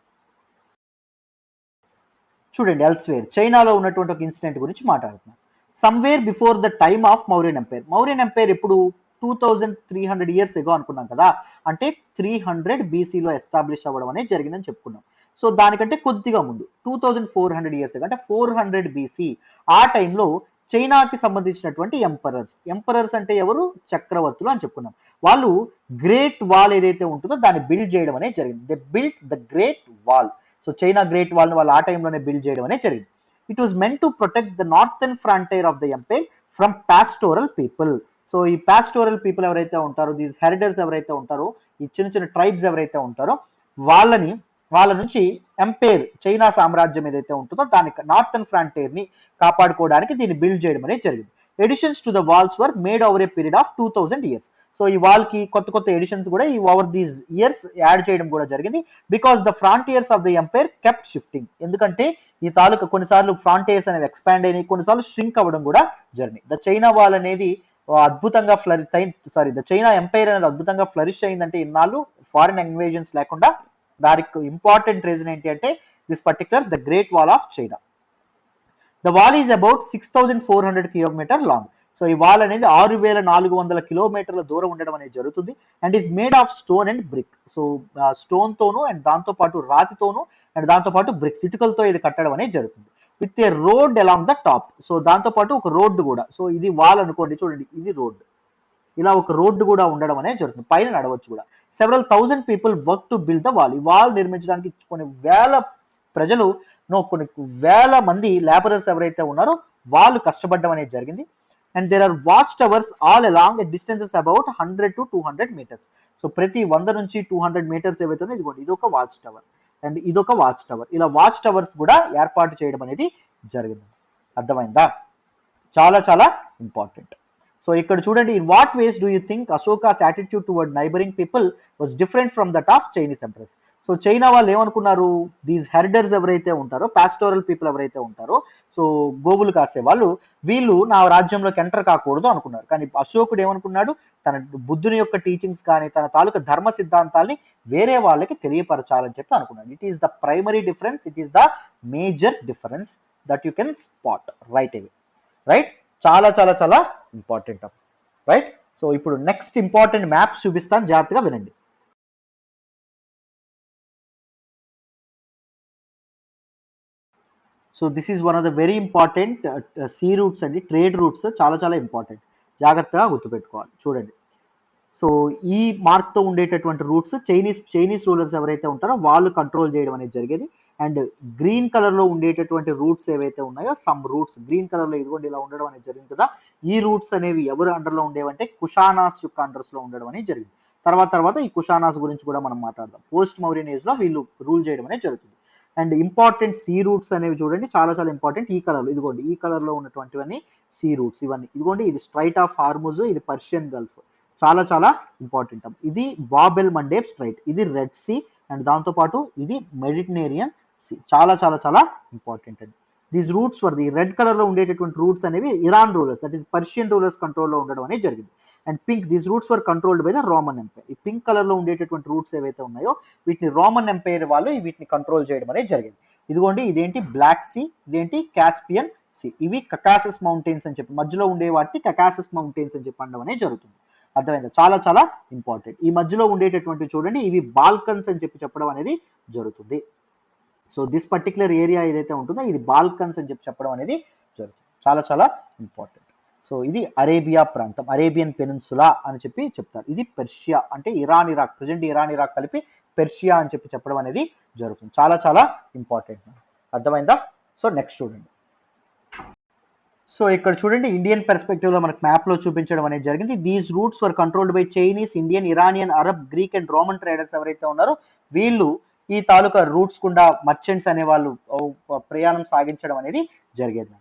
Speaker 1: చూడండి, ఎల్స్వేర్ చైనాలో ఉన్నటువంటి ఒక ఇన్సిడెంట్ గురించి మాట్లాడుతున్నాం. Somewhere before the time of Mauryan empire. Mauryan empire ఎప్పుడు 2300 ఇయర్స్ ఎగో అనుకున్నాం కదా, అంటే 300 బీసీలో ఎస్టాబ్లిష్ అవ్వడం అనేది జరిగిందని చెప్పుకున్నాం. సో దానికంటే కొద్దిగా ముందు 2400 ఇయర్స్ అంటే 400 బీసీ, ఆ టైంలో చైనాకి సంబంధించినటువంటి ఎంపరర్స్ అంటే ఎవరు? చక్రవర్తులు అని చెప్పుకున్నాం. వాళ్ళు గ్రేట్ వాల్ ఏదైతే ఉంటుందో దాన్ని బిల్డ్ చేయడం అనేది జరిగింది. They built the great wall. So China great wall ని వాళ్ళు ఆ టైంలోనే బిల్డ్ చేయడం అనేది జరిగింది. It was meant to protect the northern frontier of the umpire from pastoral people. So ఈ పాస్టోరల్ పీపుల్ ఎవరైతే ఉంటారో, దీస్ హెరిడర్స్ ఎవరైతే ఉంటారో, ఈ చిన్న చిన్న ట్రైబ్స్ ఎవరైతే ఉంటారో వాళ్ళ నుంచి ఎంపైర్ చైనా సామ్రాజ్యం ఏదైతే ఉంటుందో దానికి నార్థన్ ఫ్రంటియర్ ని కాపాడుకోవడానికి దీన్ని బిల్డ్ చేయడం అనేది జరిగింది. Editions to the walls were made over a period of 2000 years. So ఈ వాల్ కి కొత్త కొత్త ఎడిషన్స్ కూడా ఈ ఓవర్ దీస్ ఇయర్స్ యాడ్ చేయడం కూడా జరిగింది. Because the frontiers of the umpire kept shifting. ఎందుకంటే ఈ తాలూకా కొన్నిసార్లు ఫ్రాంటియర్స్ అనేవి ఎక్స్పాండ్ అయినాయి, కొన్నిసార్లు ష్రింక్ అవ్వడం కూడా జరిగింది. ద చైనా వాల్ అనేది అద్భుతంగా ద చైనా ఎంపైర్ అనేది అద్భుతంగా ఫ్లరిష్ అయిందంటే ఇన్నాళ్ళు ఫారిన్ ఇన్వేజన్స్ లేకుండా. దానికి ఇంపార్టెంట్ రీజన్ ఏంటి అంటే this particular the great wall of China. The wall is about 6400 kilometre long. So ఈ వాల్ అనేది 6400 కిలోమీటర్ల దూరం ఉండడం అనేది జరుగుతుంది. And is made of stone and brick. So stone తోను అండ్ దాంతో పాటు రాతితోను అండ్ దాంతో పాటు బ్రిక్స్ ఇటుకలతో ఇది కట్టడం అనేది జరుగుతుంది. With a road along the top. So దాంతో పాటు ఒక రోడ్డు కూడా. సో ఇది వాల్ అనుకోండి, చూడండి ఇది రోడ్, ఇలా ఒక రోడ్డు కూడా ఉండడం అనేది జరుగుతుంది, పైన నడవచ్చు కూడా. Several thousand people work to build the wall. ఈ వాల్ నిర్మించడానికి కొన్ని వేల ప్రజలు, కొన్ని వేల మంది లేబరర్స్ ఎవరైతే ఉన్నారో వాళ్ళు కష్టపడడం అనేది జరిగింది. And there are watch towers all along at distances about 100 to 200 metres. So ప్రతి 100 నుంచి 200 మీటర్స్ ఏవైతే ఉన్నాయో ఇదిగోండి, ఇదొక వాచ్ టవర్ అండ్ ఇదొక వాచ్ టవర్. ఇలా వాచ్ టవర్స్ కూడా ఏర్పాటు చేయడం అనేది జరిగింది. అర్థమైందా? చాలా చాలా ఇంపార్టెంట్. సో ఇక్కడ చూడండి, in what ways do you think Ashoka's attitude toward neighbouring people was different from that of Chinese empress. So China వాళ్ళు ఏమనుకున్నారు, దీస్ హెరిడర్స్ ఎవరైతే ఉంటారో, పాస్టోరల్ పీపుల్ ఎవరైతే ఉంటారో, సో గోవులు కాసే వాళ్ళు, వీళ్ళు నా రాజ్యంలోకి ఎంటర్ కాకూడదు అనుకున్నారు. కానీ అశోకుడు ఏమనుకున్నాడు, తన బుద్ధుని యొక్క టీచింగ్స్ కానీ తన తాలూకా ధర్మ సిద్ధాంతాల్ని వేరే వాళ్ళకి తెలియపరచాలని చెప్పి అనుకున్నాడు. It is the primary difference, it is the major difference that you can spot right away. Right, చాలా చాలా చాలా ఇంపార్టెంట్. రైట్, సో ఇప్పుడు నెక్స్ట్ ఇంపార్టెంట్ మ్యాప్స్ చూపిస్తాను, జాగ్రత్తగా వినండి. So this is one of the very important see roots అండి, trade routes చాలా చాలా ఇంపార్టెంట్, జాగ్రత్తగా గుర్తుపెట్టుకోవాలి. చూడండి, సో ఈ మార్క్తో ఉండేటటువంటి రూట్స్ చైనీస్ రూలర్స్ ఎవరైతే ఉంటారో వాళ్ళు కంట్రోల్ చేయడం అనేది జరిగేది. అండ్ గ్రీన్ కలర్లో ఉండేటటువంటి రూట్స్ ఏవైతే ఉన్నాయో, సమ్ రూట్స్ గ్రీన్ కలర్లో ఇదిగోండి ఇలా ఉండడం అనేది జరిగింది కదా. ఈ రూట్స్ అనేవి ఎవరు అండర్లో ఉండేవంటే కుషానాస్ యొక్క అండర్స్లో ఉండడం అనేది జరిగింది. తర్వాత ఈ కుషానాస్ గురించి కూడా మనం మాట్లాడదాం. పోస్ట్ మౌర్యన్ ఏజ్లో వీళ్ళు రూల్ చేయడం అనేది జరుగుతుంది. అండ్ ఇంపార్టెంట్ సీ రూట్స్ అనేవి చూడండి, చాలా చాలా ఇంపార్టెంట్. ఈ కలర్లో ఇదిగోండి, ఈ కలర్లో ఉన్నటువంటివన్నీ సీ రూట్స్. ఇవన్నీ ఇదిగోండి, ఇది స్ట్రైట్ ఆఫ్ హార్ముజ్, ఇది పర్షియన్ గల్ఫ్, చాలా చాలా ఇంపార్టెంట్. ఇది బాబెల్ మండేబ్ స్ట్రైట్, ఇది రెడ్ సీ, అండ్ దాంతోపాటు ఇది మెడిటరేనియన్ సీ, చాలా చాలా చాలా ఇంపార్టెంట్ అండి. These roots were the red colour లో ఉండేటటువంటి రూట్స్ అనేవి Iran rulers, that is Persian rulers కంట్రోల్లో ఉండడం అనేది జరిగింది. And pink, these roots were controlled by the Roman empire. ఈ పింక్ కలర్ లో ఉండేటటువంటి రూట్స్ ఏవైతే ఉన్నాయో వీటిని రోమన్ ఎంపైర్ వాళ్ళు వీటిని కంట్రోల్ చేయడం అనేది జరిగింది. ఇదిగోండి, ఇదేంటి బ్లాక్ సీ, ఇదేంటి కాస్పియన్ సీ, ఇవి కకాసస్ మౌంటైన్స్ అని చెప్పి మధ్యలో ఉండే వాటిని కకాసస్ మౌంటైన్స్ అని చెప్పి అనడం అనేది జరుగుతుంది. అర్థమైందా? చాలా చాలా ఇంపార్టెంట్. ఈ మధ్యలో ఉండేటటువంటి చూడండి, ఇవి బాల్కన్స్ అని చెప్పడం అనేది జరుగుతుంది. సో దిస్ పర్టికులర్ ఏరియా ఏదైతే ఉంటుందో ఇది బాల్కన్స్ అని చెప్పడం అనేది జరుగుతుంది, చాలా చాలా ఇంపార్టెంట్. సో ఇది అరేబియా ప్రాంతం, అరేబియన్ పెనిన్సులా అని చెప్పి చెప్తారు. ఇది పెర్షియా, అంటే Iran Iraq, present Iran Iraq కలిపి పెర్షియా అని చెప్పడం అనేది జరుగుతుంది, చాలా చాలా ఇంపార్టెంట్. అర్థమైందా? సో నెక్స్ట్ చూడండి. సో ఇక్కడ చూడండి, ఇండియన్ పెర్స్పెక్టివ్ లో మనకు మ్యాప్ లో చూపించడం అనేది జరిగింది. These roots were controlled by Chinese, Indian, Iranian, Arab, Greek and Roman traders ఎవరైతే ఉన్నారో వీళ్ళు ఈ తాలూకా రూట్స్ గుండా మర్చెంట్స్ అనే వాళ్ళు ప్రయాణం సాగించడం అనేది జరిగేది.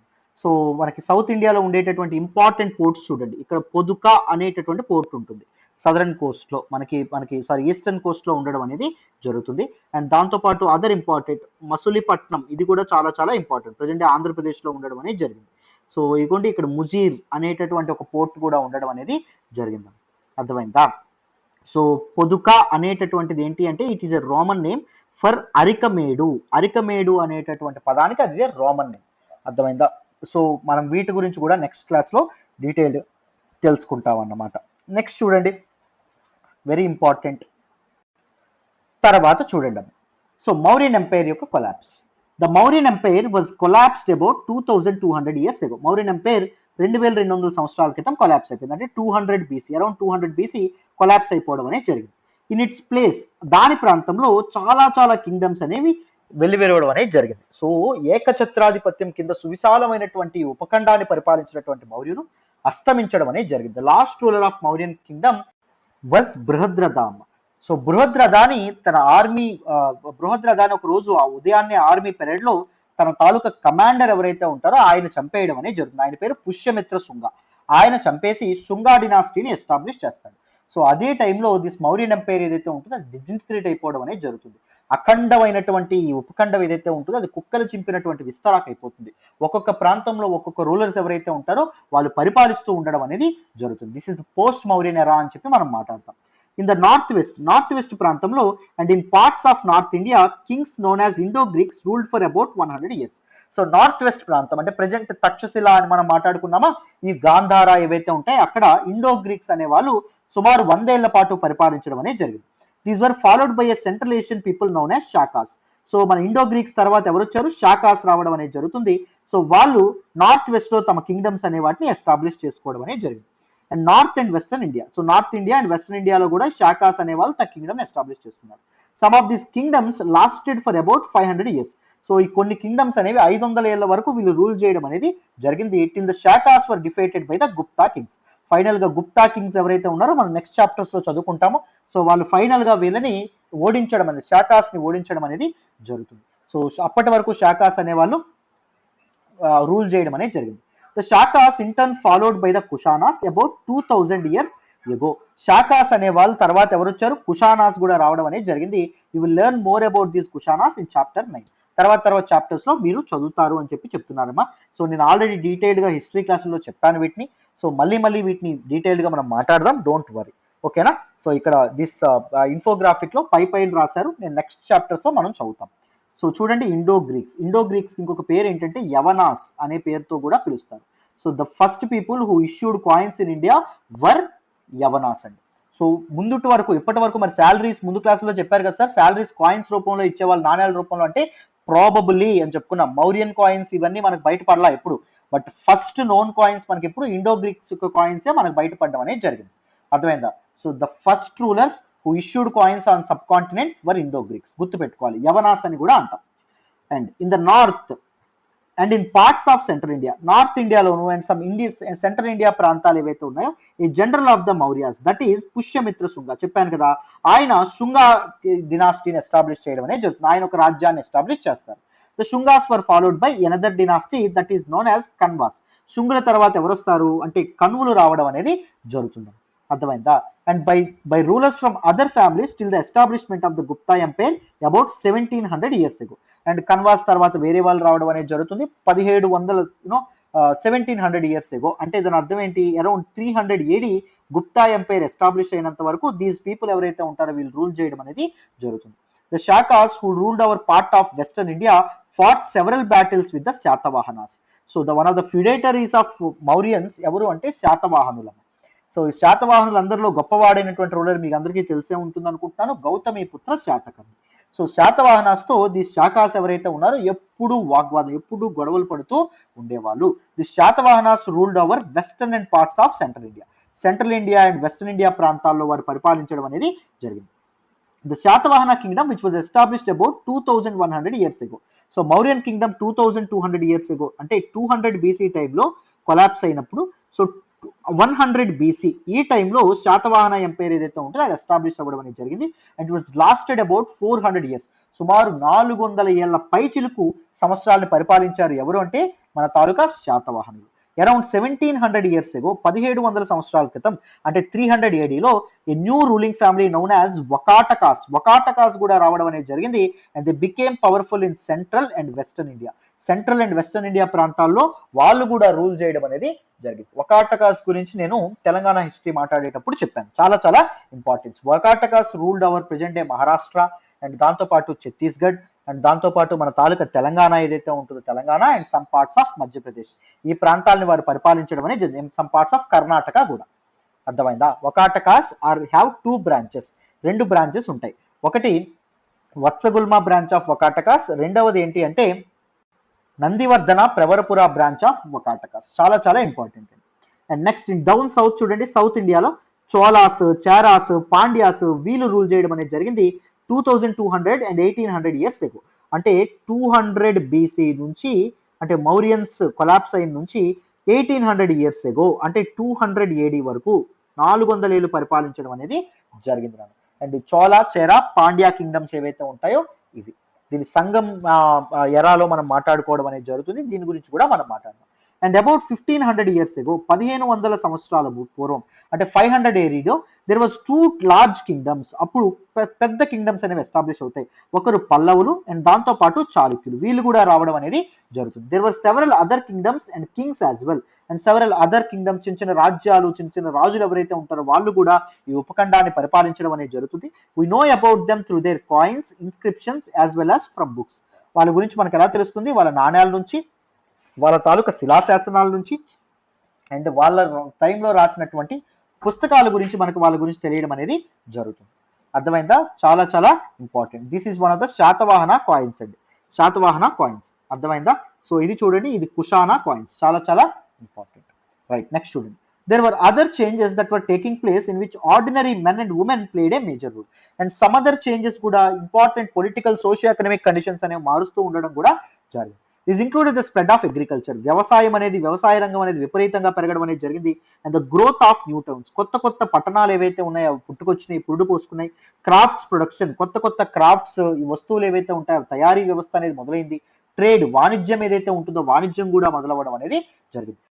Speaker 1: సో మనకి సౌత్ ఇండియాలో ఉండేటటువంటి ఇంపార్టెంట్ పోర్ట్స్ చూడండి. ఇక్కడ పొదుక అనేటటువంటి పోర్ట్ ఉంటుంది సదరన్ కోస్ట్ లో, మనకి ఈస్టర్న్ కోస్ట్ లో ఉండడం అనేది జరుగుతుంది. అండ్ దాంతో పాటు అదర్ ఇంపార్టెంట్ మసులీపట్నం, ఇది కూడా చాలా చాలా ఇంపార్టెంట్, ప్రజెంట్ ఆంధ్రప్రదేశ్ లో ఉండడం అనేది జరిగింది. సో ఇదిగోండి ఇక్కడ ముజీర్ అనేటటువంటి ఒక పోర్ట్ కూడా ఉండడం అనేది జరిగింది. అర్థమైందా? సో పొదుక అనేటటువంటిది ఏంటి అంటే it is a Roman name for Arikamedu. Arikamedu అనేటటువంటి పదానికి అది రోమన్ నేమ్. అర్థమైందా? సో మనం వీటి గురించి కూడా నెక్స్ట్ క్లాస్ లో డీటెయిల్డ్ తెలుసుకుంటాం అన్నమాట. నెక్స్ట్ చూడండి, వెరీ ఇంపార్టెంట్. తర్వాత చూడండి, సో మౌర్యన్ ఎంపైర్ యొక్క collapse. The Mauryan empire was collapsed about 2200 years ago. Mauryan empire 2200 సంవత్సరాల క్రితం కొలాప్స్ అయిపోయింది. అంటే 200 BC, అరౌండ్ 200 BC కొలాప్స్ అయిపోవడం అనేది జరిగింది. ఇన్ ఇట్స్ ప్లేస్, దాని ప్రాంతంలో చాలా చాలా కింగ్డమ్స్ అనేవి వెల్లివిరవడం అనేది జరిగింది. సో ఏకఛత్రాధిపత్యం కింద సువిశాలమైనటువంటి ఉపఖండాన్ని పరిపాలించినటువంటి మౌర్యులు అస్తమించడం అనేది జరిగింది. The last ruler of Mauryan kingdom was Brihadratha. So బృహద్రథాని తన ఆర్మీ, బృహద్రథాని ఒక రోజు ఆ ఉదయాన్నే ఆర్మీ పెరేడ్ లో తన తాలూకా కమాండర్ ఎవరైతే ఉంటారో ఆయన చంపేయడం అనేది జరుగుతుంది. ఆయన పేరు పుష్యమిత్ర శుంగ. ఆయన చంపేసి శుంగా డినాస్టీని ఎస్టాబ్లిష్ చేస్తాడు. సో అదే టైంలో దిస్ మౌర్యన్ ఎంపైర్ ఏదైతే ఉంటుందో అది డిజింటిగ్రేట్ అయిపోవడం అనేది జరుగుతుంది. అఖండమైనటువంటి ఈ ఉపఖండం ఏదైతే ఉంటుందో అది కుక్కలు చింపినటువంటి విస్తరాకు అయిపోతుంది. ఒక్కొక్క ప్రాంతంలో ఒక్కొక్క రూలర్స్ ఎవరైతే ఉంటారో వాళ్ళు పరిపాలిస్తూ ఉండడం అనేది జరుగుతుంది. దిస్ ఇస్ పోస్ట్ మౌర్యన్ ఎరా అని చెప్పి మనం మాట్లాడతాం. ఇన్ ద నార్త్ వెస్ట్ ప్రాంతంలో and in parts of north India Kings known as Indo Greeks ruled for about 100 years. So north west ప్రాంతం అంటే ప్రజెంట్ తక్షశిల అని మనం మాట్లాడుకున్నామా, ఈ గాంధార ఏవైతే ఉంటాయో అక్కడ ఇండో గ్రీక్స్ అనే వాళ్ళు సుమారు 100 ఏళ్ల పాటు పరిపాలించడం అనేది జరిగింది. These were followed by a central Asian people known as Shakas. So మన ఇండో గ్రీక్స్ తర్వాత ఎవరు వచ్చారు? షాకాస్ రావడం అనేది జరుగుతుంది. సో వాళ్ళు నార్త్ వెస్ట్ లో తమ కింగ్డమ్స్ అనే వాటిని ఎస్టాబ్లిష్ చేసుకోవడం అనేది జరిగింది. And north and western India, so north India and western ఇండియాలో కూడా షాకాస్ అనే వాళ్ళు తమ కింగ్డమ్ ఎస్టాబ్లిష్ చేస్తున్నారు. Some of these kingdoms lasted for about 500 years. So ఈ కొన్ని కింగ్డమ్స్ అనేవి 500 ఏళ్ల వరకు వీళ్ళు రూల్ చేయడం అనేది జరిగింది. Till the Shakas were defeated by the Gupta kings. Final గా గుప్తా కింగ్స్ ఎవరైతే ఉన్నారో మనం నెక్స్ట్ చాప్టర్స్ లో చదువుకుంటామో, సో వాళ్ళు ఫైనల్ గా వీళ్ళని ఓడించడం అనేది, షాకాస్ ని ఓడించడం అనేది జరుగుతుంది. సో అప్పటి వరకు షాకాస్ అనే వాళ్ళు రూల్ చేయడం అనేది జరిగింది. The Shakas in turn followed by the Kushanas about 2000 years ago. Shakas అనే వాళ్ళు తర్వాత ఎవరు వచ్చారు? కుషానాస్ కూడా రావడం అనేది జరిగింది. You will learn more about this Kushanas in chapter 9. తర్వాత చాప్టర్స్ లో మీరు చదువుతారు అని చెప్పి చెప్తున్నారమ్మా. సో నేను ఆల్రెడీ డీటెయిల్డ్ గా హిస్టరీ క్లాసుల్లో చెప్పాను వీటిని. సో మళ్ళీ వీటిని డీటెయిల్డ్ గా మనం మాట్లాడదాం, డోంట్ వరీ, ఓకేనా? సో ఇక్కడ దిస్ ఇన్ఫోగ్రాఫిక్ లో పైన రాశారు, నేను నెక్స్ట్ చాప్టర్స్ లో మనం చదువుతాం. సో చూడండి, ఇండో గ్రీక్స్ ఇంకొక పేరు ఏంటంటే యవనాస్ అనే పేరుతో కూడా పిలుస్తారు. So the first people who issued coins in India were Yavanas అండి. సో ఇప్పటి వరకు మరి శాలరీస్ ముందు క్లాసులో చెప్పారు కదా సార్, శాలరీస్ కాయిన్స్ రూపంలో ఇచ్చేవాళ్ళు, నాణ్యాల రూపంలో అంటే ప్రాబబుల్లీ అని చెప్పుకున్నాం. మౌర్యన్ కాయిన్స్ ఇవన్నీ మనకు బయటపడలా ఎప్పుడు, బట్ ఫస్ట్ నోన్ కాయిన్స్ మనకి ఎప్పుడు ఇండో గ్రీక్స్ కాయిన్సే మనకు బయటపడడం అనేది జరిగింది. అర్థమైందా? So the first rulers who issued coins on subcontinent were Indo Greeks, గుర్తుపెట్టుకోవాలి, యవనాస్ అని కూడా అంటాం. And in the north and in parts of central India, north ఇండియాలోను అండ్ సమ్ సెంట్రల్ ఇండియా ప్రాంతాలు ఏవైతే ఉన్నాయో ఈ general of the Mauryas, that is Pushyamitra Shunga. చెప్పాను కదా, ఆయన శుంగా డినాస్టీని ఎస్టాబ్లిష్ చేయడం అనేది జరుగుతుంది. ఆయన ఒక రాజ్యాన్ని ఎస్టాబ్లిష్ చేస్తారు. The Shungas were followed by another dynasty that is known as Kanvas. శుంగుల తర్వాత ఎవరు వస్తారు అంటే కన్వులు రావడం అనేది జరుగుతుంది. అర్థమైందా? And by rulers from other families till the establishment of the Gupta empire about 1700 years ago. And Kanvas తర్వాత వేరే వాళ్ళు రావడం అనేది జరుగుతుంది 1700 years ago. అంటే దాని అర్థం ఏంటి? Around 300 AD Gupta empire establish అయినంత వరకు దీస్ పీపుల్ ఎవరైతే ఉంటారో వీళ్ళు రూల్ చేయడం అనేది జరుగుతుంది. The Shakas who ruled over part of western India fought several battles with the Satavahanas. So one of the feudatories of Mauryans ఎవరు అంటే శాతవాహనులు. సో ఈ శాతవాహనులు అందరిలో గొప్పవాడైనటువంటి రూలర్ మీకు అందరికీ తెలిసే ఉంటుంది అనుకుంటున్నాను, గౌతమిపుత్ర శాతకర్ణి. సో శాతవాహనాస్తో ది శాకాస్ ఎవరైతే ఉన్నారో ఎప్పుడు వాగ్వాదం, ఎప్పుడు గొడవలు పడుతూ ఉండేవాళ్ళు. The Satavahanas ruled over western and parts of central India. Central India and western India ప్రాంతాల్లో వారు పరిపాలించడం అనేది జరిగింది. The Shatavahana kingdom, which was established about 2100 years ago. So Mauryan Kingdom 2200 years ago అంటే 200 బీసీ టైంలో కొలాప్స్ అయినప్పుడు, సో 100 బీసీ ఈ టైంలో శాతవాహన ఎంపైర్ ఏదైతే ఉంటుందో అది ఎస్టాబ్లిష్ అవ్వడం అనేది జరిగింది. And it was lasted about 400 years. సుమారు 400 ఏళ్ల పైచిలుకు సంవత్సరాలను పరిపాలించారు. ఎవరు అంటే మన తాలూకా శాతవాహనులు. అరౌండ్ 1700 ఇయర్స్ ఎగో 1700 సంవత్సరాల క్రితం అంటే 300 ఏడీలో a new ruling family known as Vakatakas కూడా రావడం అనేది జరిగింది. And they became powerful in central and western India. Central and western India ప్రాంతాల్లో వాళ్ళు కూడా రూల్ చేయడం అనేది జరిగింది. వకాటకాస్ గురించి నేను తెలంగాణ హిస్టరీ మాట్లాడేటప్పుడు చెప్పాను, చాలా చాలా importance. వకాటకాస్ ruled hour present day Maharashtra and దాంతోపాటు ఛత్తీస్గఢ్ అండ్ దాంతోపాటు మన తాలూకా తెలంగాణ ఏదైతే ఉంటుందో Telangana and some parts of Madhya Pradesh, ఈ ప్రాంతాలని వారు పరిపాలించడం అనేది సమ్ పార్ట్స్ ఆఫ్ కర్ణాటక కూడా. అర్థమైందా? వకాటకాస్ హ్యావ్ 2 బ్రాంచెస్, 2 బ్రాంచెస్ ఉంటాయి. ఒకటి వత్సగుల్మ బ్రాంచ్ ఆఫ్ వకాటకాస్, రెండవది ఏంటి అంటే నందివర్ధన ప్రవరపుర బ్రాంచ్ ఆఫ్ వకాటకాస్. చాలా చాలా important. And next in down south చూడండి, సౌత్ ఇండియాలో చోలాస్, చారాస్, పాండ్యాస్ వీళ్ళు రూల్ చేయడం అనేది జరిగింది 2200 అండ్ 1800 ఇయర్స్ ఎగో. అంటే 200 బీసీ నుంచి అంటే మౌరియన్స్ కొలాప్స్ అయిన నుంచి 1800 ఇయర్స్ ఎగో అంటే 200 ఏడీ వరకు 400 ఏళ్ళు పరిపాలించడం అనేది జరిగింది. అండ్ చోళా, చెరా, పాండ్యా కింగ్డమ్స్ ఏవైతే ఉంటాయో ఇవి. దీని సంఘం ఎరాలో మనం మాట్లాడుకోవడం అనేది జరుగుతుంది. దీని గురించి కూడా మనం మాట్లాడదాం. అండ్ అబౌట్ 1500 ఇయర్స్ ఎగో 1500 సంవత్సరాల పూర్వం అంటే 500 ఏడీలో దెర్ వాజ్ 2 లార్జ్ కింగ్డమ్స్. అప్పుడు పెద్ద కింగ్డమ్స్ అనేవి ఎస్టాబ్లిష్ అవుతాయి. ఒకరు పల్లవులు అండ్ దాంతో పాటు చాళుక్యులు, వీళ్ళు కూడా రావడం అనేది జరుగుతుంది. There were several other kingdoms and Kings as well. And several other kingdoms, చిన్న చిన్న రాజ్యాలు, చిన్న చిన్న రాజులు ఎవరైతే ఉంటారో వాళ్ళు కూడా ఈ ఉపఖండాన్ని పరిపాలించడం అనేది జరుగుతుంది. We know about them through there coins, inscriptions as well as from books. వాళ్ళ గురించి మనకు ఎలా తెలుస్తుంది? వాళ్ళ నాణ్యాల నుంచి, వాళ్ళ తాలూకా శిలాశాసనాల నుంచి అండ్ వాళ్ళ టైంలో రాసినటువంటి పుస్తకాల గురించి మనకు వాళ్ళ గురించి తెలియడం అనేది జరుగుతుంది. అర్థమైందా? చాలా చాలా important. This is one of the Satavahana coins అండి, శాతవాహన కాయిన్స్. అర్థమైందా? సో ఇది చూడండి, ఇది కుషానా కాయిన్స్, చాలా చాలా ఇంపార్టెంట్. రైట్, నెక్స్ట్ చూడండి. There were other changes that were taking place in which ordinary men and women played a major role. And some other changes కూడా important political, socio-economic conditions అనేవి మారుస్తూ ఉండడం కూడా జరిగింది. This included the spread of agriculture. వ్యవసాయ రంగం అనేది విపరీతంగా పెరగడం అనేది జరిగింది. And the growth of new towns, కొత్త పట్టణాలు ఏవైతే ఉన్నాయో పుట్టుకొచ్చినాయి, పురుడు పోసుకున్నాయి. క్రాఫ్ట్స్ ప్రొడక్షన్, కొత్త క్రాఫ్ట్స్ వస్తువులు ఏవైతే ఉంటాయో తయారీ వ్యవస్థ అనేది మొదలైంది. ట్రేడ్, వాణిజ్యం ఏదైతే ఉంటుందో వాణిజ్యం కూడా మొదలవ్వడం అనేది జరిగింది.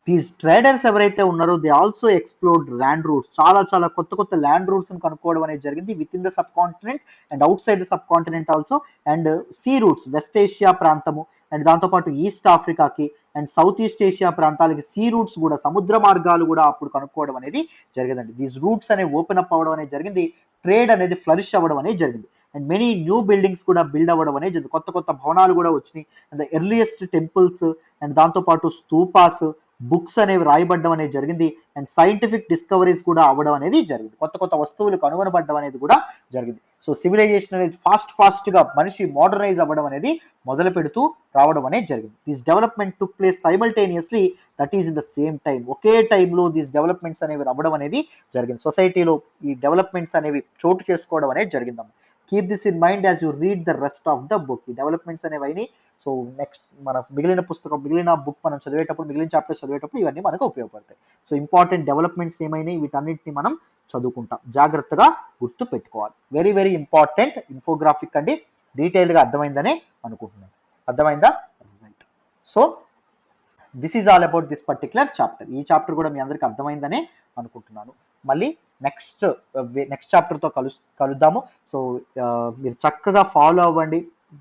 Speaker 1: దీస్ ట్రేడర్స్ ఎవరైతే ఉన్నారో they also explored land routes. చాలా కొత్త ల్యాండ్ రూట్స్ కనుక్కోవడం అనేది జరిగింది within the subcontinent and outside the subcontinent also. And sea routes, west Asia ప్రాంతము అండ్ దాంతోపాటు ఈస్ట్ ఆఫ్రికాకి అండ్ సౌత్ ఈస్ట్ ఏషియా ప్రాంతాలకి సీ రూట్స్ కూడా, సముద్ర మార్గాలు కూడా అప్పుడు కనుక్కోవడం అనేది జరిగిందండి. దీస్ రూట్స్ అనేవి ఓపెన్ అప్ అవ్వడం అనేది జరిగింది. ట్రేడ్ అనేది ఫ్లరిష్ అవ్వడం అనేది జరిగింది. అండ్ మెనీ న్యూ బిల్డింగ్స్ కూడా బిల్డ్ అవ్వడం అనేది జరిగింది. కొత్త భవనాలు కూడా వచ్చినాయి. And the earliest temples and దాంతోపాటు స్తూపాస్, బుక్స్ అనేవి రాయబడడం అనేది జరిగింది. అండ్ సైంటిఫిక్ డిస్కవరీస్ కూడా అవ్వడం అనేది జరిగింది. కొత్త వస్తువులు కనుగొనబడడం అనేది కూడా జరిగింది. సో సివిలైజేషన్ అనేది ఫాస్ట్ గా మనిషి మోడర్నైజ్ అవ్వడం అనేది మొదలు పెడుతూ రావడం అనేది జరిగింది. This development took place simultaneously, that is in the same time. ఒకే టైంలో దీస్ డెవలప్మెంట్స్ అనేవి అవ్వడం అనేది జరిగింది. సొసైటీలో ఈ డెవలప్మెంట్స్ అనేవి చోటు చేసుకోవడం అనేది జరిగిందమ్మా. Keep this in mind as you read the rest of the book. ఈ డెవలప్మెంట్స్ అనేవి అయినాయి. సో నెక్స్ట్ మన మిగిలిన బుక్ మనం చదివేటప్పుడు, మిగిలిన చాప్టర్స్ చదివేటప్పుడు ఇవన్నీ మనకు ఉపయోగపడతాయి. సో ఇంపార్టెంట్ డెవలప్మెంట్స్ ఏమైనాయి వీటన్నిటిని మనం చదువుకుంటాం, జాగ్రత్తగా గుర్తు పెట్టుకోవాలి. వెరీ ఇంపార్టెంట్ ఇన్ఫోగ్రాఫిక్ అండి. డీటెయిల్గా అర్థమైందని అనుకుంటున్నాను. అర్థమైందా? So this is all about this particular chapter. ఈ చాప్టర్ కూడా మీ అందరికి అర్థమైందని అనుకుంటున్నాను. మళ్ళీ నెక్స్ట్ చాప్టర్తో కలుద్దాము. సో మీరు చక్కగా ఫాలో అవ్వండి.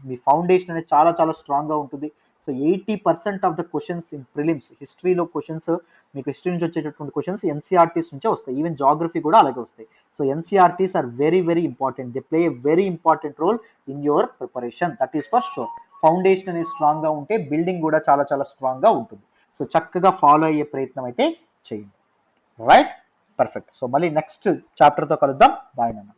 Speaker 1: మీ ఫౌండేషన్ అనేది చాలా స్ట్రాంగ్గా ఉంటుంది. So 80% of the questions in prelims, హిస్టరీలో క్వశ్చన్స్, మీకు హిస్టరీ నుంచి వచ్చేటటువంటి క్వశ్చన్స్ ఎన్సీఆర్టీస్ నుంచే వస్తాయి. ఈవెన్ జాగ్రఫీ కూడా అలాగే వస్తాయి. So NCERTs are very important. They play a very important role in your preparation, that is for sure. Foundation అనేది స్ట్రాంగ్గా ఉంటే బిల్డింగ్ కూడా చాలా స్ట్రాంగ్గా ఉంటుంది. సో చక్కగా ఫాలో అయ్యే ప్రయత్నం అయితే చేయండి. Right, perfect. సో మళ్ళీ నెక్స్ట్ చాప్టర్తో కలుద్దాం. బాయ్ నాన్న.